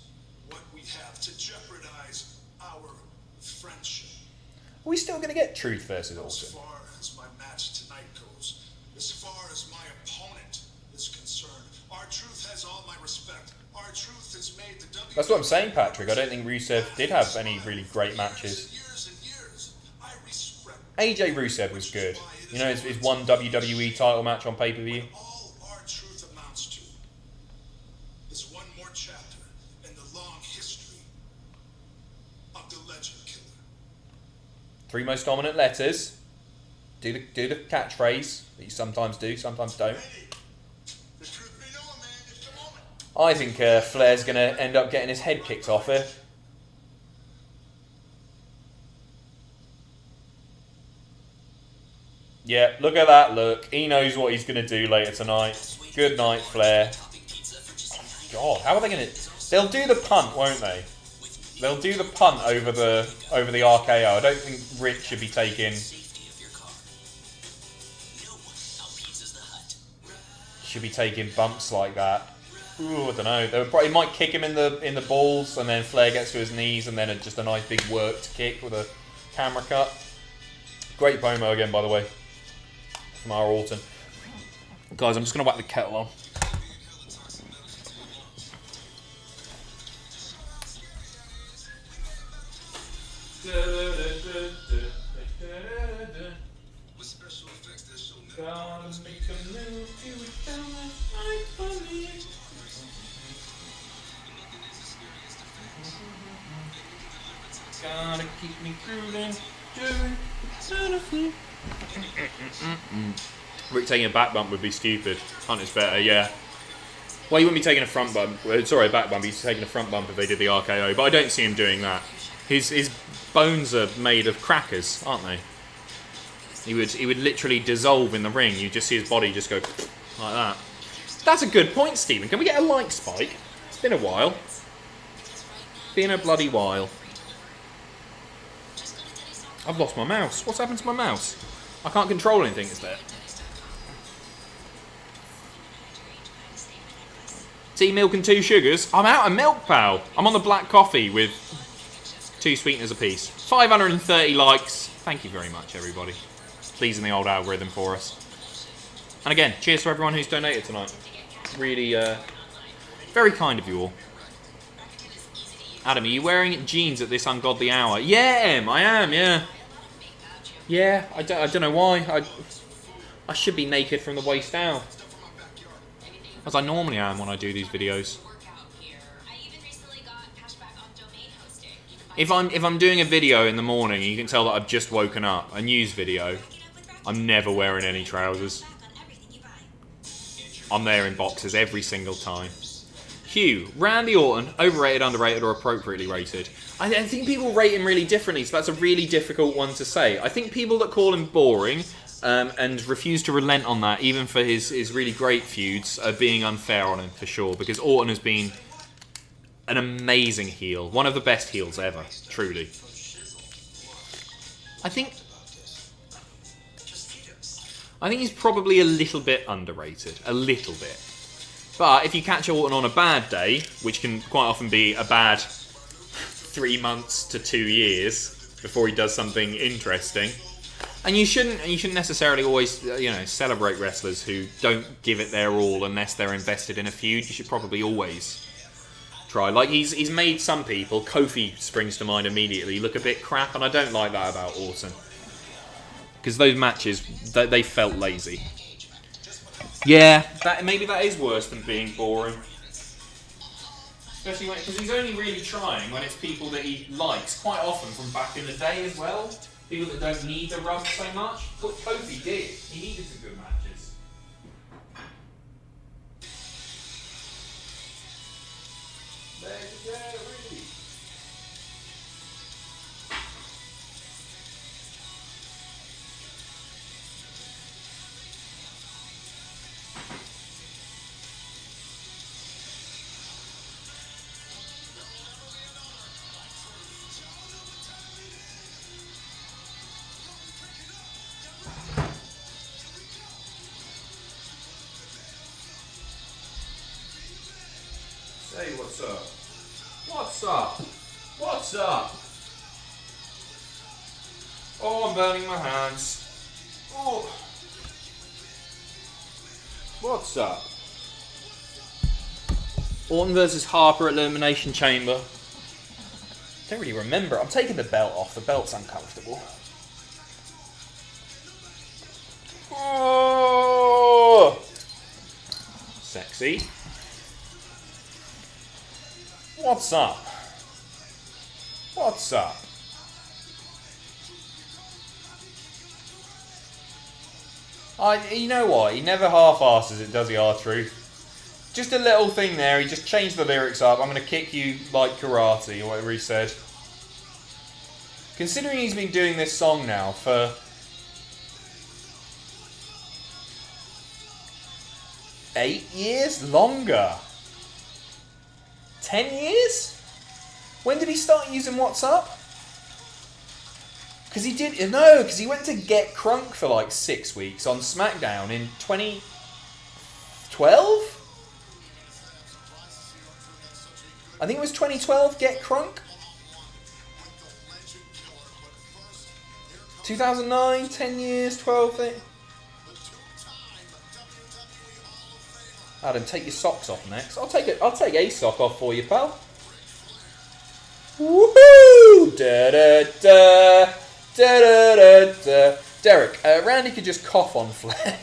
what we have, to jeopardize our friendship. Are we still going to get Truth versus As Orton? far as my match tonight goes, as far as my opponent is concerned, our Truth has all my respect. Our Truth has made the WWE. That's what I'm saying, Patrick. I don't think Rusev did have any really great matches. AJ Rusev was good. You know, his one WWE title match on pay-per-view. All our Truth amounts to is one more chapter in the long history of the Legend Killer. 3 most dominant letters. Do the catchphrase that you sometimes do, sometimes don't. The truth be known, man, it's the moment. I think Flair's going to end up getting his head kicked off here. Yeah, look at that look. He knows what he's going to do later tonight. Good night, Flair. God, how are they going to... They'll do the punt, won't they? They'll do the punt over the RKO. I don't think Rich should be taking... Should be taking bumps like that. Ooh, I don't know. He might kick him in the balls, and then Flair gets to his knees, and then just a nice big worked kick with a camera cut. Great promo again, by the way, from our Orton. Guys, I'm just going to whack the kettle on. With special effects that show Gotta make a move to it down right for me. Gotta keep me grooving. Rick taking a back bump would be stupid. Hunt is better, yeah. Well, he wouldn't be taking a front bump. Sorry, a back bump. He's taking a front bump if they did the RKO. But I don't see him doing that. His bones are made of crackers, aren't they? He would literally dissolve in the ring. You just see his body just go like that. That's a good point, Stephen. Can we get a like spike? It's been a while. Been a bloody while. I've lost my mouse. What's happened to my mouse? I can't control anything, is there? Tea, milk and 2 sugars. I'm out of milk, pal. I'm on the black coffee with 2 sweeteners apiece. 530 likes. Thank you very much, everybody. Pleasing the old algorithm for us. And again, cheers to everyone who's donated tonight. Really, very kind of you all. Adam, are you wearing jeans at this ungodly hour? Yeah, Em, I am, yeah. Yeah, I don't know why. I should be naked from the waist down. As I normally am when I do these videos. If I'm doing a video in the morning and you can tell that I've just woken up, a news video, I'm never wearing any trousers. I'm there in boxers every single time. Hugh, Randy Orton, overrated, underrated, or appropriately rated? I think people rate him really differently, so that's a really difficult one to say. I think people that call him boring and refuse to relent on that, even for his really great feuds, are being unfair on him for sure, because Orton has been an amazing heel. One of the best heels ever, truly. I think he's probably a little bit underrated. A little bit. But if you catch Orton on a bad day, which can quite often be a bad 3 months to 2 years before he does something interesting, and you shouldn't necessarily always celebrate wrestlers who don't give it their all unless they're invested in a feud. You should probably always try. Like he's made some people, Kofi springs to mind immediately, look a bit crap, and I don't like that about Orton. Because those matches, they felt lazy. Yeah, maybe that is worse than being boring. Especially because he's only really trying when it's people that he likes, quite often from back in the day as well. People that don't need the rub so much. But Kofi did. He needed some good matches. Legendary. Say what's up. What's up? What's up? Oh, I'm burning my hands. Oh. What's up? Orton versus Harper at Elimination Chamber. Don't really remember. I'm taking the belt off. The belt's uncomfortable. Oh. Sexy. What's up? What's up? You know what? He never half-asses it, does he, R-Truth? Just a little thing there. He just changed the lyrics up. I'm going to kick you like karate, or whatever he said. Considering he's been doing this song now for... $8 years? Longer. 10 years? When did he start using What's Up? Because he did... No, because he went to Get Crunk for like 6 weeks on SmackDown in 2012? I think it was 2012, Get Crunk? 2009, 10 years, 12 thing. Adam, take your socks off next. I'll take a sock off for you, pal. Woohoo! Da da da da da da da. Derek, Randy could just cough on Flair.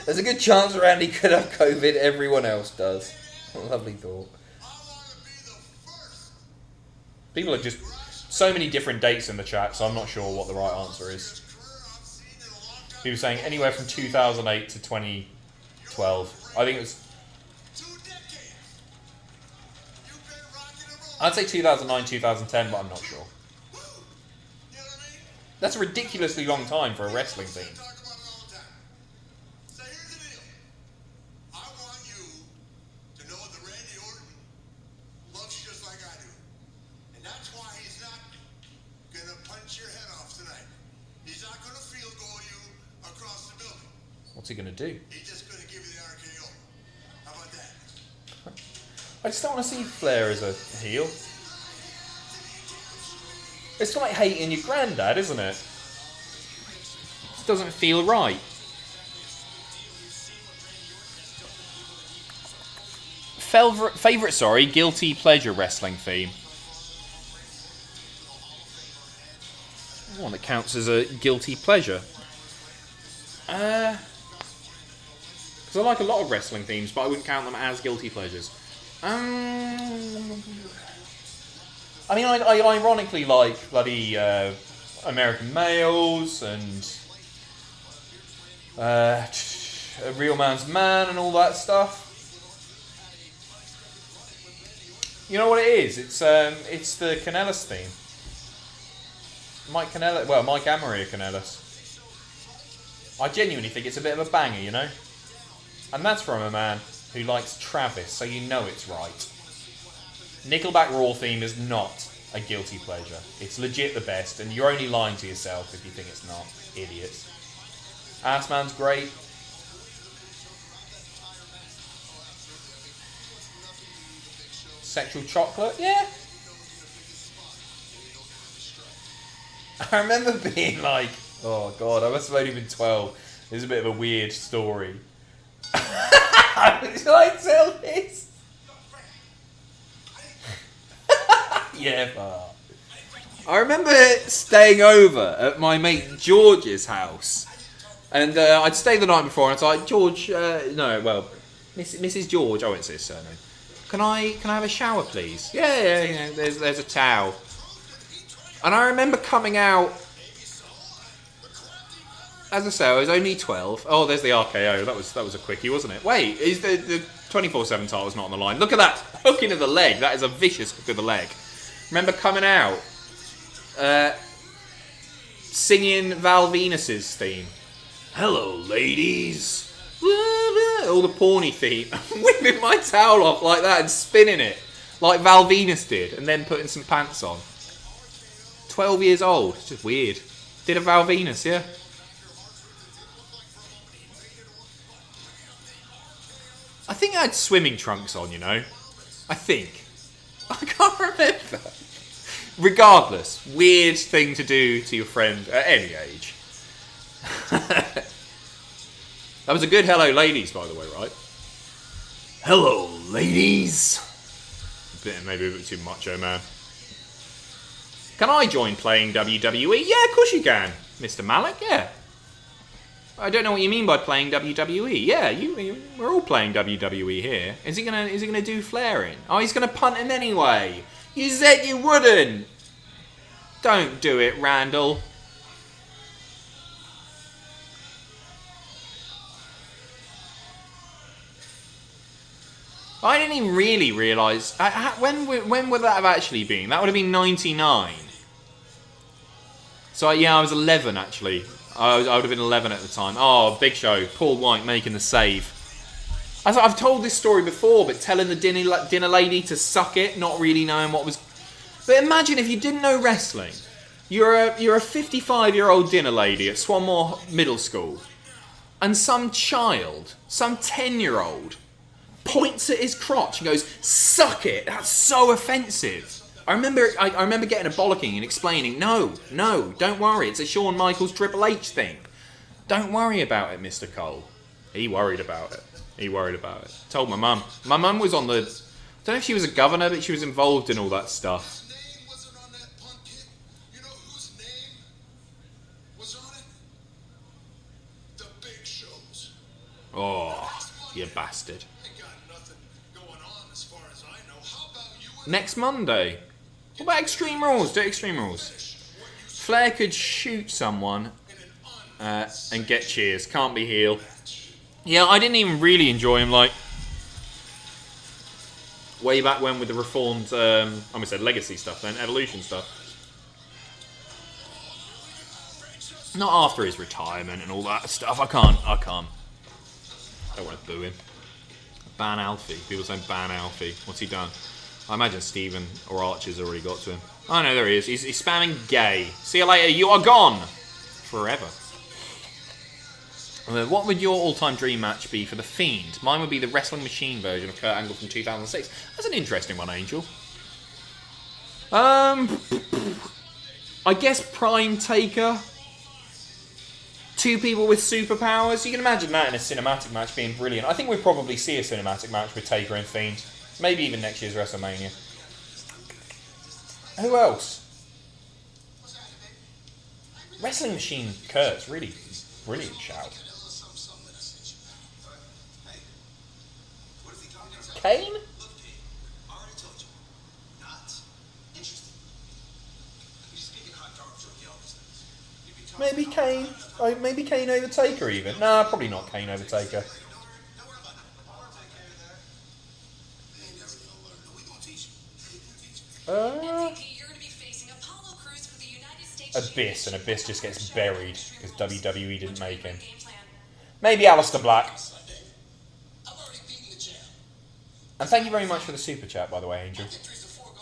There's a good chance Randy could have COVID. Everyone else does. What a lovely thought. People are just so many different dates in the chat, so I'm not sure what the right answer is. People saying anywhere from 2008 to 2012. I think it was. I'd say 2009, 2010, but I'm not sure. That's a ridiculously long time for a wrestling theme. So here's the deal. I want you to know that Randy Orton loves you just like I do. And that's why he's not going to punch your head off tonight. He's not going to field goal you across the building. What's he going to do? He's just going to give you the RKO. How about that? I just don't want to see Flair as a heel. It's like hating your granddad, isn't it? It doesn't feel right. Favorite, guilty pleasure wrestling theme. One that counts as a guilty pleasure. Because I like a lot of wrestling themes, but I wouldn't count them as guilty pleasures. I mean, I ironically like bloody American Males and A Real Man's Man and all that stuff. You know what it is? It's the Kanellis theme. Mike and Maria Kanellis. I genuinely think it's a bit of a banger, you know? And that's from a man who likes Travis, so you know it's right. Nickelback Raw theme is not a guilty pleasure. It's legit the best, and you're only lying to yourself if you think it's not. Idiots. Assman's great. Sexual Chocolate, yeah. I remember being like, oh god, I must have only been 12. This is a bit of a weird story. Shall I tell this? Yeah, but I remember staying over at my mate George's house, and I'd stayed the night before, and it's like, George, Mrs. George, I won't say his surname. Can I have a shower, please? Yeah. There's a towel, and I remember coming out as I say, I was only 12. Oh, there's the RKO. That was a quickie, wasn't it? Wait, is the 24/7 title's not on the line? Look at that hook into the leg. That is a vicious hook of the leg. Remember coming out, singing Val Venus's theme. Hello, ladies. All the porny theme. Whipping my towel off like that and spinning it like Val Venus did, and then putting some pants on. 12 years old. It's just weird. Did a Val Venus, yeah. I think I had swimming trunks on, you know. I think. I can't remember. Regardless, weird thing to do to your friend at any age. That was a good hello ladies, by the way, right? Hello ladies. Maybe a bit too macho, man. Can I join playing WWE? Yeah, of course you can, Mr. Malik, yeah. I don't know what you mean by playing WWE. Yeah, we're all playing WWE here. Is he gonna do flaring? Oh, he's gonna punt him anyway. You said you wouldn't. Don't do it, Randall. I didn't even really realise. When would that have actually been? That would have been 99. So yeah, I was 11 actually. I would have been 11 at the time. Oh, Big Show, Paul White making the save. I've told this story before, but telling the dinner lady to suck it, not really knowing what was. But imagine if you didn't know wrestling. You're a 55-year-old dinner lady at Swanmore Middle School, and some child, some 10-year-old, points at his crotch and goes, "Suck it." That's so offensive. I remember getting a bollocking and explaining, no, don't worry, it's a Shawn Michaels Triple H thing. Don't worry about it, Mr. Cole. He worried about it. Told my mum. My mum was on the... I don't know if she was a governor, but she was involved in all that stuff. His name wasn't on that punt kit. You know whose name was on it? The Big Show's. Oh, you bastard. I got nothing going on as far as I know. How about you and Next Monday. What about Extreme Rules? Do Extreme Rules. Flair could shoot someone and get cheers. Can't be heel. Yeah, I didn't even really enjoy him, like, way back when with the reformed, I almost said legacy stuff then, evolution stuff. Not after his retirement and all that stuff. I can't. I don't want to boo him. Ban Alfie. People saying ban Alfie. What's he done? I imagine Steven or Archer's already got to him. Oh no, there he is. He's spamming gay. See you later. You are gone. Forever. What would your all-time dream match be for The Fiend? Mine would be the Wrestling Machine version of Kurt Angle from 2006. That's an interesting one, Angel. I guess Prime Taker. Two people with superpowers. You can imagine that in a cinematic match being brilliant. I think we'll probably see a cinematic match with Taker and Fiend. Maybe even next year's WrestleMania. Who else? Wrestling Machine Kurt's really brilliant shout. Kane? Maybe Kane. Oh, maybe Kane over Taker even. Nah, probably not Kane over Taker. Abyss, and Abyss just gets buried because WWE didn't make him. Maybe Aleister Black. And thank you very much for the super chat, by the way, Angel.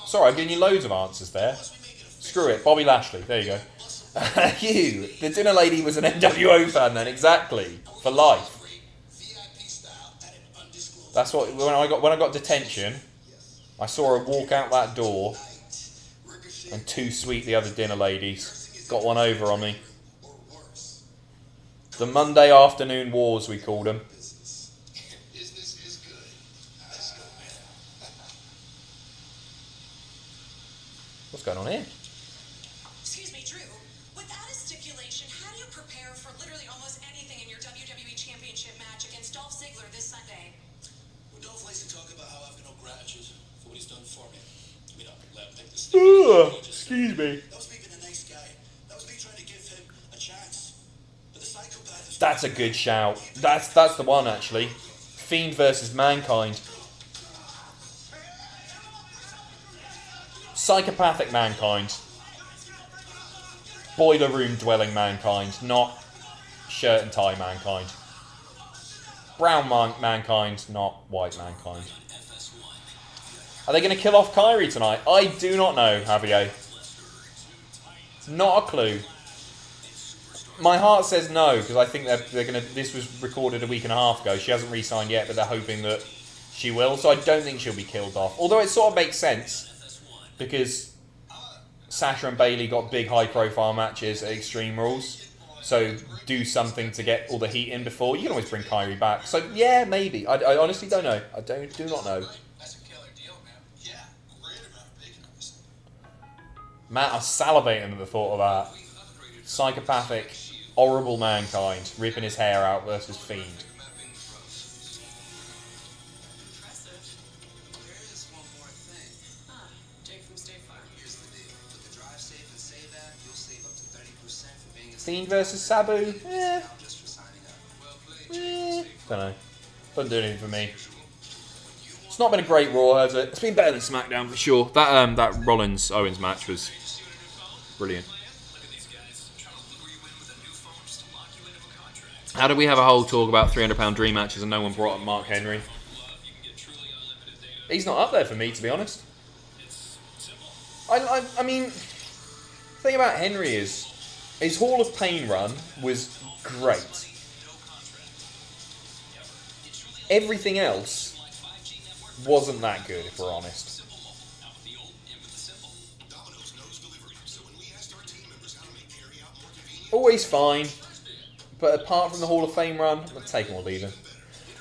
Sorry, I've given you loads of answers there. Screw it, Bobby Lashley. There you go. You, the dinner lady, was an NWO fan then, exactly, for life. That's what when I got detention, I saw her walk out that door, and Too Sweet, the other dinner ladies, got one over on me. The Monday afternoon wars, we called them. What's going on here? Excuse me, Drew. Without a stipulation, how do you prepare for literally almost anything in your WWE Championship match against Dolph Ziggler this Sunday? Well, Dolph likes to talk about how I have no gratitude for what he's done for me. I mean, let him take the Excuse me. That was me being a nice guy. That was me trying to give him a chance. But the psycho That's a good shout. That's the one, actually. Fiend versus Mankind. Psychopathic Mankind. Boiler room dwelling Mankind, not shirt and tie Mankind. Brown Mankind, not white Mankind. Are they going to kill off Kyrie tonight? I do not know, Javier. Not a clue. My heart says no, because I think they're going to... This was recorded a week and a half ago. She hasn't re-signed yet, but they're hoping that she will. So I don't think she'll be killed off. Although it sort of makes sense, because Sasha and Bayley got big high-profile matches at Extreme Rules. So do something to get all the heat in before. You can always bring Kyrie back. So yeah, maybe. I honestly don't know. I do not know. That's a killer deal, man. Yeah, great amount of bacon on this. Matt, I'm salivating at the thought of that. Psychopathic, horrible Mankind ripping his hair out versus Fiend. Impressive. There is one more thing. Jake from State Farm. Here's the deal. With the Drive Safe and Save app, you'll save up to 30% for being a Fiend versus Sabu? just for signing up. Well played. Don't know. Doesn't do anything for me. It's not been a great Raw, has it? It's been better than SmackDown for sure. That Rollins Owens match was brilliant. How did we have a whole talk about £300 dream matches and no one brought up Mark Henry? He's not up there for me, to be honest. I mean, the thing about Henry is his Hall of Pain run was great. Everything else wasn't that good, if we're honest. Always fine. But apart from the Hall of Fame run, I'm take him or leave him.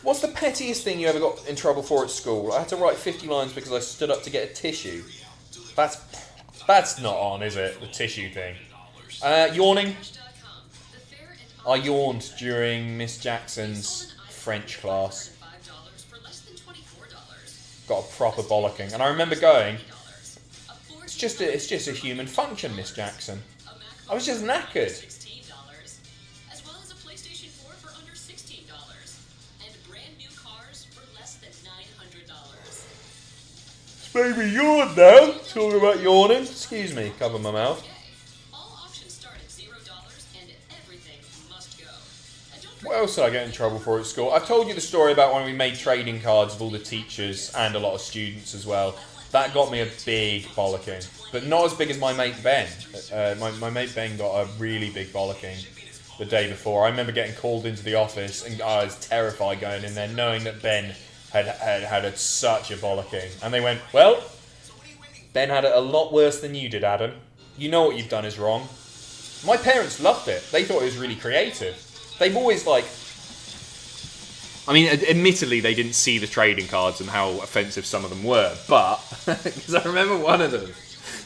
What's the pettiest thing you ever got in trouble for at school? I had to write 50 lines because I stood up to get a tissue. That's not on, is it? The tissue thing. Yawning. I yawned during Miss Jackson's French class. Got a proper bollocking. And I remember going, it's just a human function, Miss Jackson. I was just knackered. Baby yawn now. Talking about yawning. Excuse me, cover my mouth. What else did I get in trouble for at school? I've told you the story about when we made trading cards of all the teachers and a lot of students as well. That got me a big bollocking. But not as big as my mate Ben. My mate Ben got a really big bollocking the day before. I remember getting called into the office and I was terrified going in there knowing that Ben had such a bollocking. And they went, well, Ben had it a lot worse than you did, Adam. You know what you've done is wrong. My parents loved it. They thought it was really creative. They've always I mean, admittedly, they didn't see the trading cards and how offensive some of them were. But, because I remember one of them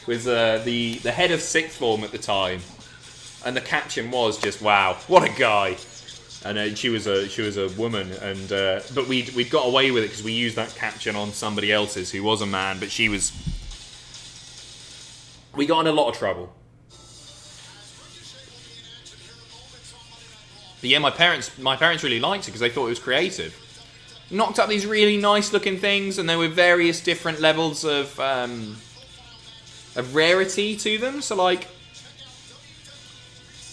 was the head of sixth form at the time. And the caption was just, wow, what a guy. And she was a woman, and but we'd got away with it because we used that caption on somebody else's who was a man, but she was. We got in a lot of trouble. But yeah, my parents really liked it because they thought it was creative. Knocked up these really nice looking things, and there were various different levels of rarity to them. So like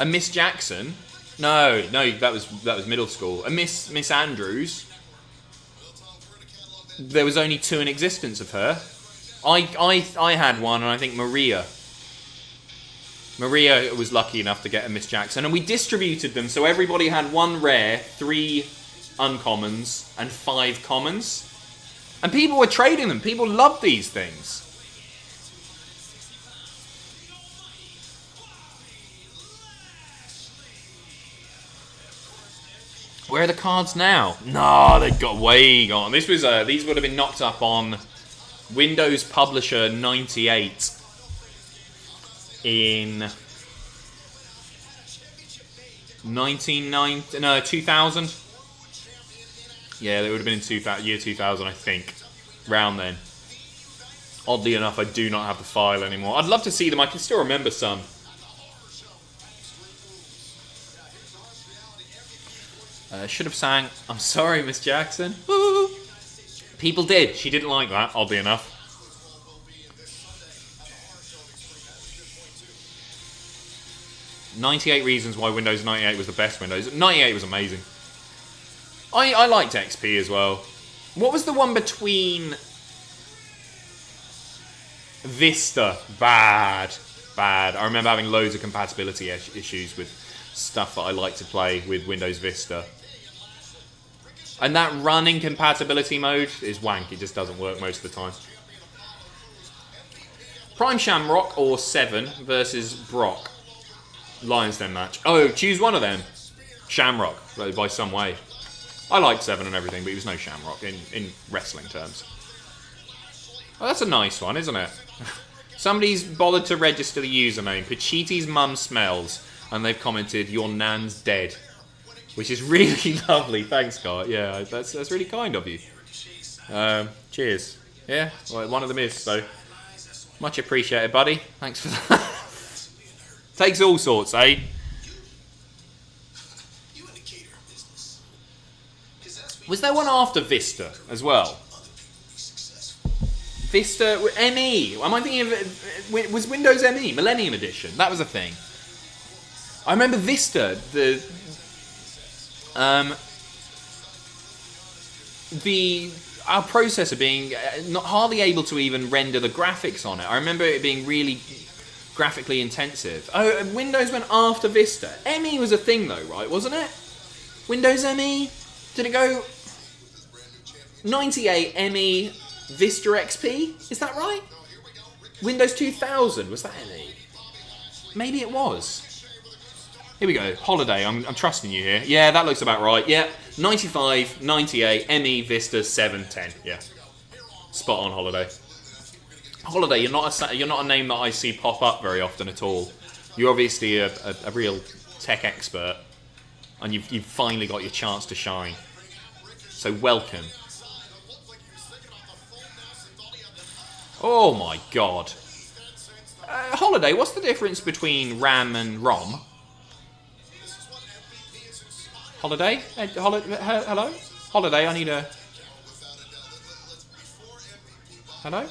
a Miss Jackson. No, that was middle school. A Miss Andrews. There was only 2 in existence of her. I had one, and I think Maria was lucky enough to get a Miss Jackson, and we distributed them so everybody had 1 rare, 3 uncommons, and 5 commons. And people were trading them. People loved these things. Where are the cards now? No, they've got way gone. This was these would have been knocked up on Windows Publisher 98 in 2000. Yeah, they would have been in year 2000, I think. Round then. Oddly enough, I do not have the file anymore. I'd love to see them. I can still remember some. Should have sang "I'm Sorry, Miss Jackson." Woo. People did. She didn't like that, oddly enough. "98 Reasons Why Windows 98 was the best Windows." 98 was amazing. I liked XP as well. What was the one between Vista? Bad. I remember having loads of compatibility issues with stuff that I like to play with Windows Vista. And that running compatibility mode is wank. It just doesn't work most of the time. Prime Shamrock or Seven versus Brock. Lions Den match. Oh, choose one of them. Shamrock, by some way. I liked Seven and everything, but he was no Shamrock in wrestling terms. Oh, that's a nice one, isn't it? Somebody's bothered to register the username. Pachiti's mum smells. And they've commented, "Your nan's dead." Which is really lovely. Thanks, Scott. Yeah, that's really kind of you. Cheers. Yeah, well, one of them is, so much appreciated, buddy. Thanks for that. Takes all sorts, eh? Was there one after Vista as well? Vista ME. Am I thinking of was Windows ME Millennium Edition? That was a thing. I remember Vista. Our processor being not hardly able to even render the graphics on it. I remember it being really graphically intensive. Oh, Windows went after Vista. ME was a thing though, right? Wasn't it? Windows ME? Did it go 98 ME Vista XP? Is that right? Windows 2000, was that ME? Maybe it was. Here we go. Holiday. I'm trusting you here. Yeah, that looks about right. Yeah, 95, 98, ME, Vista, 7, 10. Yeah, spot on. Holiday. Holiday. You're not a name that I see pop up very often at all. You're obviously a real tech expert, and you've finally got your chance to shine. So welcome. Oh my God. Holiday. What's the difference between RAM and ROM? Holiday? Hello? Holiday, I need a... Hello?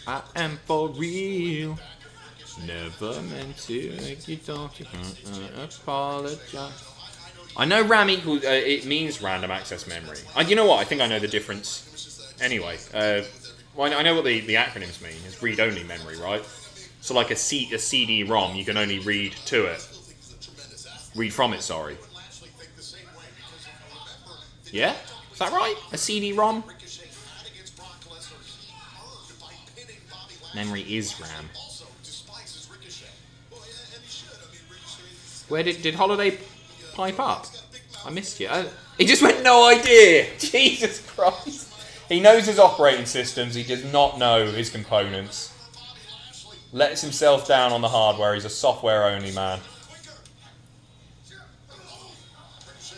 I am for real. Never meant to make you don't apologize. I know RAM equals... it means random access memory. You know what? I think I know the difference. Anyway, well, I know what the acronyms mean. It's read-only memory, right? So like a CD-ROM, you can only read to it. Read from it, sorry. Yeah? Is that right? A CD-ROM? Memory is RAM. Where did Holiday pipe up? I missed you. He just went, no idea! Jesus Christ. He knows his operating systems, he does not know his components. Lets himself down on the hardware, he's a software-only man.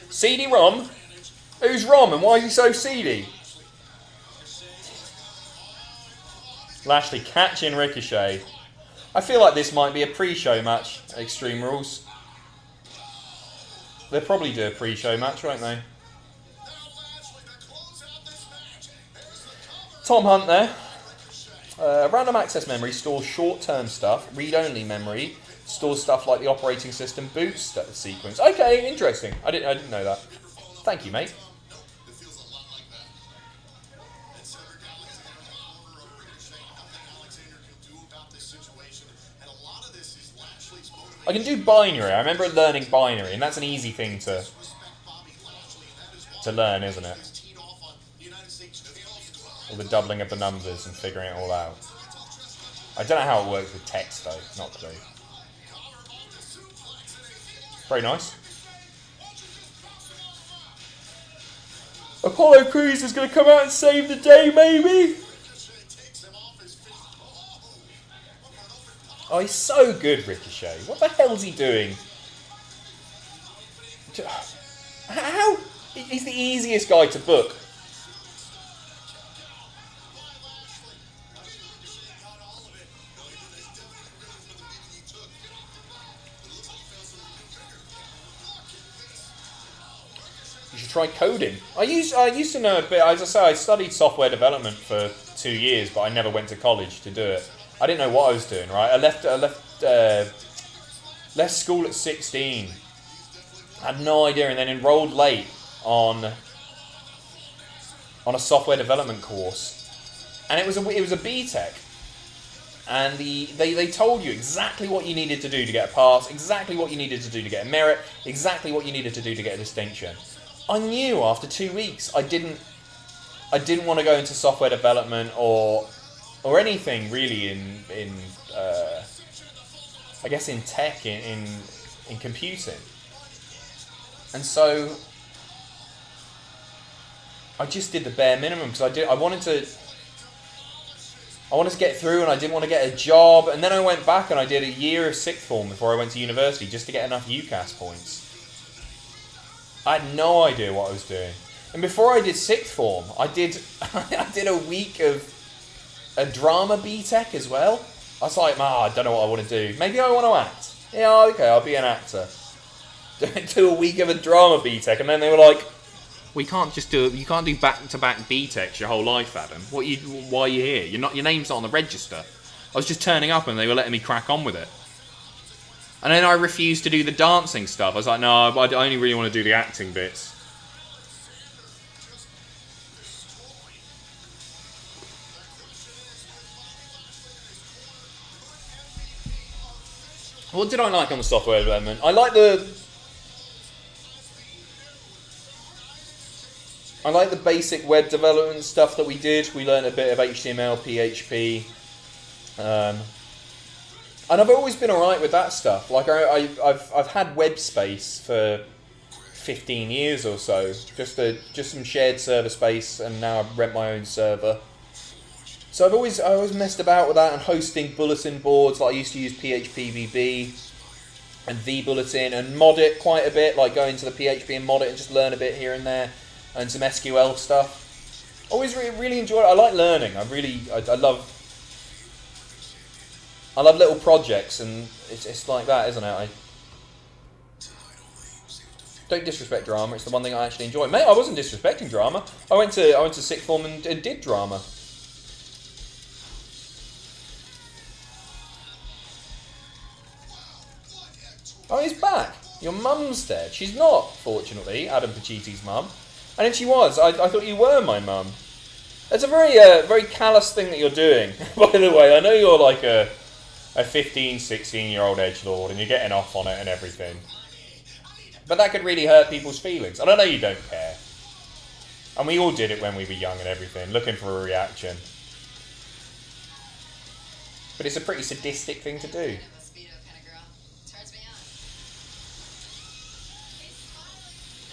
CD-ROM? Who's ROM and why is he so seedy? Lashley catching Ricochet. I feel like this might be a pre-show match at Extreme Rules. They'll probably do a pre-show match, won't they? Tom Hunt there. Random access memory stores short-term stuff. Read-only memory stores stuff like the operating system boot sequence. Okay, interesting. I didn't know that. Thank you, mate. I can do binary. I remember learning binary, and that's an easy thing to learn, isn't it? All the doubling of the numbers and figuring it all out. I don't know how it works with text though, not clue. Very nice. Apollo Crews is going to come out and save the day, maybe? Oh, he's so good, Ricochet. What the hell's he doing? How? He's the easiest guy to book. should try coding. I used to know a bit. As I say, I studied software development for 2 years, but I never went to college to do it. I didn't know what I was doing. Right, I left school at 16. I had no idea, and then enrolled late on a software development course, and it was a BTEC. And they told you exactly what you needed to do to get a pass, exactly what you needed to do to get a merit, exactly what you needed to do to get a distinction. I knew after 2 weeks I didn't want to go into software development or anything really in I guess in tech, in computing. And so I just did the bare minimum because I wanted to get through, and I didn't want to get a job. And then I went back and I did a year of sixth form before I went to university just to get enough UCAS points. I had no idea what I was doing. And before I did sixth form, I did a week of a drama BTEC as well. I was like, I don't know what I want to do. Maybe I want to act. Yeah, okay, I'll be an actor. Do a week of a drama BTEC, and then they were like, you can't do back-to-back BTECs your whole life, Adam. Why are you here? Your name's not on the register. I was just turning up and they were letting me crack on with it. And then I refused to do the dancing stuff. I was like, no, I only really want to do the acting bits. What did I like on the software development? I like the basic web development stuff that we did. We learned a bit of HTML, PHP, and I've always been alright with that stuff. Like I've had web space for 15 years or so, just some shared server space, and now I rent my own server. So I always messed about with that and hosting bulletin boards. Like I used to use PHPVB and VBulletin and mod it quite a bit. Like go into the PHP and mod it and just learn a bit here and there. And some SQL stuff. Always really enjoy it. I like learning. I love little projects, and it's like that, isn't it? Don't disrespect drama. It's the one thing I actually enjoy. Mate, I wasn't disrespecting drama. I went to sixth form and did drama. Oh, he's back. Your mum's dead. She's not, fortunately, Adam Pacitti's mum. And if she was, I thought you were my mum. That's a very callous thing that you're doing. By the way, I know you're like a 15, 16-year-old edgelord and you're getting off on it and everything. But that could really hurt people's feelings. And I know you don't care. And we all did it when we were young and everything, looking for a reaction. But it's a pretty sadistic thing to do.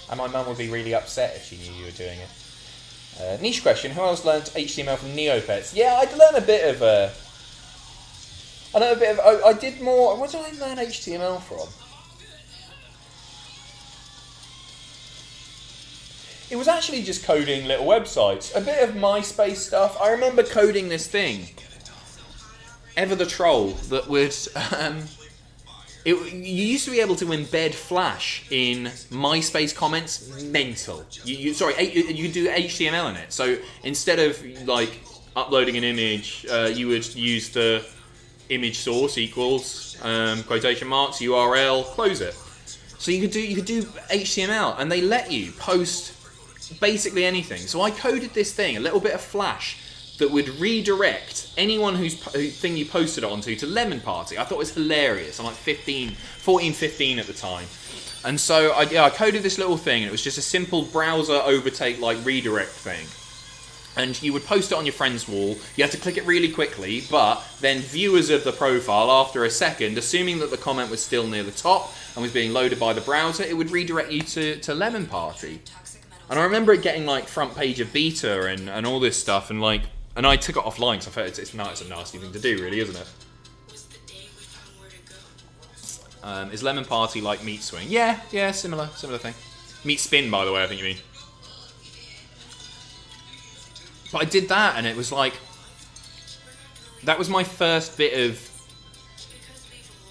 And my mum would be really upset if she knew you were doing it. Niche question, who else learned HTML from Neopets? Yeah, I learned a bit of... I did more... What did I learn HTML from? It was actually just coding little websites. A bit of MySpace stuff. I remember coding this thing. Ever the Troll, that would... you used to be able to embed Flash in MySpace comments. Mental. You could do HTML in it. So instead of like uploading an image, you would use the image source equals quotation marks URL, close it. So you could do HTML, and they let you post basically anything. So I coded this thing, a little bit of Flash, that would redirect anyone whose thing you posted it onto to Lemon Party. I thought it was hilarious. I'm like 14, 15 at the time. And so I coded this little thing, and it was just a simple browser overtake like redirect thing. And you would post it on your friend's wall. You had to click it really quickly, but then viewers of the profile, after a second, assuming that the comment was still near the top and was being loaded by the browser, it would redirect you to Lemon Party. And I remember it getting like front page of Beta and all this stuff, and like... And I took it offline because I thought it's a nasty thing to do, really, isn't it? Is Lemon Party like Meat Swing? Yeah, similar thing. Meat Spin, by the way, I think you mean. But I did that, and it was like... That was my first bit of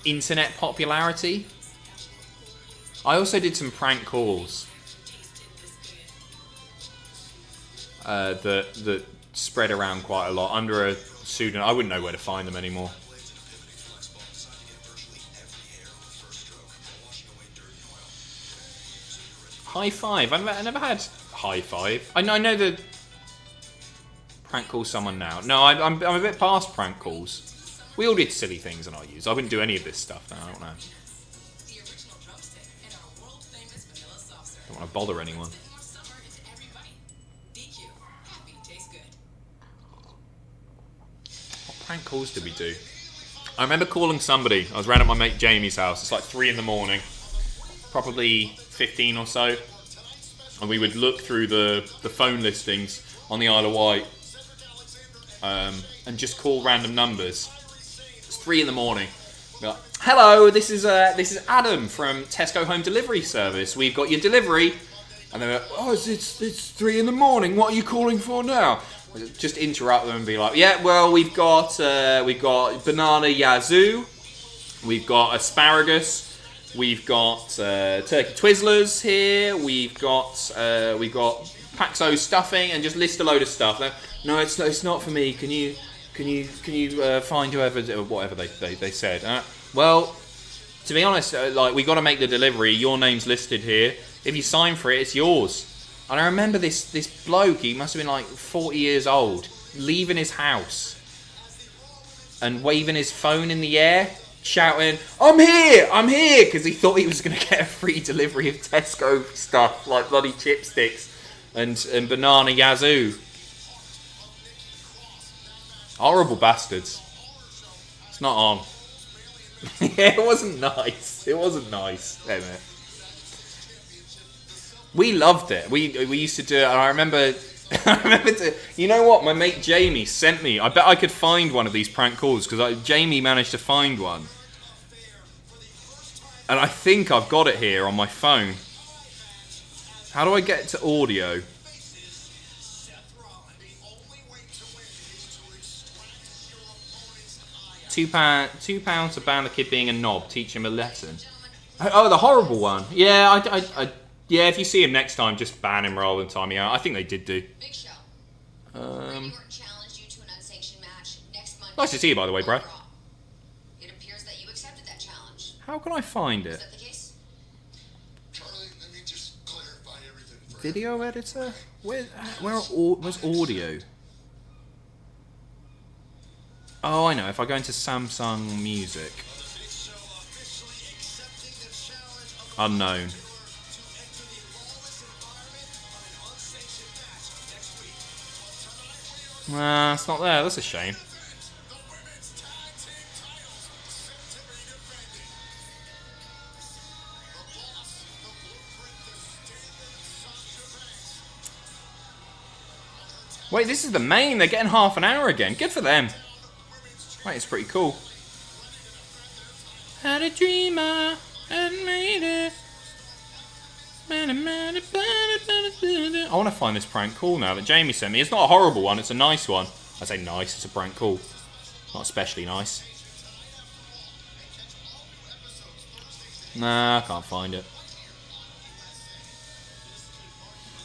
internet popularity. I also did some prank calls. that spread around quite a lot under a pseudonym. I wouldn't know where to find them anymore. High five. I never had high five. I know the prank call someone now. No, I'm a bit past prank calls. We all did silly things in our youth. I wouldn't do any of this stuff now. I don't know. Don't want to bother anyone. What prank calls did we do? I remember calling somebody. I was round at my mate Jamie's house. It's like 3 in the morning. Probably 15 or so. And we would look through the phone listings on the Isle of Wight and just call random numbers. It's 3 in the morning. We're like, hello, this is Adam from Tesco Home Delivery Service. We've got your delivery. And they were, oh, it's 3 in the morning. What are you calling for now? Just interrupt them and be like, yeah, well, we've got banana yazoo, we've got asparagus, we've got turkey Twizzlers here, we've got Paxo stuffing, and just list a load of stuff. No, it's not for me. Can you find whatever they said? Well, to be honest, like, we got to make the delivery. Your name's listed here. If you sign for it, it's yours. And I remember this bloke, he must have been like 40 years old, leaving his house and waving his phone in the air, shouting, I'm here, because he thought he was going to get a free delivery of Tesco stuff, like bloody chipsticks and banana yazoo. Horrible bastards. It's not on. Yeah, it wasn't nice. Anyway. We loved it. We used to do it, and I remember you know what? My mate Jamie sent me. I bet I could find one of these prank calls because Jamie managed to find one, and I think I've got it here on my phone. How do I get to audio? £2 to ban the kid being a knob. Teach him a lesson. Oh, the horrible one. Yeah, yeah, if you see him next time, just ban him rather than time me out. I think they did do. Big show. Randy Orton challenged you to an unsanctioned match next Monday. Nice to see you, by the way, Brad. It appears that you accepted that challenge. How can I find it? Is that the case? Charlie, let me just clarify everything for Video editor? Where's audio? Oh, I know. If I go into Samsung Music. Unknown. Nah, it's not there. That's a shame. Wait, this is the main. They're getting half an hour again. Good for them. Wait, it's pretty cool. Had a dreamer and made it. I want to find this prank call now that Jamie sent me. It's not a horrible one, it's a nice one. I say nice, it's a prank call. Not especially nice. Nah, I can't find it.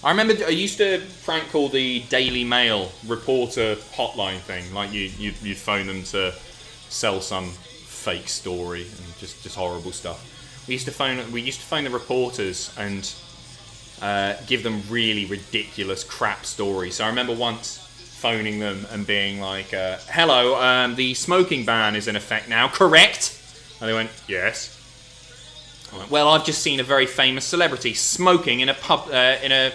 I remember I used to prank call the Daily Mail reporter hotline thing. Like you'd phone them to sell some fake story and just horrible stuff. We used to phone the reporters and give them really ridiculous crap stories. So I remember once phoning them and being like, hello, the smoking ban is in effect now, correct? And they went, yes. I went, well, I've just seen a very famous celebrity smoking in a pub, in a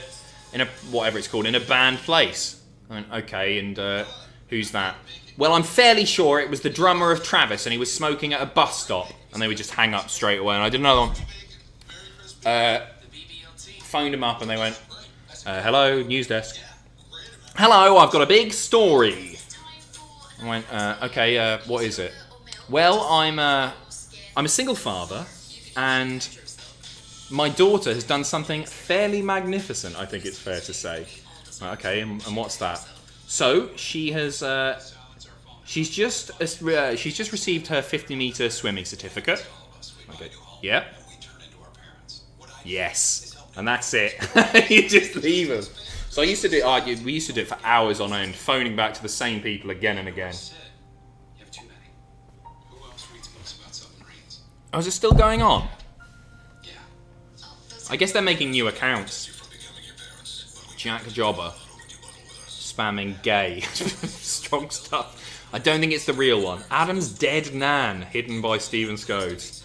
whatever it's called, in a banned place. I went, okay, and who's that? Well, I'm fairly sure it was the drummer of Travis, and he was smoking at a bus stop. And they would just hang up straight away. And I did another one. Phoned him up, and they went, hello, news desk. Hello, I've got a big story. I went, okay, what is it? Well, I'm a single father, and my daughter has done something fairly magnificent, I think it's fair to say. Okay, and what's that? So she has, she's just received her 50-meter swimming certificate. Okay, yeah. Yes, and that's it. You just leave them. So we used to do it for hours on end, phoning back to the same people again and again. You have too many. Who else reads books about submarines? Oh, is it still going on? Yeah. I guess they're making new accounts. Jack Jobber. Spamming gay. Strong stuff. I don't think it's the real one. Adam's dead nan, hidden by Steven Scodes.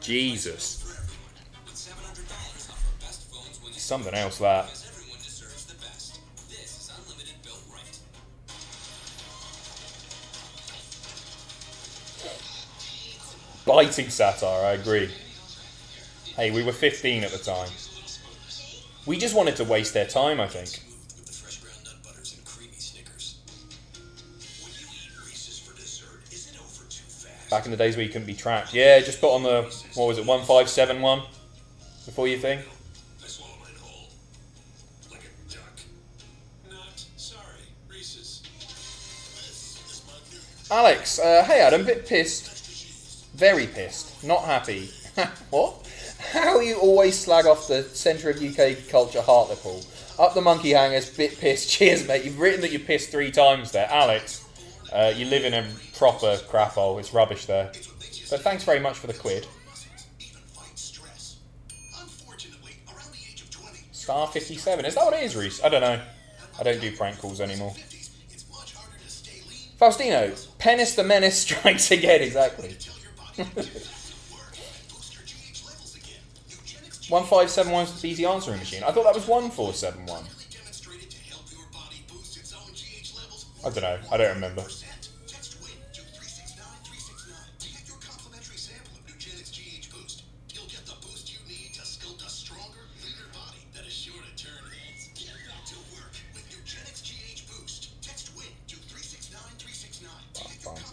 Jesus. Something else, that. Biting satire, I agree. Hey, we were 15 at the time. We just wanted to waste their time, I think. Back in the days where you couldn't be tracked. Yeah, just put on the, what was it, 1571 before you think. I swallow mine whole. Like a duck. Not sorry, Reese's. This is my new. Alex, hey Adam, bit pissed. Very pissed. Not happy. What? How you always slag off the centre of UK culture Hartlepool. Up the monkey hangers, bit pissed. Cheers, mate. You've written that you pissed 3 times there. Alex, you live in a proper crap hole. It's rubbish there. But thanks very much for the quid. Star 57. Is that what it is, Reese? I don't know. I don't do prank calls anymore. Faustino, Penis the Menace strikes again. Exactly. 1571 is the easy answering machine. I thought that was 1471. I don't know. I don't remember.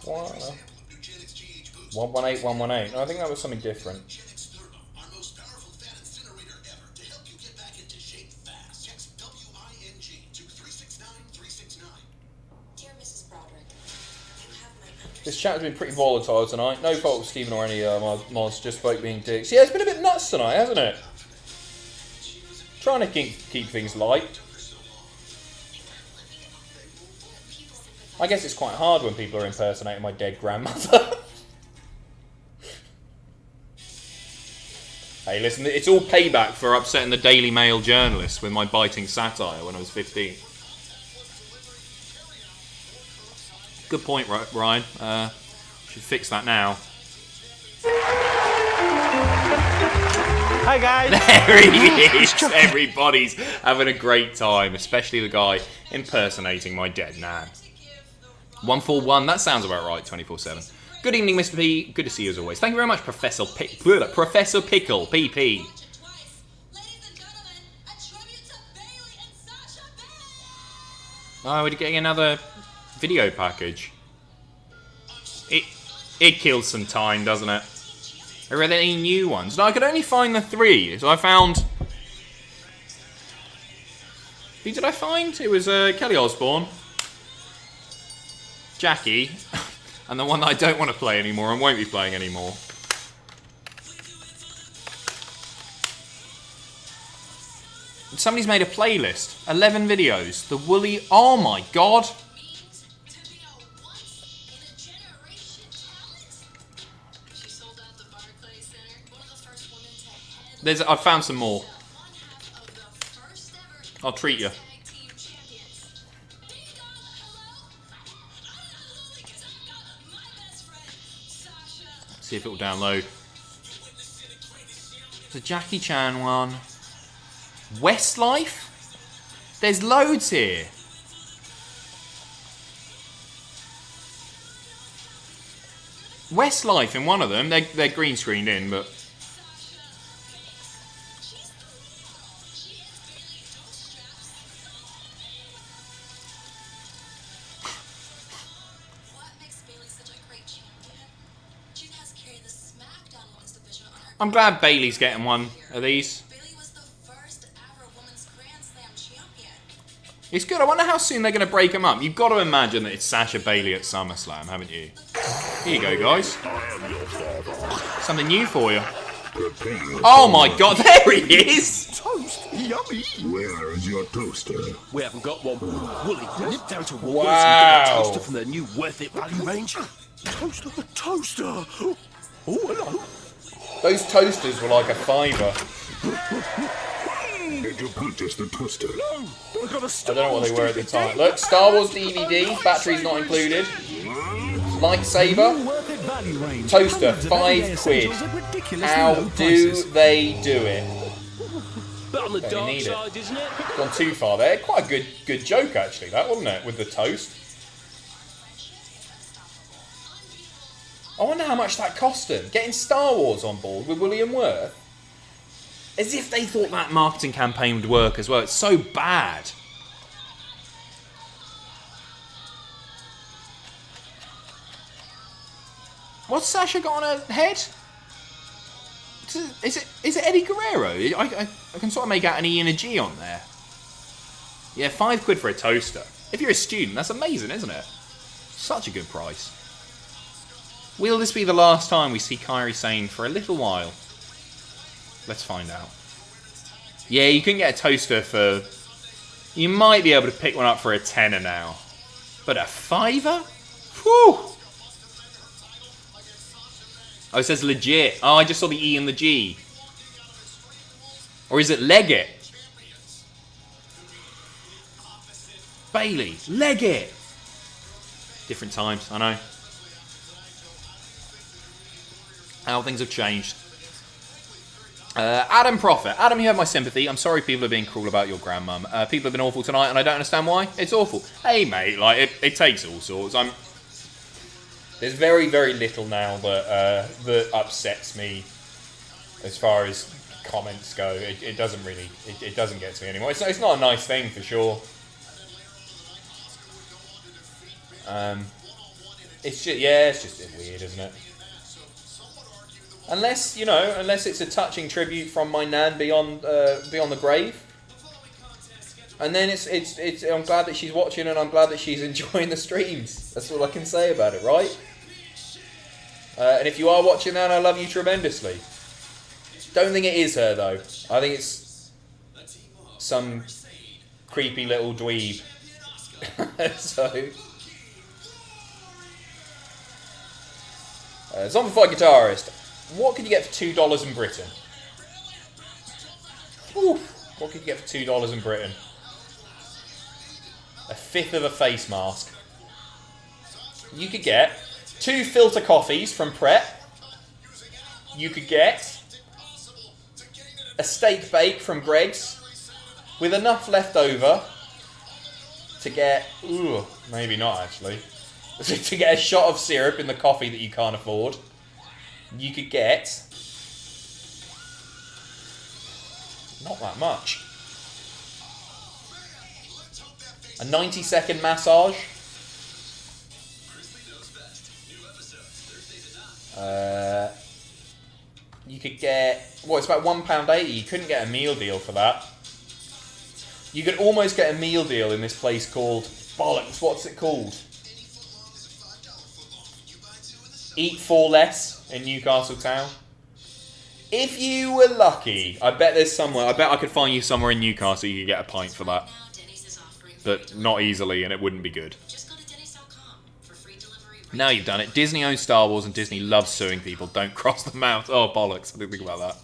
What? 118, 118. No, I think that was something different. This chat has been pretty volatile tonight. No fault of Stephen or any mods, just folk being dicks. Yeah, it's been a bit nuts tonight, hasn't it? Trying to keep things light. I guess it's quite hard when people are impersonating my dead grandmother. Hey, listen, it's all payback for upsetting the Daily Mail journalists with my biting satire when I was 15. Good point, Ryan. Should fix that now. Hi, guys. There he is. Everybody's having a great time, especially the guy impersonating my dead nan. 141, that sounds about right, 24/7. Good evening, Mr. P. Good to see you as always. Thank you very much, Professor Pickle, PP. Oh, we're getting another video package. It kills some time, doesn't it? Are there any new ones? No, I could only find the 3. So I found... Who did I find? It was Kelly Osbourne, Jackie, and the one that I don't want to play anymore and won't be playing anymore. Somebody's made a playlist. 11 videos. The Woolly... Oh my god! I've found some more. I'll treat you. See if it will download. There's a Jackie Chan one. Westlife? There's loads here. Westlife in one of them. They're green screened in, but... I'm glad Bayley's getting one of these. It's good. I wonder how soon they're going to break them up. You've got to imagine that it's Sasha Bayley at SummerSlam, haven't you? Here you go, guys. Something new for you. Oh my god, there he is! Toast, yummy. Where is your toaster? We haven't got one. Wooly, nip down to Woolworths Wow. and get a toaster from their new Worth It value range. Toaster, the toaster. Oh, hello. Those toasters were like a fiver. Did you purchase the toaster? No, I got a I Star don't know what Wars they were at the DVD. time. Look, Star Wars DVD, battery's not included. Lightsaber, Worth It value range. toaster, Hundreds of everyday £5. essentials at ridiculously How low do prices. they do it? But on the Don't dark need it. side, isn't it? Gone too far there. Quite a good joke actually, that wasn't it? With the toast. I wonder how much that cost them. Getting Star Wars on board with William Worth. As if they thought that marketing campaign would work as well. It's so bad. What's Sasha got on her head? Is it Eddie Guerrero? I can sort of make out an E and a G on there. Yeah, £5 for a toaster. If you're a student, that's amazing, isn't it? Such a good price. Will this be the last time we see Kairi Sane for a little while? Let's find out. Yeah, you can get a toaster for... You might be able to pick one up for a tenner now. But a fiver? Whew! Oh, it says legit. Oh, I just saw the E and the G. Or is it leg it? Bayley, leg it! Different times, I know. How things have changed. Adam Prophet. Adam, you have my sympathy. I'm sorry people are being cruel about your grandmum. People have been awful tonight and I don't understand why. It's awful. Hey, mate, like, it takes all sorts. There's very, very little now that upsets me as far as comments go. It doesn't really, it doesn't get to me anymore. It's not a nice thing for sure. It's just weird, isn't it? Unless it's a touching tribute from my nan beyond the grave. And then it's I'm glad that she's watching and I'm glad that she's enjoying the streams. That's all I can say about it, right? And if you are watching that, I love you tremendously. Don't think it is her though. I think it's some creepy little dweeb. So Zombified Guitarist. What could you get for $2 in Britain? Oof. What could you get for $2 in Britain? A fifth of a face mask. You could get 2 filter coffees from Pret. You could get a steak bake from Greg's with enough left over to get, maybe not actually, to get a shot of syrup in the coffee that you can't afford. You could get not that much. A 90-second massage. You could get, it's about £1.80. You couldn't get a meal deal for that. You could almost get a meal deal in this place called Bollocks. What's it called? Eat for Less in Newcastle Town. If you were lucky, I bet there's somewhere. I bet I could find you somewhere in Newcastle you could get a pint for that. But not easily, and it wouldn't be good. Now you've done it. Disney owns Star Wars and Disney loves suing people. Don't cross them out. Oh, bollocks. I didn't think about that.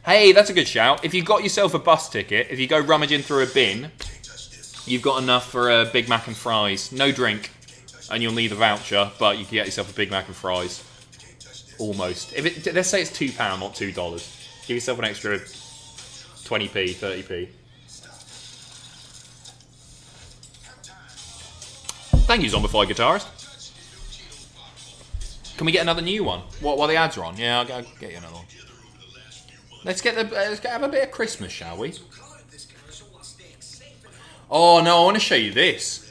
Hey, that's a good shout. If you got yourself a bus ticket, if you go rummaging through a bin, you've got enough for a Big Mac and fries. No drink. And you'll need a voucher, but you can get yourself a Big Mac and fries. Almost. Let's say it's £2, not $2. Give yourself an extra 20p, 30p. Thank you, Zombified Guitarist. Can we get another new one? While the ads are on? Yeah, I'll get you another one. Let's have a bit of Christmas, shall we? Oh no, I want to show you this.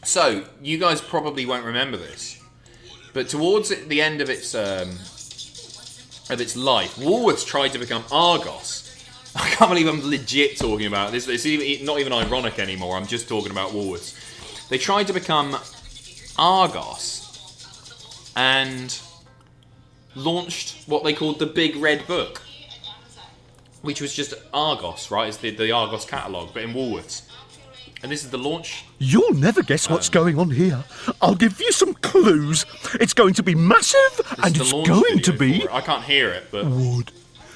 So, you guys probably won't remember this, but towards the end of its life, Woolworths tried to become Argos. I can't believe I'm legit talking about this. It's not even ironic anymore. I'm just talking about Woolworths. They tried to become Argos, and launched what they called the Big Red Book, which was just Argos, right? It's the Argos catalogue, but in Woolworths. And this is the launch. You'll never guess what's going on here. I'll give you some clues. It's going to be massive, and it's going to be... I can't hear it, but... Wood.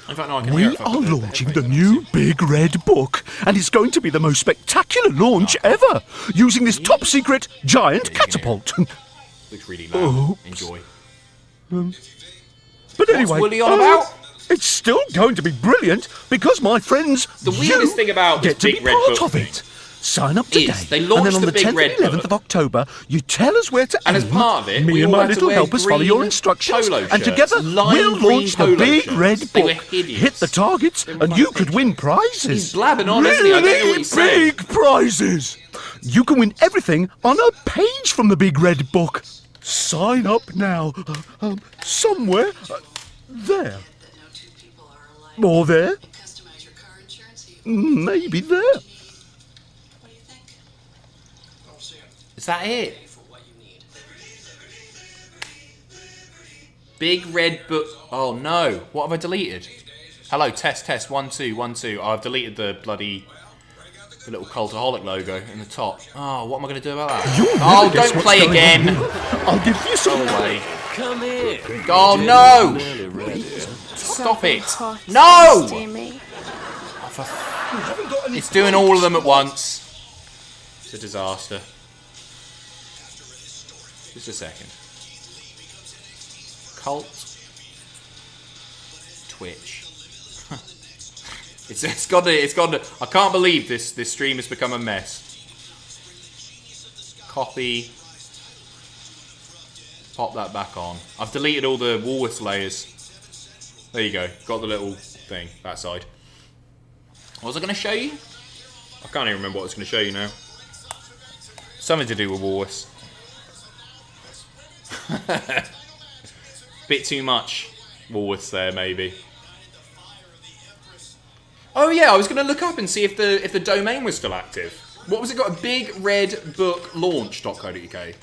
In fact, no, I can hear We it. are launching the new Big Red Book, and it's going to be the most spectacular launch ever, using this top-secret giant catapult. Looks really loud. Enjoy. But anyway, What's Willie on about? It's still going to be brilliant because my friends, The weirdest thing about this get to Big be Red part Book of it. Sign up today, They and launched then on the the Big 10th Red and 11th Book. of October, you tell us where to And as aim. part of it, me we and all my had to little wear helpers follow your green instructions, polo and shirts, together lime we'll green launch the polo Big shirts. Red They were Book, hideous. hit the targets, and you could win prizes. He's blabbing on, isn't he? I don't know what he's saying. Big prizes. You can win everything on a page from the Big Red Book. Sign up now. Somewhere there. Or there. Maybe there. Is that it? Big Red Book. Oh no! What have I deleted? Hello, test 1 2 1 2. Oh, I've deleted the little Cultaholic logo in the top. Oh, what am I going to do about that? Oh, don't play again. I'll give you some. Go away. Come here. Oh no! Nearly ready. Stop Something it! hot No! and steamy. It's doing all of them at once. It's a disaster. Just a second. Cult. Twitch. It's got to. I can't believe this stream has become a mess. Copy. Pop that back on. I've deleted all the Woolworths layers. There you go. Got the little thing, that side. What was I going to show you? I can't even remember what I was going to show you now. Something to do with Woolworths. Bit too much Woolworths there, maybe. Oh yeah, I was going to look up and see if the domain was still active. What was it got? Big Red Book Launch.co.uk.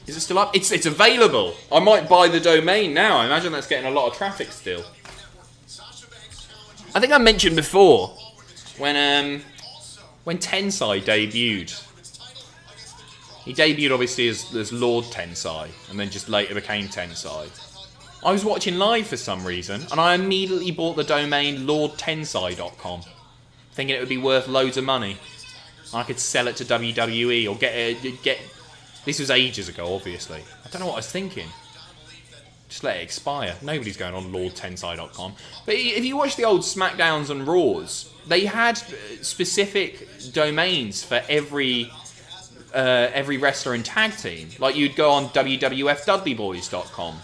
Is it still up? It's available. I might buy the domain now. I imagine that's getting a lot of traffic still. I think I mentioned before when Tensai debuted. He debuted obviously as Lord Tensai and then just later became Tensai. I was watching live for some reason and I immediately bought the domain lordtensai.com, thinking it would be worth loads of money. I could sell it to WWE or get. This was ages ago, obviously. I don't know what I was thinking. Just let it expire. Nobody's going on lordtensai.com. But if you watch the old SmackDowns and Raws, they had specific domains for every wrestler and tag team. Like you'd go on WWFDudleyBoys.com.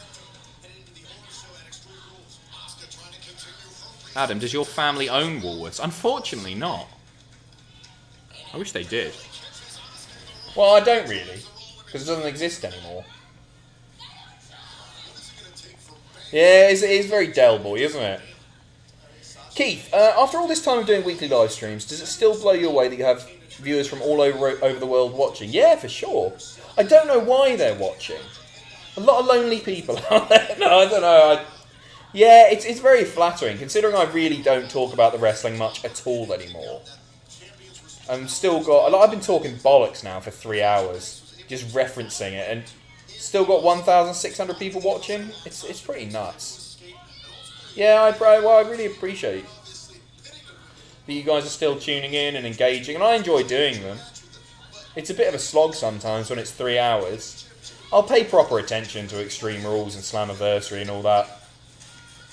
Adam, does your family own Woolworths? Unfortunately not. I wish they did. Well, I don't really, because it doesn't exist anymore. Yeah, it's very Del Boy, isn't it? Keith, after all this time of doing weekly live streams, does it still blow you away that you have viewers from all over the world watching? Yeah, for sure. I don't know why they're watching. A lot of lonely people out there. No, I don't know. Yeah, it's very flattering, considering I really don't talk about the wrestling much at all anymore. I've been talking bollocks now for 3 hours, just referencing it, and still got 1,600 people watching. It's pretty nuts. Yeah, I really appreciate that you guys are still tuning in and engaging, and I enjoy doing them. It's a bit of a slog sometimes when it's 3 hours. I'll pay proper attention to Extreme Rules and Slammiversary and all that.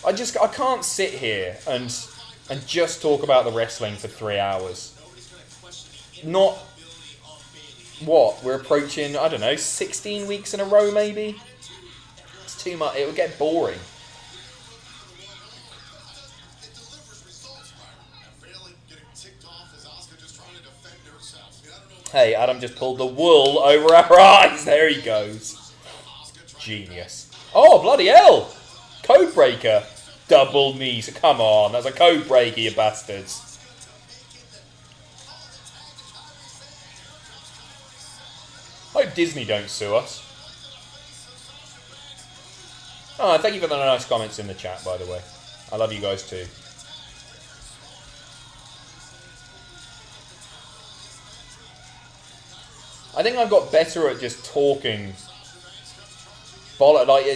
I can't sit here and just talk about the wrestling for 3 hours. Not what? We're approaching, I don't know, 16 weeks in a row maybe? It's too much. It would get boring. Hey, Adam just pulled the wool over our eyes. There he goes. Genius. Oh, bloody hell! Codebreaker. Double knees. Come on, that's a codebreaker, you bastards. I hope Disney don't sue us. Oh, thank you for the nice comments in the chat, by the way. I love you guys too. I think I've got better at just talking. Like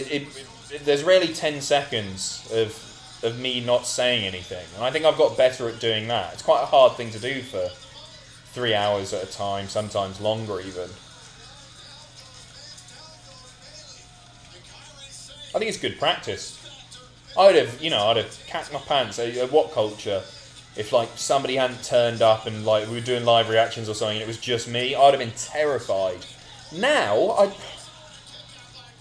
there's rarely 10 seconds of me not saying anything, and I think I've got better at doing that. It's quite a hard thing to do for 3 hours at a time, sometimes longer even. I think it's good practice. I'd have cacked my pants at What Culture if like somebody hadn't turned up and like we were doing live reactions or something and it was just me. I'd have been terrified. Now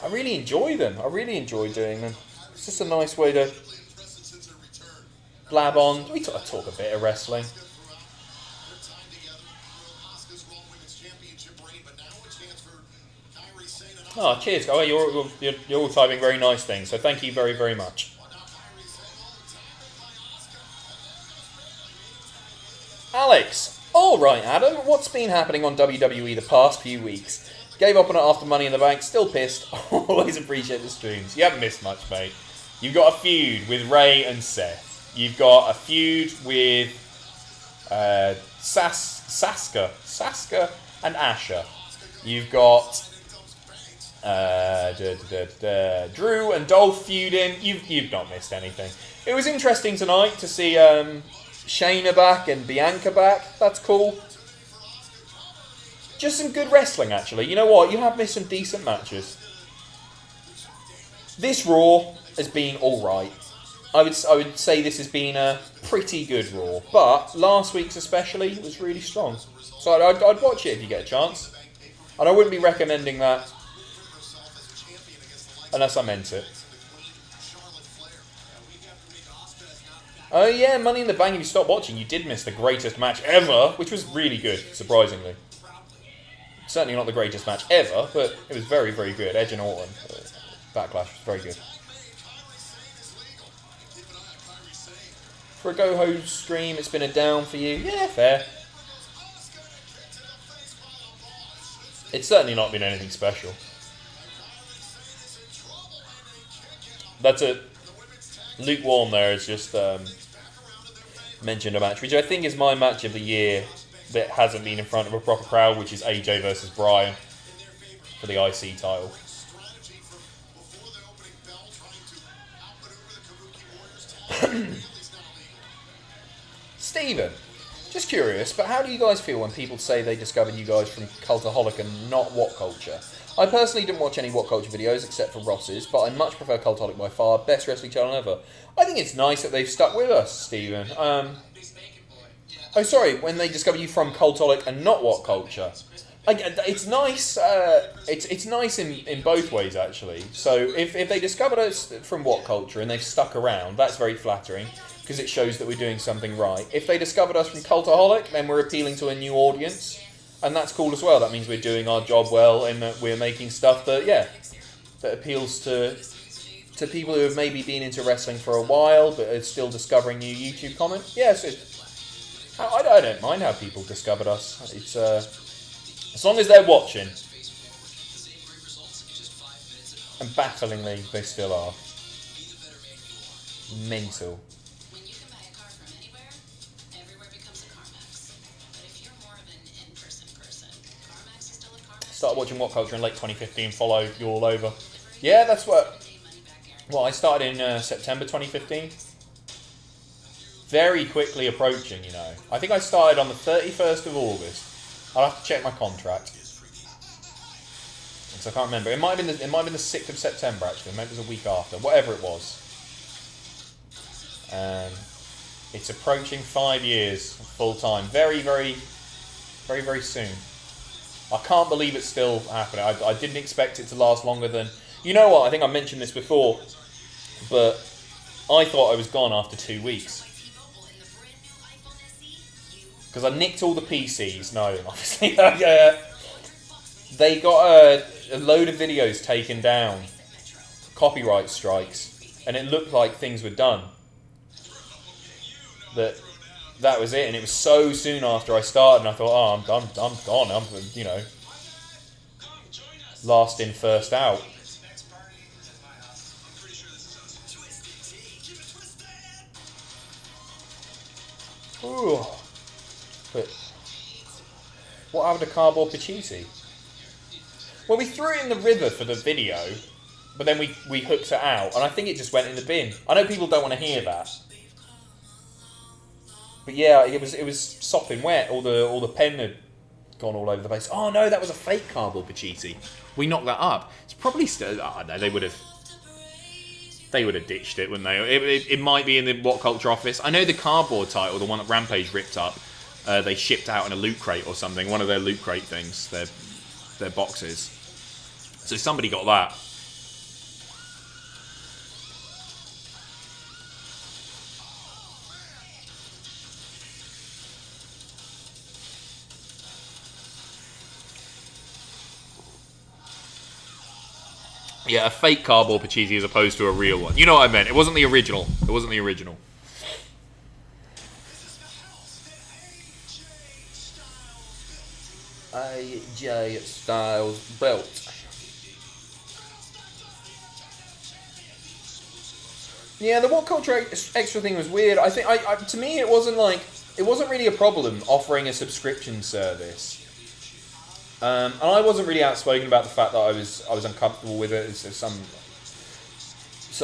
I really enjoy them. I really enjoy doing them. It's just a nice way to blab on. I talk a bit of wrestling. Oh, cheers. Oh, you're all typing very nice things, so thank you very, very much. Alex. All right, Adam. What's been happening on WWE the past few weeks? Gave up on it after Money in the Bank. Still pissed. Always appreciate the streams. You haven't missed much, mate. You've got a feud with Ray and Seth. You've got a feud with Sasha and Asha. You've got Drew and Dolph feuding. You've not missed anything. It was interesting tonight to see Shayna back and Bianca back. That's cool. Just some good wrestling, actually. You know what? You have missed some decent matches. This Raw has been alright. I would say this has been a pretty good Raw. But last week's especially was really strong. So I'd watch it if you get a chance. And I wouldn't be recommending that unless I meant it. Oh yeah, Money in the Bank, if you stopped watching, you did miss the greatest match ever, which was really good, surprisingly. Certainly not the greatest match ever, but it was very, very good. Edge and Orton. Backlash was very good. For a Go-Ho stream, it's been a down for you. Yeah, fair. It's certainly not been anything special. That's it. Lukewarm there has just mentioned a match, which I think is my match of the year that hasn't been in front of a proper crowd, which is AJ versus Bryan for the IC title. Steven, just curious, but how do you guys feel when people say they discovered you guys from Cultaholic and not What Culture? I personally didn't watch any What Culture videos except for Ross's, but I much prefer Cultaholic by far. Best wrestling channel ever. I think it's nice that they've stuck with us, Steven. Oh, sorry, when they discover you from Cultaholic and not What Culture. It's nice. It's nice in both ways, actually. So if they discovered us from What Culture and they've stuck around, that's very flattering because it shows that we're doing something right. If they discovered us from Cultaholic, then we're appealing to a new audience. And that's cool as well. That means we're doing our job well and that we're making stuff that appeals to people who have maybe been into wrestling for a while but are still discovering new YouTube comment. Yes, I don't mind how people discovered us. It's as long as they're watching. And bafflingly, they still are. Mental. Started watching What Culture in late 2015, followed you all over. Yeah, that's what... Well, I started in September 2015. Very quickly approaching, you know. I think I started on the 31st of August. I'll have to check my contract. So I can't remember. It might have been the 6th of September, actually. Maybe it was a week after. Whatever it was. It's approaching 5 years full-time. Very, very, very, very soon. I can't believe it's still happening. I didn't expect it to last longer than... You know what? I think I mentioned this before, but I thought I was gone after 2 weeks. Because I nicked all the PCs. No, obviously. They got a load of videos taken down. Copyright strikes. And it looked like things were done. That was it, and it was so soon after I started, and I thought, oh, I'm gone. I'm last in, first out. Ooh. But what happened to cardboard Pacitti? Well, we threw it in the river for the video, but then we hooked it out, and I think it just went in the bin. I know people don't want to hear that, but yeah, it was sopping wet. All the pen had gone all over the place. Oh no, that was a fake cardboard Pacitti. We knocked that up. It's probably still. Oh no, they would have ditched it, wouldn't they? It might be in the What Culture office. I know the cardboard title, the one that Rampage ripped up, they shipped out in a loot crate or something. One of their loot crate things, their boxes. So somebody got that. Yeah, a fake cardboard Pacitti as opposed to a real one. You know what I meant. It wasn't the original. It wasn't the original. AJ Styles belt. Yeah, the What Culture Extra thing was weird. I think, to me, it wasn't really a problem offering a subscription service. And I wasn't really outspoken about the fact that I was uncomfortable with it. Some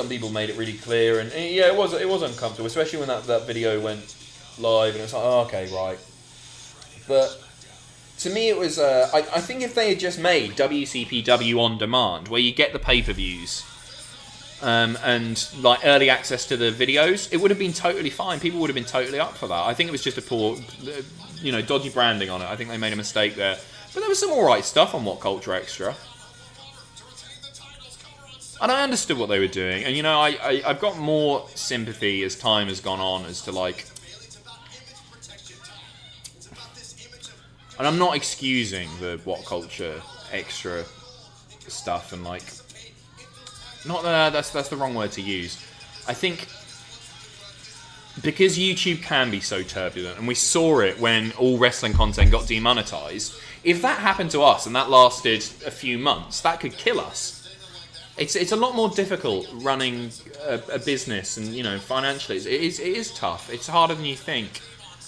people made it really clear, and yeah, it was uncomfortable, especially when that video went live, and it was like, oh, okay, right. But to me, it was. I think if they had just made WCPW on demand, where you get the pay-per-views, and like early access to the videos, it would have been totally fine. People would have been totally up for that. I think it was just a poor, dodgy branding on it. I think they made a mistake there. But there was some alright stuff on What Culture Extra. And I understood what they were doing. And, I've got more sympathy as time has gone on as to, like... And I'm not excusing the What Culture Extra stuff and, like... Not that's the wrong word to use. I think... Because YouTube can be so turbulent, and we saw it when all wrestling content got demonetized... If that happened to us and that lasted a few months, that could kill us. It's a lot more difficult running a business, and financially it is tough. It's harder than you think,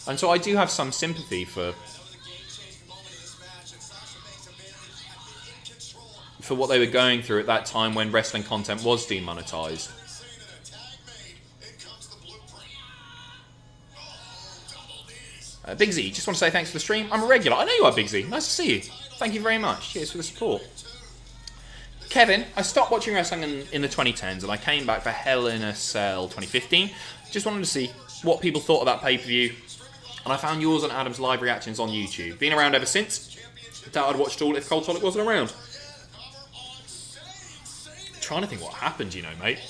and so I do have some sympathy for what they were going through at that time when wrestling content was demonetized. Big Z, just want to say thanks for the stream. I'm a regular. I know you are, Big Z. Nice to see you. Thank you very much. Cheers for the support. Kevin, I stopped watching wrestling in the 2010s and I came back for Hell in a Cell 2015. Just wanted to see what people thought of that pay-per-view. And I found yours and Adam's live reactions on YouTube. Been around ever since. Doubt I'd watched all if Cultaholic wasn't around. Trying to think what happened, mate.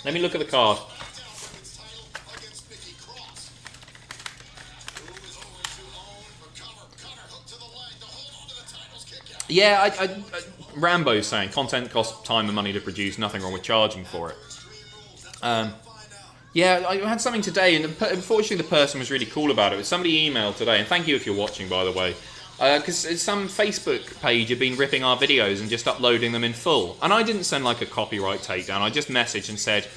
Let me look at the card. Yeah, Rambo's saying content costs time and money to produce. Nothing wrong with charging for it. Yeah, I had something today, and unfortunately the person was really cool about it. Somebody emailed today, and thank you if you're watching, by the way, because some Facebook page had been ripping our videos and just uploading them in full. And I didn't send like a copyright takedown. I just messaged and said,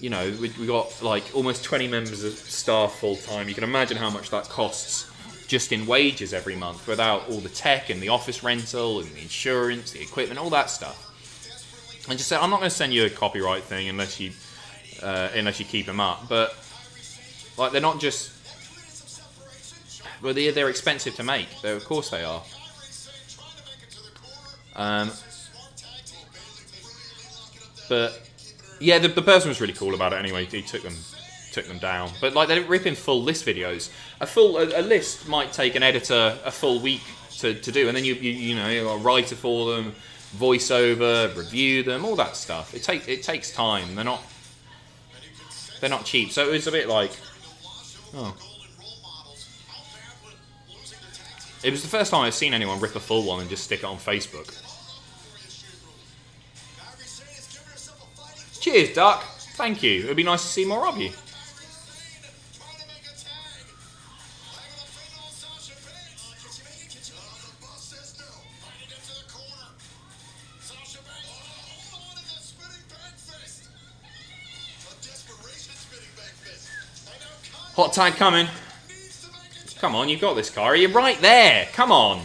we got like almost 20 members of staff full time. You can imagine how much that costs. Just in wages every month, without all the tech and the office rental and the insurance, the equipment, all that stuff. And just said, I'm not going to send you a copyright thing unless you keep them up. But like, they're not just. Well, they're expensive to make. Of course they are. But yeah, the person was really cool about it. Anyway, he took them down, but like, they didn't rip in full list videos. A list might take an editor a full week to do, and then you got a writer for them, voiceover, review them, all that stuff. It takes time. They're not cheap. So it was a bit like, it was the first time I've seen anyone rip a full one and just stick it on Facebook. Cheers, Duck. Thank you. It'd be nice to see more of you. Hot tag coming. Come on, you've got this, Kyrie. You're right there. Come on.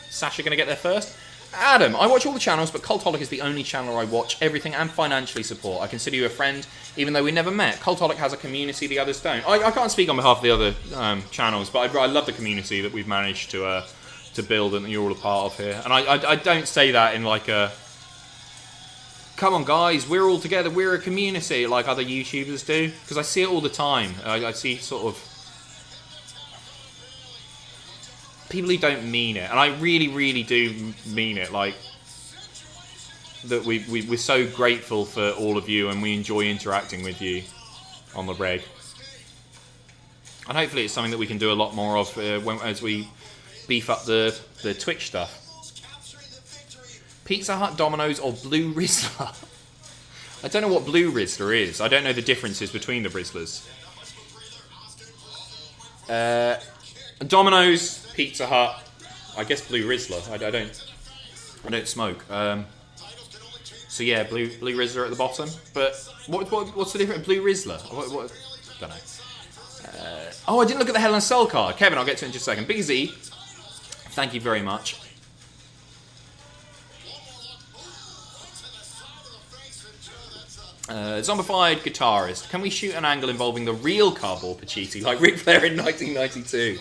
Sasha going to get there first? Adam, I watch all the channels, but Cultaholic is the only channel I watch everything and financially support. I consider you a friend, even though we never met. Cultaholic has a community the others don't. I can't speak on behalf of the other channels, but I love the community that we've managed to build and that you're all a part of here. And I don't say that in like a... Come on, guys, we're all together, we're a community, like other YouTubers do. Because I see it all the time. I see sort of... people who don't mean it, and I really, really do mean it. Like that, we're so grateful for all of you, and we enjoy interacting with you on the reg. And hopefully, it's something that we can do a lot more of as we beef up the Twitch stuff. Pizza Hut, Domino's, or Blue Rizzler? I don't know what Blue Rizzler is. I don't know the differences between the Rizzlers. Domino's, Pizza Hut, I guess Blue Rizzler. I don't smoke. So yeah, Blue Rizzler at the bottom. But what's the difference? Blue Rizzler? What? Don't know. Oh, I didn't look at the Hell in a Cell card. Kevin, I'll get to it in just a second. Big Z, thank you very much. Zombified guitarist. Can we shoot an angle involving the real Cardboard Pacitti, like Ric Flair in 1992?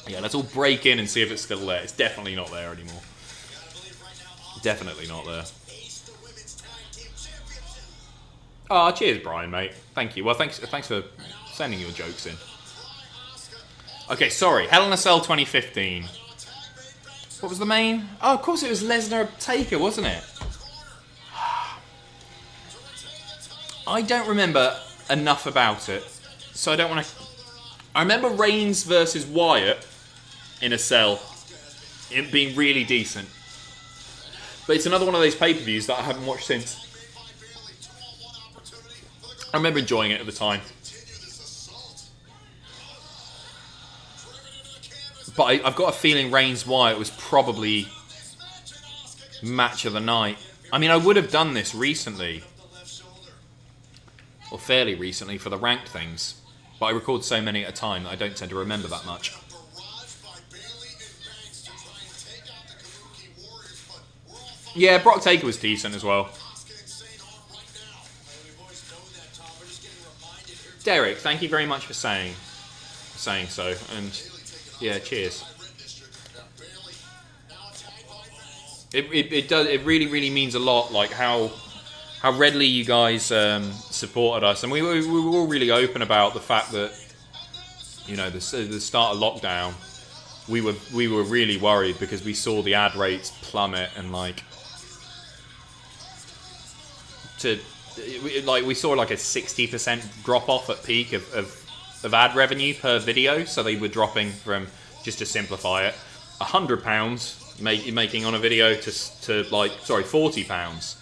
Yeah, let's all break in and see if it's still there. It's definitely not there anymore. Definitely not there. Oh, cheers, Brian, mate. Thank you. Well, thanks for sending your jokes in. Okay, sorry. Hell in a Cell 2015. What was the main? Oh, of course it was Lesnar Taker, wasn't it? I don't remember enough about it, so I don't want to... I remember Reigns versus Wyatt in a cell, it being really decent. But it's another one of those pay-per-views that I haven't watched since. I remember enjoying it at the time. But I've got a feeling Reigns Wyatt was probably match of the night. I mean, I would have done this recently. Or fairly recently for the ranked things. But I record so many at a time that I don't tend to remember that much. Yeah, Brock Taker was decent as well. Derek, thank you very much for saying so. And yeah, cheers. It really means a lot, like how readily you guys supported us, and we were all really open about the fact that, you know, the start of lockdown, we were really worried because we saw the ad rates plummet, and we saw like a 60% drop off at peak of ad revenue per video. So they were dropping from, just to simplify it, £100 making on a video to like, sorry, £40.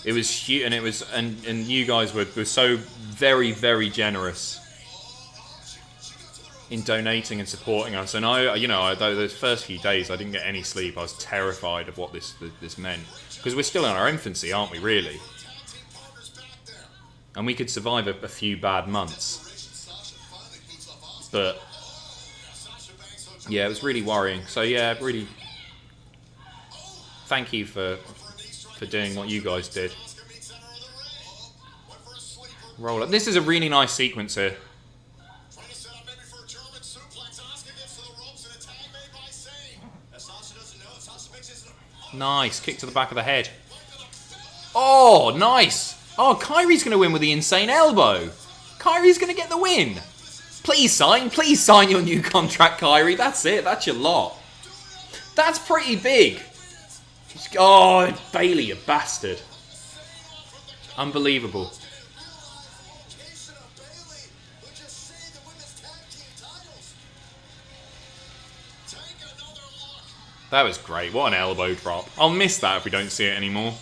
It was huge, and it was, and you guys were so very, very generous in donating and supporting us. And those first few days, I didn't get any sleep. I was terrified of what this meant, because we're still in our infancy, aren't we? Really, and we could survive a few bad months, but yeah, it was really worrying. So yeah, really, thank you for doing what you guys did. Roll up. This is a really nice sequence here. Nice. Kick to the back of the head. Oh, nice. Oh, Kyrie's going to win with the insane elbow. Kyrie's going to get the win. Please sign your new contract, Kyrie. That's it. That's your lot. That's pretty big. Oh, Bayley, you bastard. Unbelievable. That was great. What an elbow drop. I'll miss that if we don't see it anymore.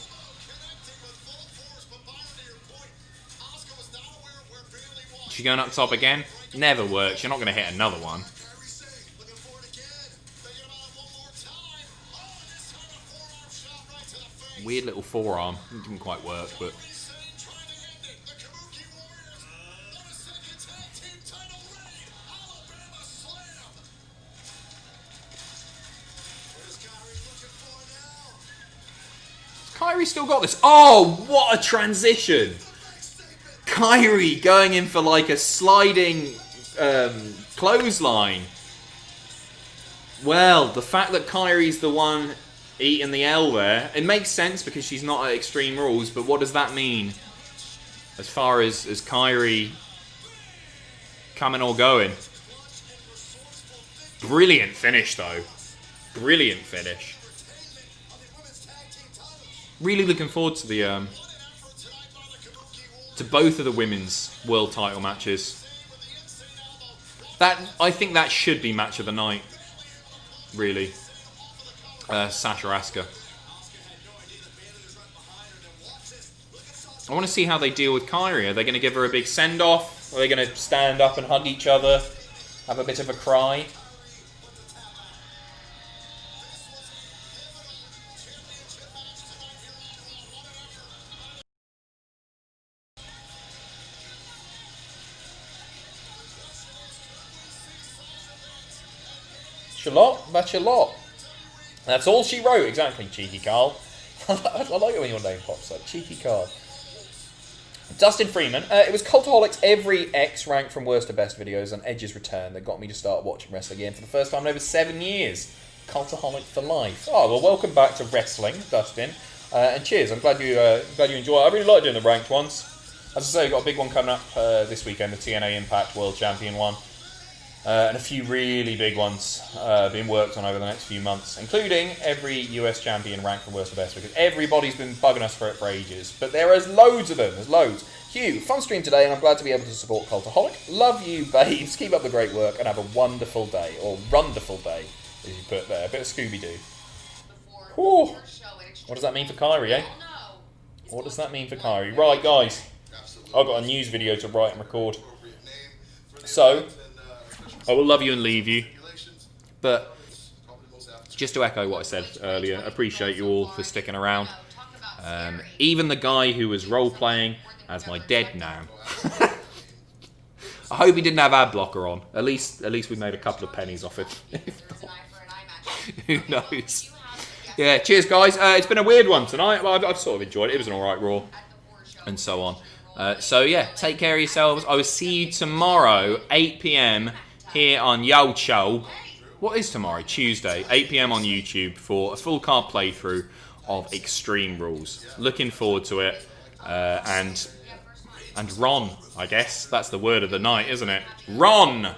She going up top again? Never works. You're not going to hit another one. Weird little forearm. It didn't quite work, but... Kairi still got this. Oh, what a transition. Kairi going in for like a sliding clothesline. Well, the fact that Kairi's the one eating the L there, it makes sense because she's not at Extreme Rules, but what does that mean? As far as Kairi coming or going. Brilliant finish though. Brilliant finish. Really looking forward to the to both of the women's world title matches. I think that should be match of the night. Really. Sasha Asuka. I want to see how they deal with Kairi. Are they going to give her a big send-off? Are they going to stand up and hug each other? Have a bit of a cry? Charlotte? That's Charlotte. That's all she wrote, exactly, cheeky Carl. I like it when your name pops up, cheeky Carl. Dustin Freeman. It was Cultaholic's every X rank from worst to best videos on Edge's return that got me to start watching wrestling again for the first time in over 7 years. Cultaholic for life. Oh, well, welcome back to wrestling, Dustin. And cheers, I'm glad you enjoy it. I really like doing the ranked ones. As I say, I've got a big one coming up this weekend, the TNA Impact World Champion one. And a few really big ones being worked on over the next few months, including every US champion ranked from worst to best, because everybody's been bugging us for it for ages. But there is loads of them. There's loads. Hugh, fun stream today, and I'm glad to be able to support Cultaholic. Love you, babes. Keep up the great work, and have a wonderful day, or wonderful day, as you put there. A bit of Scooby-Doo. Whew. What does that mean for Kairi, eh? What does that mean for Kairi? Right, guys. I've got a news video to write and record. So, I will love you and leave you. But, just to echo what I said earlier, appreciate you all for sticking around. Even the guy who was role-playing as my dead nan. I hope he didn't have ad blocker on. At least we made a couple of pennies off it. Who knows? Yeah, cheers guys. It's been a weird one tonight. Well, I've sort of enjoyed it. It was an alright Raw. And so on. So yeah, take care of yourselves. I will see you tomorrow, 8 PM here on YouTube. What is tomorrow? Tuesday, 8 PM on YouTube for a full card playthrough of Extreme Rules. Looking forward to it. And Ron, I guess. That's the word of the night, isn't it? Ron!